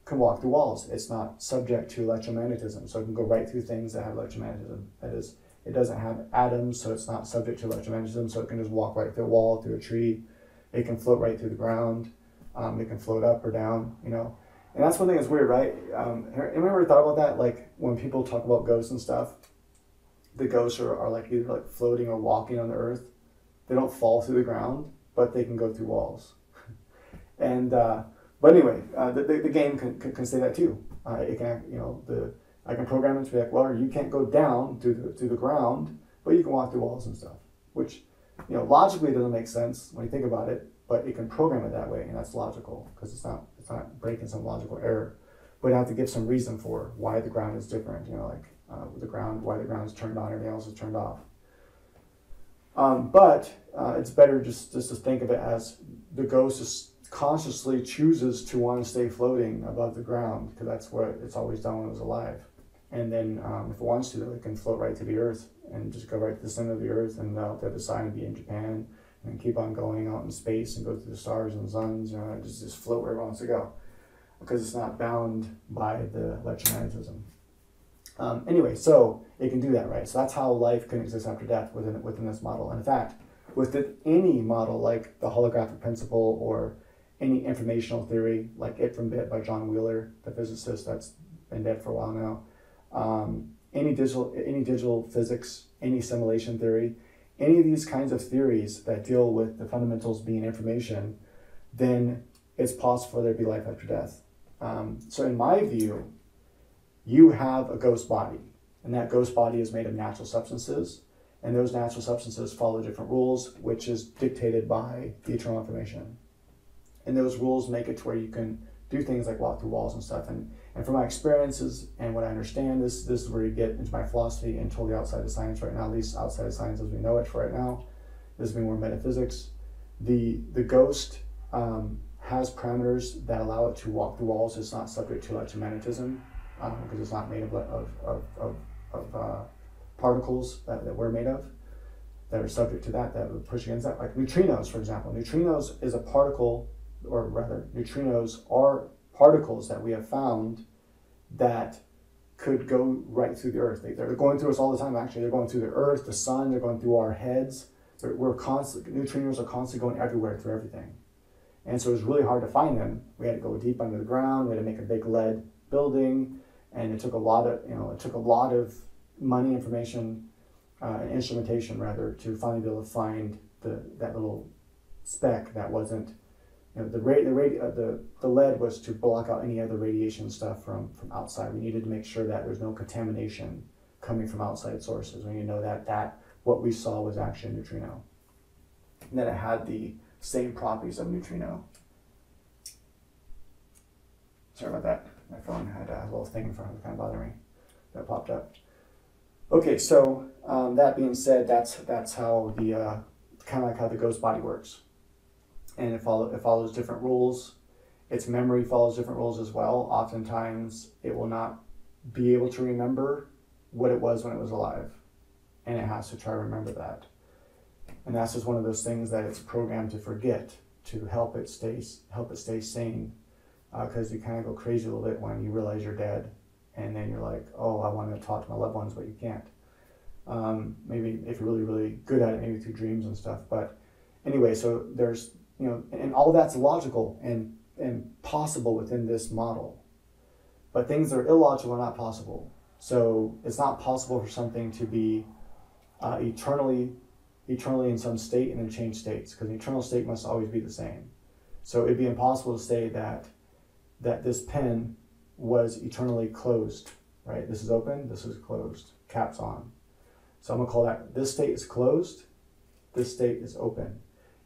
A: can walk through walls. It's not subject to electromagnetism, so it can go right through things that have electromagnetism. That is, it doesn't have atoms, so it's not subject to electromagnetism, so it can just walk right through a wall, through a tree. It can float right through the ground. It can float up or down, you know. And that's one thing that's weird, right? Remember thought about that? Like when people talk about ghosts and stuff, the ghosts are like either like floating or walking on the earth. They don't fall through the ground, but they can go through walls. But anyway, the game can say that too. It can, I can program it to be like, well, you can't go down through the ground, but you can walk through walls and stuff. Which, logically doesn't make sense when you think about it, but it can program it that way, and that's logical because it's not breaking some logical error. but I have to give some reason for why the ground is different, you know, like why the ground is turned on, everything else is turned off. But it's better just to think of it as the ghost consciously chooses to want to stay floating above the ground, because that's what it's always done when it was alive. And then if it wants to, it can float right to the earth and just go right to the center of the earth and out the other side and be in Japan and keep on going out in space and go through the stars and suns, you know, and just float where it wants to go, because it's not bound by the electromagnetism. Anyway, so it can do that, right? So that's how life can exist after death within this model. And in fact, within any model like the holographic principle or any informational theory like It from Bit by John Wheeler, the physicist that's been dead for a while now, any digital physics, any simulation theory, any of these kinds of theories that deal with the fundamentals being information, then it's possible there to be life after death. So in my view, you have a ghost body, and that ghost body is made of natural substances, and those natural substances follow different rules, which is dictated by the eternal information. And those rules make it to where you can do things like walk through walls and stuff. And from my experiences and what I understand, this is where you get into my philosophy and totally outside of science right now, at least outside of science as we know it for right now. This is more metaphysics. The ghost has parameters that allow it to walk through walls. It's not subject to electromagnetism, because it's not made of particles that we're made of that are subject to that would push against that. Like neutrinos, for example. Neutrinos is a particle, or rather, neutrinos are particles that we have found that could go right through the earth. They're going through us all the time, actually. They're going through the earth, the sun, they're going through our heads. Neutrinos are constantly going everywhere through everything. And so it's really hard to find them. We had to go deep under the ground, we had to make a big lead building, and it took a lot of money, information, and instrumentation rather, to finally be able to find that little speck that wasn't, you know, the lead was to block out any other radiation stuff from outside. We needed to make sure that there's no contamination coming from outside sources. We need to know that what we saw was actually a neutrino, and that it had the same properties of neutrino. Sorry about that. My phone had a little thing in front of it, kind of bothering me, that popped up. Okay, so that being said, that's how the kind of like how the ghost body works, and it follows different rules. Its memory follows different rules as well. Oftentimes, it will not be able to remember what it was when it was alive, and it has to try to remember that. And that's just one of those things that it's programmed to forget, to help it stay sane, because you kind of go crazy a little bit when you realize you're dead, and then you're like, oh, I want to talk to my loved ones, but you can't. Maybe if you're really, really good at it, maybe through dreams and stuff. But anyway, so there's, you know, and all that's logical and possible within this model. But things that are illogical are not possible. So it's not possible for something to be eternally in some state and then change states, because the eternal state must always be the same. So it'd be impossible to say that this pen was eternally closed, right? This is open, this is closed, caps on. So I'm gonna call that, this state is closed, this state is open.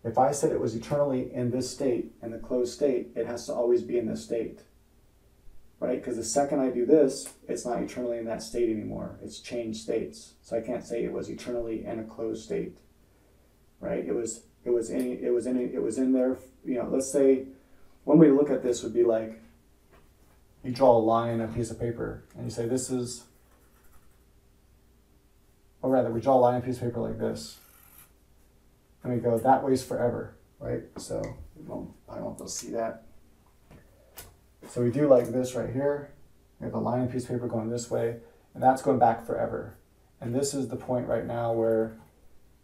A: If I said it was eternally in this state, in the closed state, it has to always be in this state, right? Because the second I do this, it's not eternally in that state anymore. It's changed states. So I can't say it was eternally in a closed state, right? It was in there. You know, let's say one way to look at this would be like, you draw a line on a piece of paper and you say this is, or rather we draw a line on a piece of paper like this. And we go, that way's forever, right? So I won't be able to see that. So we do like this right here. We have a line on a piece of paper going this way, and that's going back forever. And this is the point right now where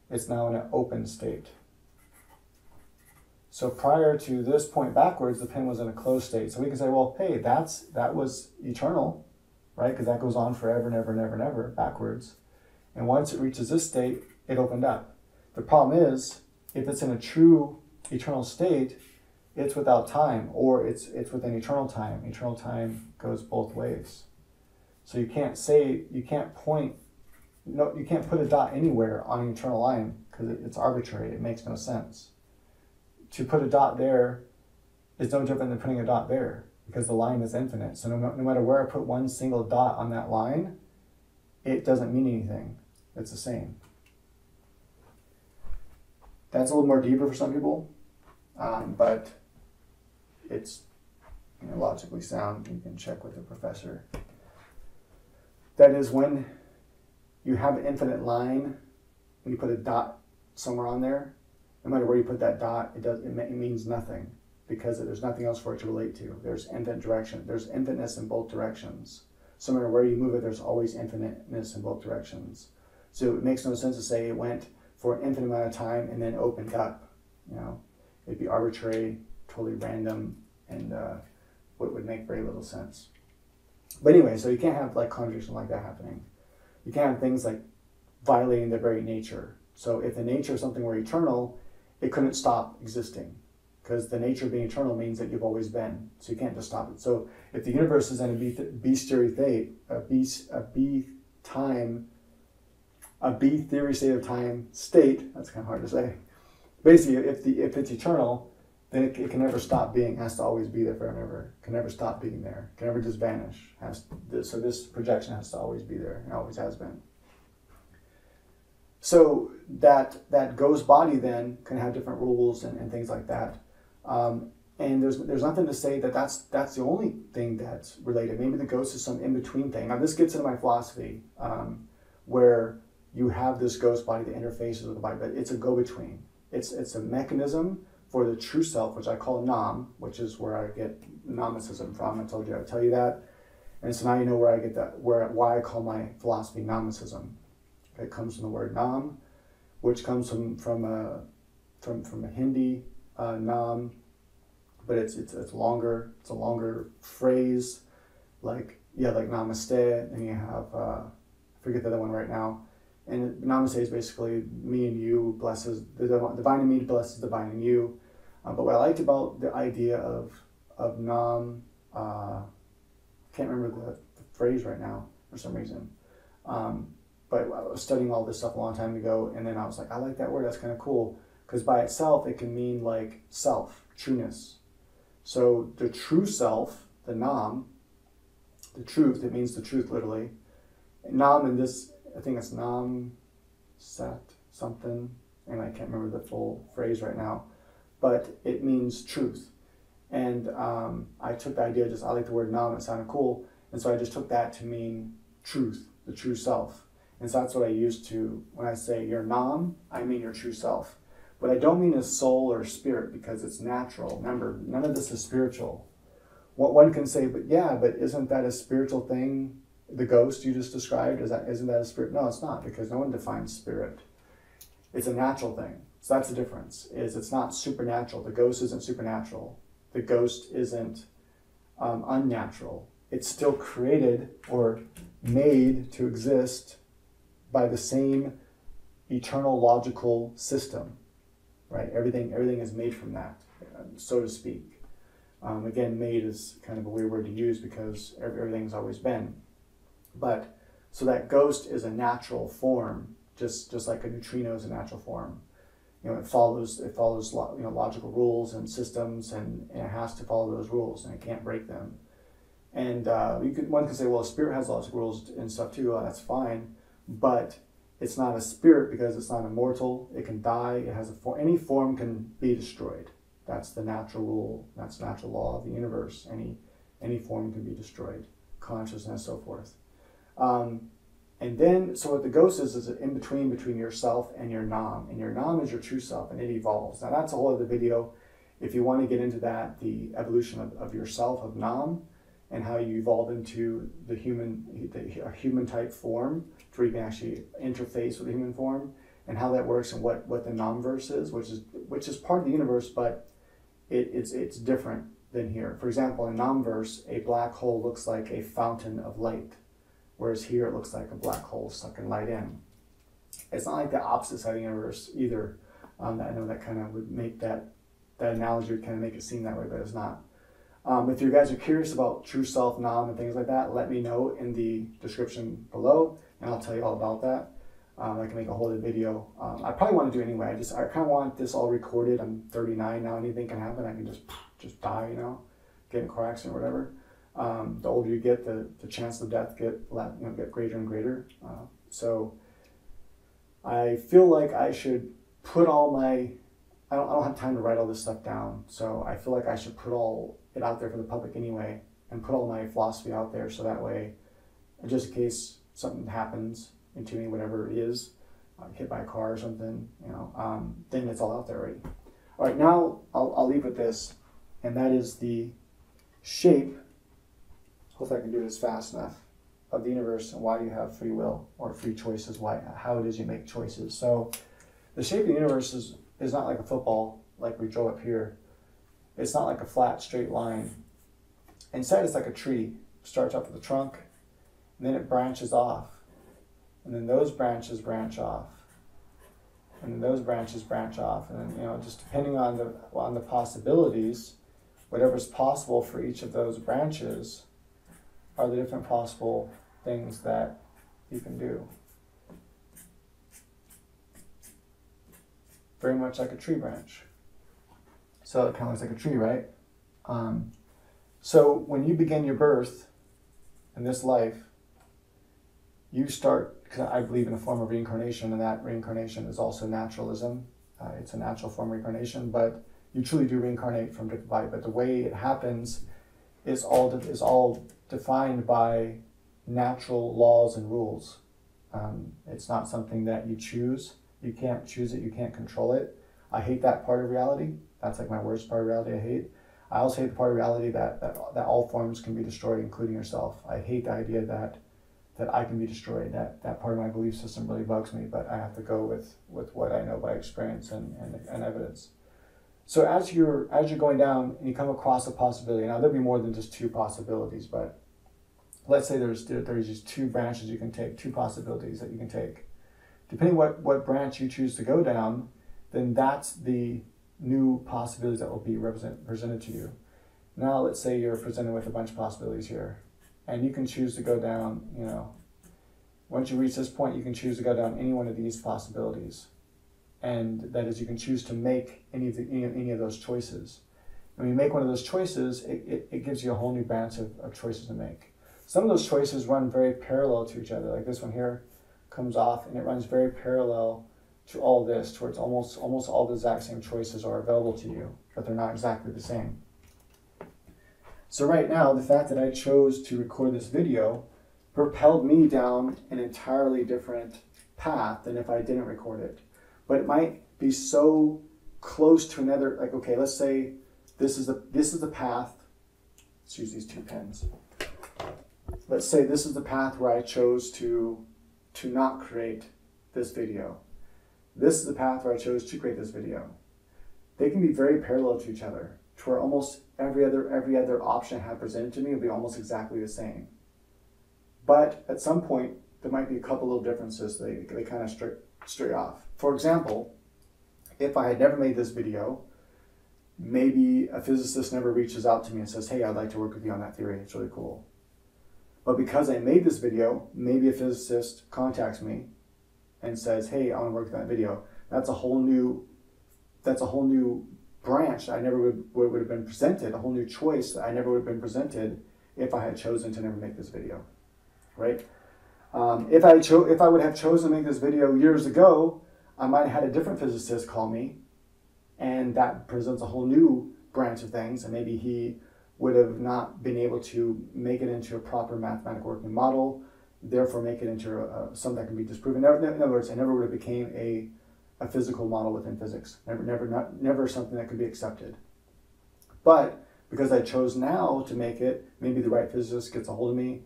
A: it's now in an open state. So prior to this point backwards, the pen was in a closed state. So we can say, well, hey, that was eternal, right? Because that goes on forever and ever and ever and ever backwards. And once it reaches this state, it opened up. The problem is, if it's in a true eternal state, it's without time, or it's within eternal time. Eternal time goes both ways. So you can't put a dot anywhere on an eternal line because it's arbitrary. It makes no sense. To put a dot there is no different than putting a dot there. because the line is infinite. So no matter where I put one single dot on that line, it doesn't mean anything. It's the same. That's a little more deeper for some people, but it's logically sound. You can check with the professor. That is, when you have an infinite line, when you put a dot somewhere on there, no matter where you put that dot, it means nothing, because there's nothing else for it to relate to. There's infinite direction. There's infiniteness in both directions. So no matter where you move it, there's always infiniteness in both directions. So it makes no sense to say it went for an infinite amount of time and then opened up. It'd be arbitrary, totally random, and would make very little sense. But anyway, so you can't have like contradiction like that happening. You can't have things like violating their very nature. So if the nature of something were eternal, it couldn't stop existing, because the nature of being eternal means that you've always been. So you can't just stop it. So if the universe is in a B theory state of time state, that's kind of hard to say. Basically, if it's eternal, then it can never stop being. It has to always be there forever and ever. It can never stop being there. It can never just vanish. So this projection has to always be there, and always has been. So that ghost body then can have different rules and things like that. And there's nothing to say that that's the only thing that's related. Maybe the ghost is some in-between thing. Now this gets into my philosophy, where you have this ghost body that interfaces with the body, but it's a go-between. It's a mechanism for the true self, which I call Nam, which is where I get Gnosticism from. I told you I'd tell you that. And so now you know where I get that, why I call my philosophy Gnosticism. It comes from the word Nam, which comes from a Hindi Nam, but it's longer. It's a longer phrase, like Namaste. And you have I forget the other one right now. And Namaste is basically me and you blesses the divine in me blesses the divine in you. But what I liked about the idea of Nam, can't remember the phrase right now for some reason. But I was studying all this stuff a long time ago, and then I was like, I like that word. That's kind of cool, because by itself it can mean like self, trueness. So the true self, the Nam, the truth. It means the truth literally. Nam in this, I think it's Nam Sat something, and I can't remember the full phrase right now, but it means truth. And I took the idea, I like the word Nam, it sounded cool, and so I just took that to mean truth, the true self. And so that's what I use to, when I say your Nam, I mean your true self. But I don't mean a soul or spirit, because it's natural. Remember, none of this is spiritual. What one can say, but isn't that a spiritual thing? The ghost you just described, isn't that a spirit? No, it's not, because no one defines spirit. It's a natural thing. So that's the difference, is it's not supernatural. The ghost isn't supernatural. The ghost isn't unnatural. It's still created or made to exist by the same eternal logical system, right? Everything is made from that, so to speak. Again, made is kind of a weird word to use, because everything's always been. But so that ghost is a natural form, just like a neutrino is a natural form. It follows logical rules and systems, and it has to follow those rules, and it can't break them. And one could say, well, a spirit has lots of rules and stuff too. That's fine, but it's not a spirit because it's not immortal. It can die. It has a form. Any form can be destroyed. That's the natural rule. That's the natural law of the universe. Any form can be destroyed. Consciousness, so forth. And then, so what the ghost is in between yourself and your Nam. And your Nam is your true self, and it evolves. Now that's a whole other video. If you want to get into that, the evolution of yourself, of Nam, and how you evolve into the human type form, where you can actually interface with the human form, and how that works, and what the Namverse is, which is part of the universe, but it's different than here. For example, in Namverse, a black hole looks like a fountain of light, whereas here it looks like a black hole sucking light in. It's not like the opposite side of the universe either. I know that kind of would make that analogy would kind of make it seem that way, but it's not. If you guys are curious about true self, Nam, and things like that, let me know in the description below, and I'll tell you all about that. I can make a whole other video. I probably want to do it anyway. I kind of want this all recorded. I'm 39 now. Anything can happen. I can just die, get in a car accident or whatever, the older you get, the chance of death get greater and greater. So I feel like I should put all my, I don't have time to write all this stuff down, so I feel like I should put all it out there for the public anyway, and put all my philosophy out there, so that way, just in case something happens to me, whatever it is, hit by a car or something, then it's all out there already. All right, now I'll leave with this, and that is the shape, hopefully I can do this fast enough, of the universe and why you have free will or free choices, how it is you make choices. So the shape of the universe is not like a football, like we drew up here. It's not like a flat, straight line. Instead, it's like a tree. It starts off with a trunk, and then it branches off. And then those branches branch off. And then those branches branch off. And then, just depending on the possibilities, whatever's possible for each of those branches are the different possible things that you can do. Very much like a tree branch. So it kind of looks like a tree, right? So when you begin your birth in this life, you start, because I believe in a form of reincarnation, and that reincarnation is also naturalism. It's a natural form of reincarnation, but you truly do reincarnate from different body. But the way it happens is all defined by natural laws and rules. It's not something that you choose. You can't choose it. You can't control it. I hate that part of reality. That's like my worst part of reality I hate. I also hate the part of reality that all forms can be destroyed, including yourself. I hate the idea that I can be destroyed. That part of my belief system really bugs me, but I have to go with what I know by experience and evidence. So as you're going down and you come across a possibility, now there'll be more than just two possibilities, but let's say there's just two branches you can take, two possibilities that you can take. Depending what branch you choose to go down, then that's the new possibilities that will be presented to you. Now let's say you're presented with a bunch of possibilities here, and you can choose to go down, once you reach this point, you can choose to go down any one of these possibilities. And that is, you can choose to make any of those choices. And when you make one of those choices, it gives you a whole new branch of choices to make. Some of those choices run very parallel to each other. Like this one here comes off, and it runs very parallel to all this, towards almost all the exact same choices are available to you, but they're not exactly the same. So right now, the fact that I chose to record this video propelled me down an entirely different path than if I didn't record it. But it might be so close to another, like, okay, let's say this is the path. Let's use these two pens. Let's say this is the path where I chose to not create this video. This is the path where I chose to create this video. They can be very parallel to each other, to where almost every other option I have presented to me will be almost exactly the same. But at some point, there might be a couple little differences they kind of stray off. For example, if I had never made this video, maybe a physicist never reaches out to me and says, hey, I'd like to work with you on that theory. It's really cool. But because I made this video, maybe a physicist contacts me and says, hey, I want to work with that video. That's a whole new branch I never would have been presented, a whole new choice that I never would have been presented if I had chosen to never make this video, right? If I would have chosen to make this video years ago, I might have had a different physicist call me, and that presents a whole new branch of things, and maybe he would have not been able to make it into a proper mathematical working model, therefore make it into something that can be disproven. In other words, it never would have became a physical model within physics. Never something that could be accepted. But because I chose now to make it, maybe the right physicist gets a hold of me,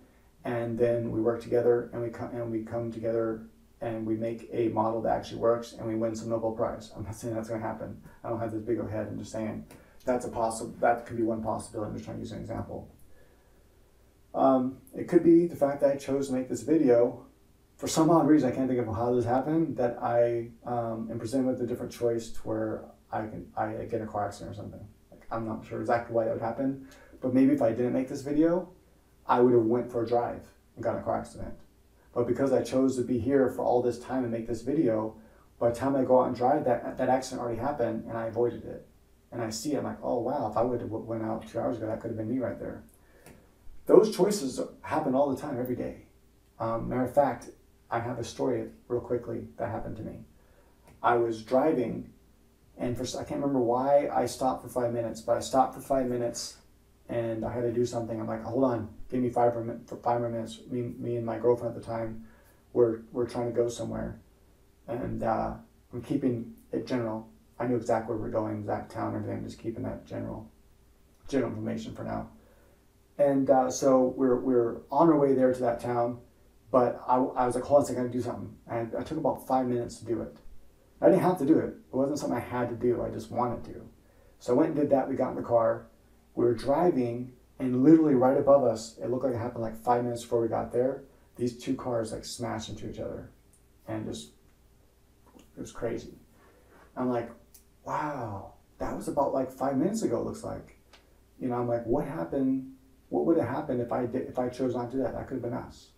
A: and then we work together, and we come together, and we make a model that actually works, and we win some Nobel Prize. I'm not saying that's going to happen. I don't have this big old head. I'm just saying that could be one possibility. I'm just trying to use an example. It could be the fact that I chose to make this video. For some odd reason, I can't think of how this happened, that I am presented with a different choice to where I get in a car accident or something. Like, I'm not sure exactly why that would happen, but maybe if I didn't make this video, I would have went for a drive and got in a car accident. But because I chose to be here for all this time and make this video, by the time I go out and drive, that accident already happened and I avoided it. and I see it, I'm like, oh wow, if I would have went out 2 hours ago, that could have been me right there. Those choices happen all the time, every day. Matter of fact, I have a story real quickly that happened to me. I was driving, and I can't remember why I stopped for 5 minutes, but I stopped for 5 minutes and I had to do something. I'm like, hold on, give me 5 more minutes. Me and my girlfriend at the time, we're trying to go somewhere, and I'm keeping it general. I knew exactly where we're going, exact town, everything. I'm just keeping that general information for now. And so we're on our way there to that town, but I was like, hold on a second, I gotta do something. And I took about 5 minutes to do it. I didn't have to do it. It wasn't something I had to do. I just wanted to. So I went and did that. We got in the car. We were driving, and literally right above us, it looked like it happened like 5 minutes before we got there. These two cars like smashed into each other, and it was crazy. I'm like, wow, that was about like 5 minutes ago. It looks like, I'm like, what happened? What would have happened if I chose not to do that? That could have been us.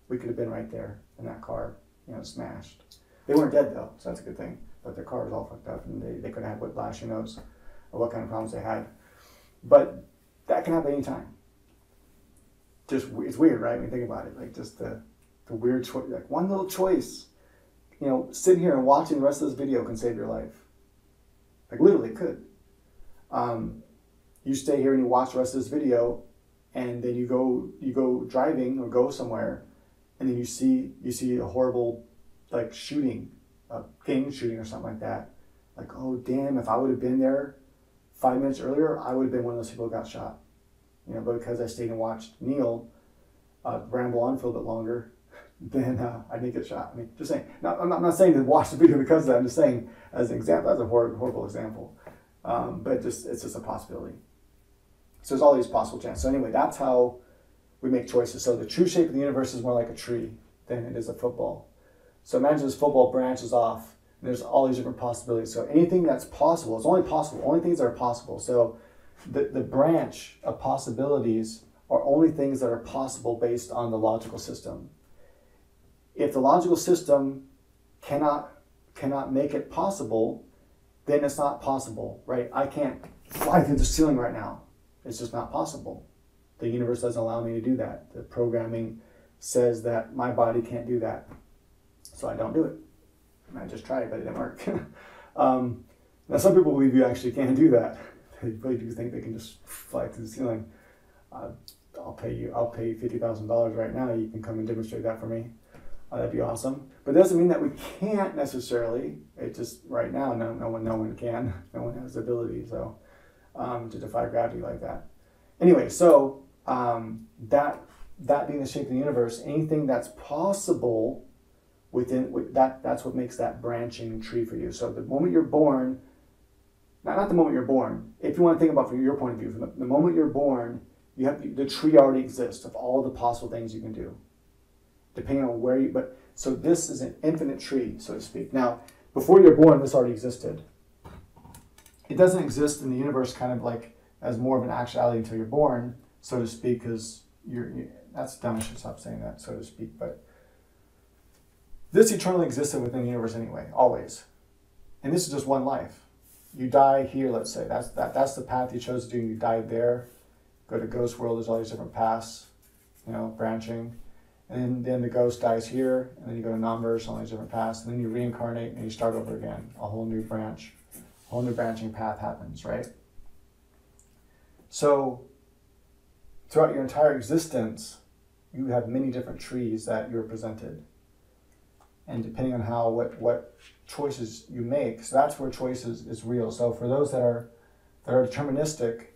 A: We could have been right there in that car, smashed. They weren't dead though, so that's a good thing. But their car was all fucked up, and they could have had whiplash, who knows, or what kind of problems they had. But that can happen anytime. Just, it's weird, right? When you think about it, like just the weird choice, like one little choice, sitting here and watching the rest of this video can save your life. Like literally could. You stay here and you watch the rest of this video, and then you go driving or go somewhere, and then you see a horrible like shooting, a gang shooting or something like that. Like, oh damn, if I would have been there 5 minutes earlier, I would have been one of those people who got shot. But because I stayed and watched Neil ramble on for a little bit longer, then I didn't get shot. I mean, just saying. Now, I'm not saying to watch the video because of that. I'm just saying as an example. That's a horrible example. But it's just a possibility. So there's all these possible chances. So anyway, that's how we make choices. So the true shape of the universe is more like a tree than it is a football. So imagine this football branches off, and there's all these different possibilities. So anything that's possible, it's only possible, only things that are possible. So the branch of possibilities are only things that are possible based on the logical system. If the logical system cannot make it possible, then it's not possible, right? I can't fly through the ceiling right now. It's just not possible. The universe doesn't allow me to do that. The programming says that my body can't do that. So I don't do it. I just tried, but it didn't work. Now some people believe you actually can do that. They really do think they can just fly through the ceiling. I'll pay you $50,000 right now. You can come and demonstrate that for me. That'd be awesome. But it doesn't mean that we can't necessarily. It just right now, no one can. No one has the ability to defy gravity like that. Anyway, so that being the shape of the universe, anything that's possible within that's what makes that branching tree for you. So the moment you're born, not the moment you're born. If you want to think about from your point of view, from the moment you're born, you have the tree already exists of all the possible things you can do, depending on where you. But so this is an infinite tree, so to speak. Now, before you're born, this already existed. It doesn't exist in the universe, kind of like as more of an actuality until you're born, so to speak, because that's dumb. I should stop saying that, so to speak. But this eternally existed within the universe anyway, always. And this is just one life. You die here, let's say. That's the path you chose to do. You died there. Go to ghost world. There's all these different paths, branching. And then the ghost dies here, and then you go to non-verse, all these different paths, and then you reincarnate and you start over again. A whole new branching path happens, right? So throughout your entire existence, you have many different trees that you're presented. And depending on what choices you make, so that's where choices is real. So for those that are deterministic,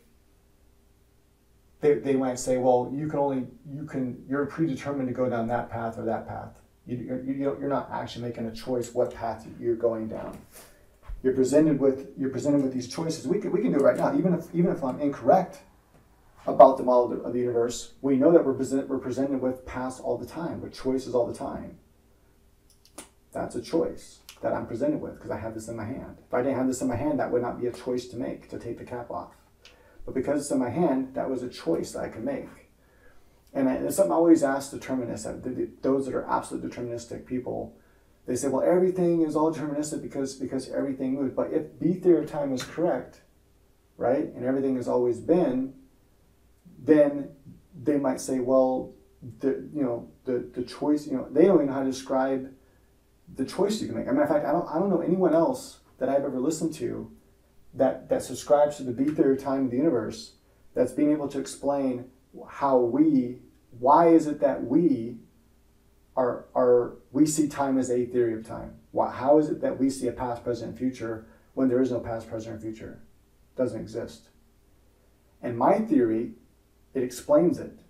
A: they might say, well, you're predetermined to go down that path or that path. You're not actually making a choice what path you're going down. You're presented with these choices. We can do it right now, even if I'm incorrect about the model of the universe. We know that we're presented with paths all the time, with choices all the time. That's a choice that I'm presented with because I have this in my hand. If I didn't have this in my hand, that would not be a choice to make, to take the cap off. But because it's in my hand, that was a choice that I could make. And it's something I always ask determinists, those that are absolute deterministic people. They say, well, everything is all deterministic because everything moves. But if B theory of time is correct, right? And everything has always been, then they might say, well, the choice, they don't even know how to describe the choice you can make. As a matter of fact, I don't know anyone else that I've ever listened to that subscribes to the B theory of time of the universe that's being able to explain why is it that we see time as a theory of time? How is it that we see a past, present, and future when there is no past, present, or future? It doesn't exist. And my theory, it explains it.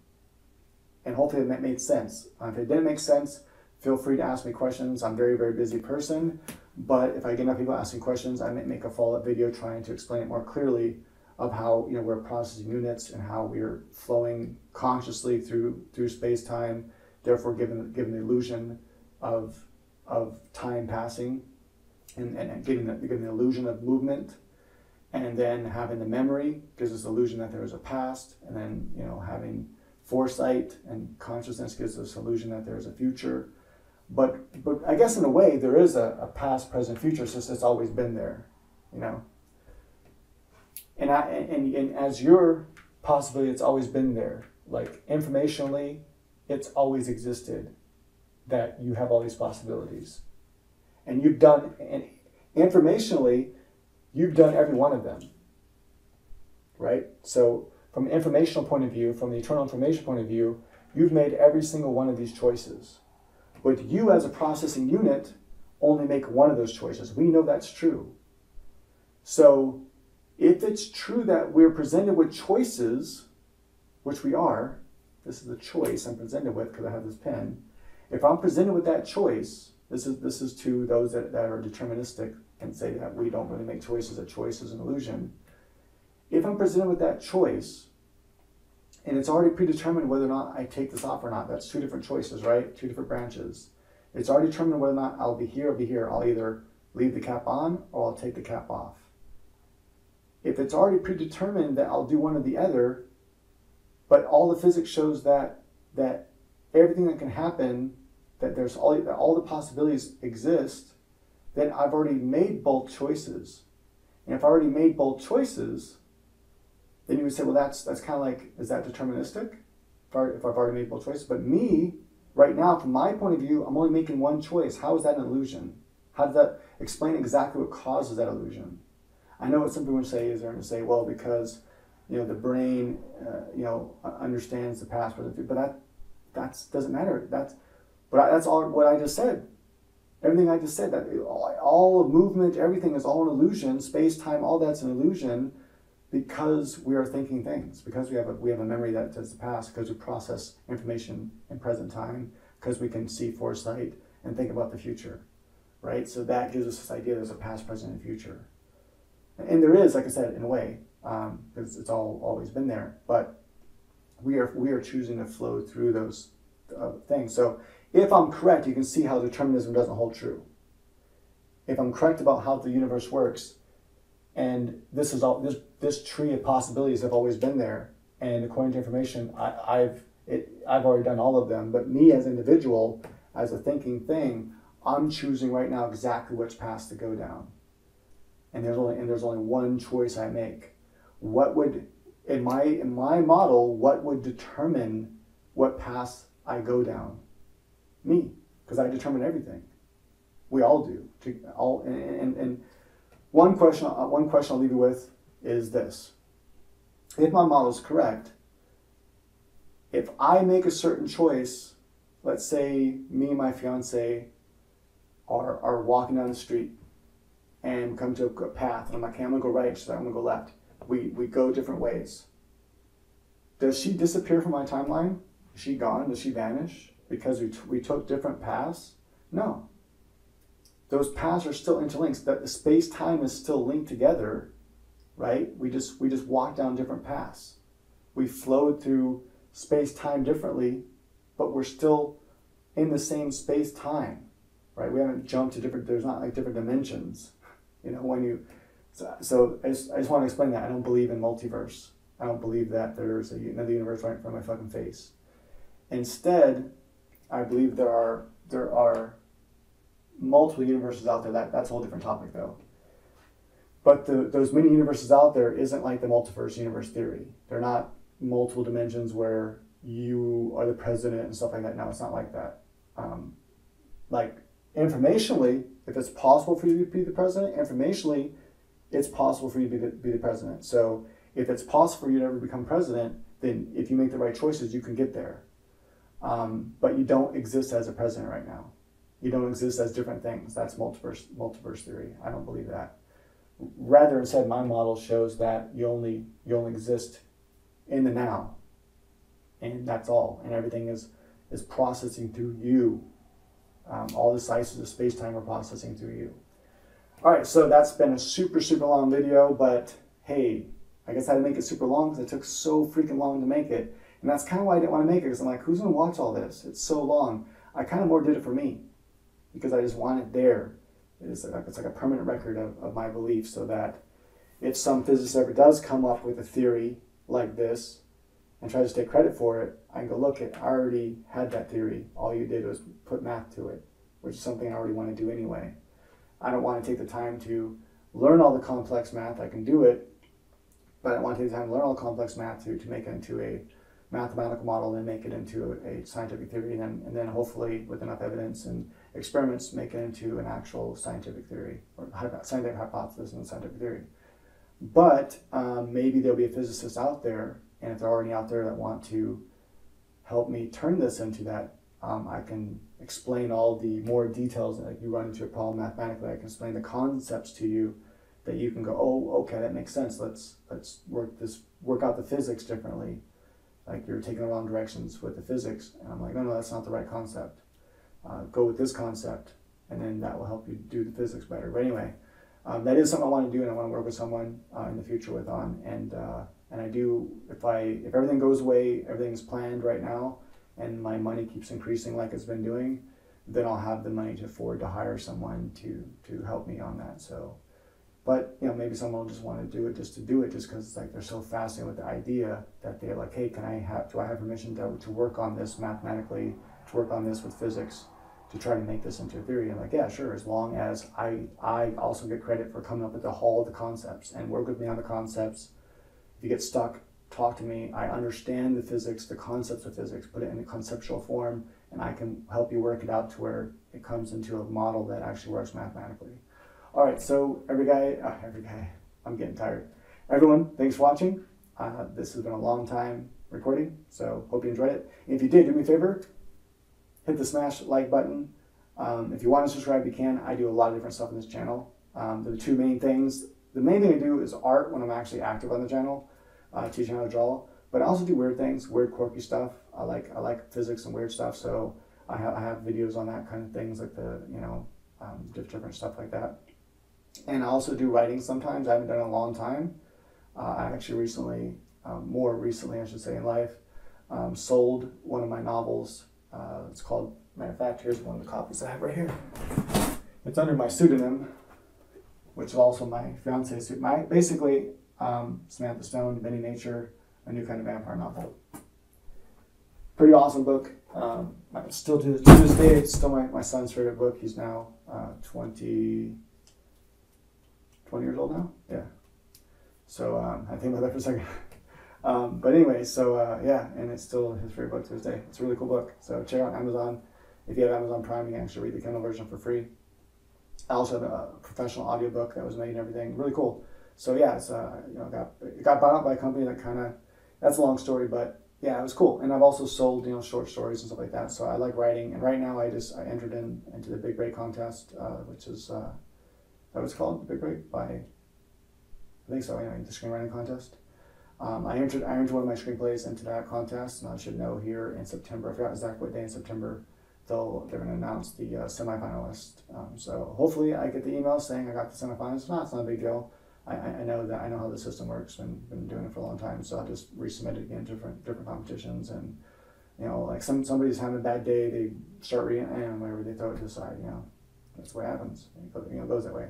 A: And hopefully it made sense. If it didn't make sense, feel free to ask me questions. I'm a very, very busy person. But if I get enough people asking questions, I might make a follow-up video trying to explain it more clearly of how we're processing units and how we're flowing consciously through space-time, therefore given the illusion of time passing and giving the illusion of movement, and then having the memory gives us the illusion that there is a past, and then having foresight and consciousness gives us the illusion that there is a future. But I guess in a way there is a past, present, future. It's always been there, And as your possibility, it's always been there. Like informationally, it's always existed that you have all these possibilities, and informationally, you've done every one of them, right? So from an informational point of view, from the eternal information point of view, you've made every single one of these choices. But you as a processing unit only make one of those choices. We know that's true. So if it's true that we're presented with choices, which we are, this is the choice I'm presented with because I have this pen. If I'm presented with that choice, this is to those that are deterministic and say that we don't really make choices, that choice is an illusion. If I'm presented with that choice, and it's already predetermined whether or not I take this off or not, that's two different choices, right? Two different branches. It's already determined whether or not I'll be here or be here. I'll either leave the cap on or I'll take the cap off. If it's already predetermined that I'll do one or the other, but all the physics shows that everything that can happen, that all the possibilities exist, then I've already made both choices. And if I already made both choices, then you would say, well, that's kind of like, is that deterministic? If I've already made both choices. But me, right now, from my point of view, I'm only making one choice. How is that an illusion? How does that explain exactly what causes that illusion? I know what some people would say is they're going to say, well, because the brain understands the past, but that doesn't matter. That's all what I just said. Everything I just said, that all movement, everything is all an illusion. Space, time, all that's an illusion. Because we are thinking things, because we have a memory that does the past, because we process information in present time, because we can see foresight and think about the future, right? So that gives us this idea there's a past, present, and future. And there is, like I said, in a way, because it's always been there. But we are choosing to flow through those things. So if I'm correct, you can see how determinism doesn't hold true. If I'm correct about how the universe works, and this tree of possibilities have always been there, and according to information, I've already done all of them. But me as an individual, as a thinking thing, I'm choosing right now exactly which path to go down. And there's only one choice I make. What would in my model? What would determine what path I go down? Me, because I determine everything. We all do. And one question I'll leave you with is this. If my model is correct, if I make a certain choice, let's say me and my fiance are walking down the street and come to a path, and I'm like, okay, I'm going to go right, so I'm going to go left. We go different ways. Does she disappear from my timeline? Is she gone? Does she vanish because we took different paths? No. Those paths are still interlinked. The space-time is still linked together, right? We just walk down different paths. We flowed through space-time differently, but we're still in the same space-time, right? We haven't jumped to there's not like different dimensions, so I just want to explain that. I don't believe in multiverse. I don't believe that there's another universe right in front of my fucking face. Instead, I believe there are multiple universes out there. That's a whole different topic though. But those many universes out there isn't like the multiverse universe theory. They're not multiple dimensions where you are the president and stuff like that. No, it's not like that. Like informationally, if it's possible for you to be the president, informationally, it's possible for you to be the president. So if it's possible for you to ever become president, then if you make the right choices, you can get there. But you don't exist as a president right now. You don't exist as different things. That's multiverse theory. I don't believe that. Rather, instead, my model shows that you only exist in the now, and that's all. And everything is processing through you. All the slices of space-time are processing through you. All right, so that's been a super, super long video, but hey, I guess I had to make it super long because it took so freaking long to make it. And that's kind of why I didn't want to make it, because I'm like, who's going to watch all this? It's so long. I kind of more did it for me, because I just want it there. It's like a permanent record of my beliefs, so that if some physicist ever does come up with a theory like this and tries to take credit for it, I can go, look, I already had that theory. All you did was put math to it, which is something I already want to do anyway. I don't want to take the time to learn all the complex math. I can do it, but I don't want to take the time to learn all the complex math to make it into a mathematical model, then make it into a scientific theory, and then hopefully with enough evidence and experiments make it into an actual scientific theory, or scientific hypothesis and scientific theory. But maybe there'll be a physicist out there, and if they're already out there that want to help me turn this into that, I can explain all the more details. Like you run into a problem mathematically, I can explain the concepts to you that you can go, oh, okay, that makes sense. Let's work out the physics differently. Like you're taking the wrong directions with the physics. And I'm like, no, that's not the right concept. Go with this concept, and then that will help you do the physics better. But anyway, that is something I want to do, and I want to work with someone in the future with on. And I do, if everything goes away, everything's planned right now, and my money keeps increasing like it's been doing, then I'll have the money to afford to hire someone to help me on that. So, but maybe someone will just want to do it just to do it, just because it's like they're so fascinated with the idea that they're like, hey, do I have permission to work on this mathematically, to work on this with physics, to try to make this into a theory? I'm like, yeah, sure, as long as I also get credit for coming up with all the concepts and work with me on the concepts. If you get stuck, talk to me. I understand the physics, the concepts of physics, put it in a conceptual form, and I can help you work it out to where it comes into a model that actually works mathematically. All right, so every guy, I'm getting tired. Everyone, thanks for watching. This has been a long time recording, so hope you enjoyed it. And if you did, do me a favor, hit the smash like button. If you want to subscribe, you can. I do a lot of different stuff on this channel. The two main things. The main thing I do is art when I'm actually active on the channel, teaching how to draw. But I also do weird things, weird quirky stuff. I like physics and weird stuff, so I have videos on that kind of things, like the different stuff like that. And I also do writing sometimes. I haven't done it in a long time. I actually recently, more recently I should say in life, sold one of my novels. It's called, matter of fact, here's one of the copies I have right here. It's under my pseudonym, which is also my fiance's pseudonym. Basically, Samantha Stone, Inventing Nature, a New Kind of Vampire Novel. Pretty awesome book. Still to this day, it's still my son's favorite book. He's now 20 years old now? Yeah. So I think about that for a second. But anyway, so yeah, and it's still his favorite book to this day. It's a really cool book. So check it out on Amazon. If you have Amazon Prime, you can actually read the Kindle version for free. I also have a professional audiobook that was made and everything. Really cool. So yeah, it's it got bought out by a company that that's a long story, but yeah, it was cool. And I've also sold short stories and stuff like that. So I like writing, and right now I entered into the Big Break contest, which is that was called the Big Break by, I think so. Anyway, the screenwriting contest. I entered one of my screenplays into that contest, and I should know here in September. I forgot exactly what day in September they're going to announce the semifinalist. So hopefully I get the email saying I got the semifinalist. It's not a big deal. I know how the system works. Been doing it for a long time, so I'll just resubmit it again, different competitions, and like somebody's having a bad day, they start reading and whatever, they throw it to the side. That's what happens. It goes that way.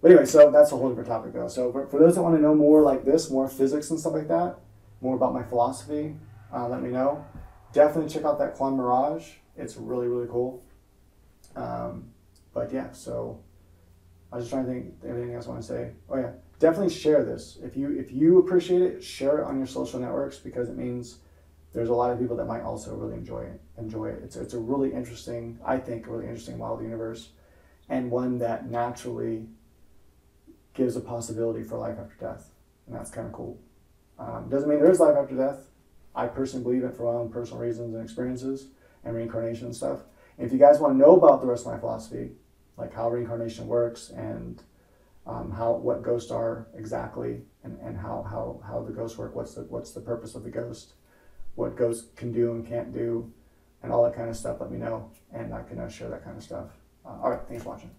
A: But anyway, so that's a whole different topic though. So for those that want to know more like this, more physics and stuff like that, more about my philosophy, let me know. Definitely check out that Quantum Mirage. It's really, really cool. But yeah, so I was just trying to think of anything else I want to say. Oh yeah, definitely share this. If you appreciate it, share it on your social networks, because it means there's a lot of people that might also really enjoy it. It's a really interesting, I think, a really interesting model of the universe, and one that naturally gives a possibility for life after death, and that's kind of cool. Doesn't mean there is life after death. I personally believe it for my own personal reasons and experiences and reincarnation and stuff. And if you guys want to know about the rest of my philosophy, like how reincarnation works and what ghosts are exactly, and how the ghosts work, what's the purpose of the ghost, what ghosts can do and can't do, and all that kind of stuff, let me know, and I can share that kind of stuff. All right, thanks for watching.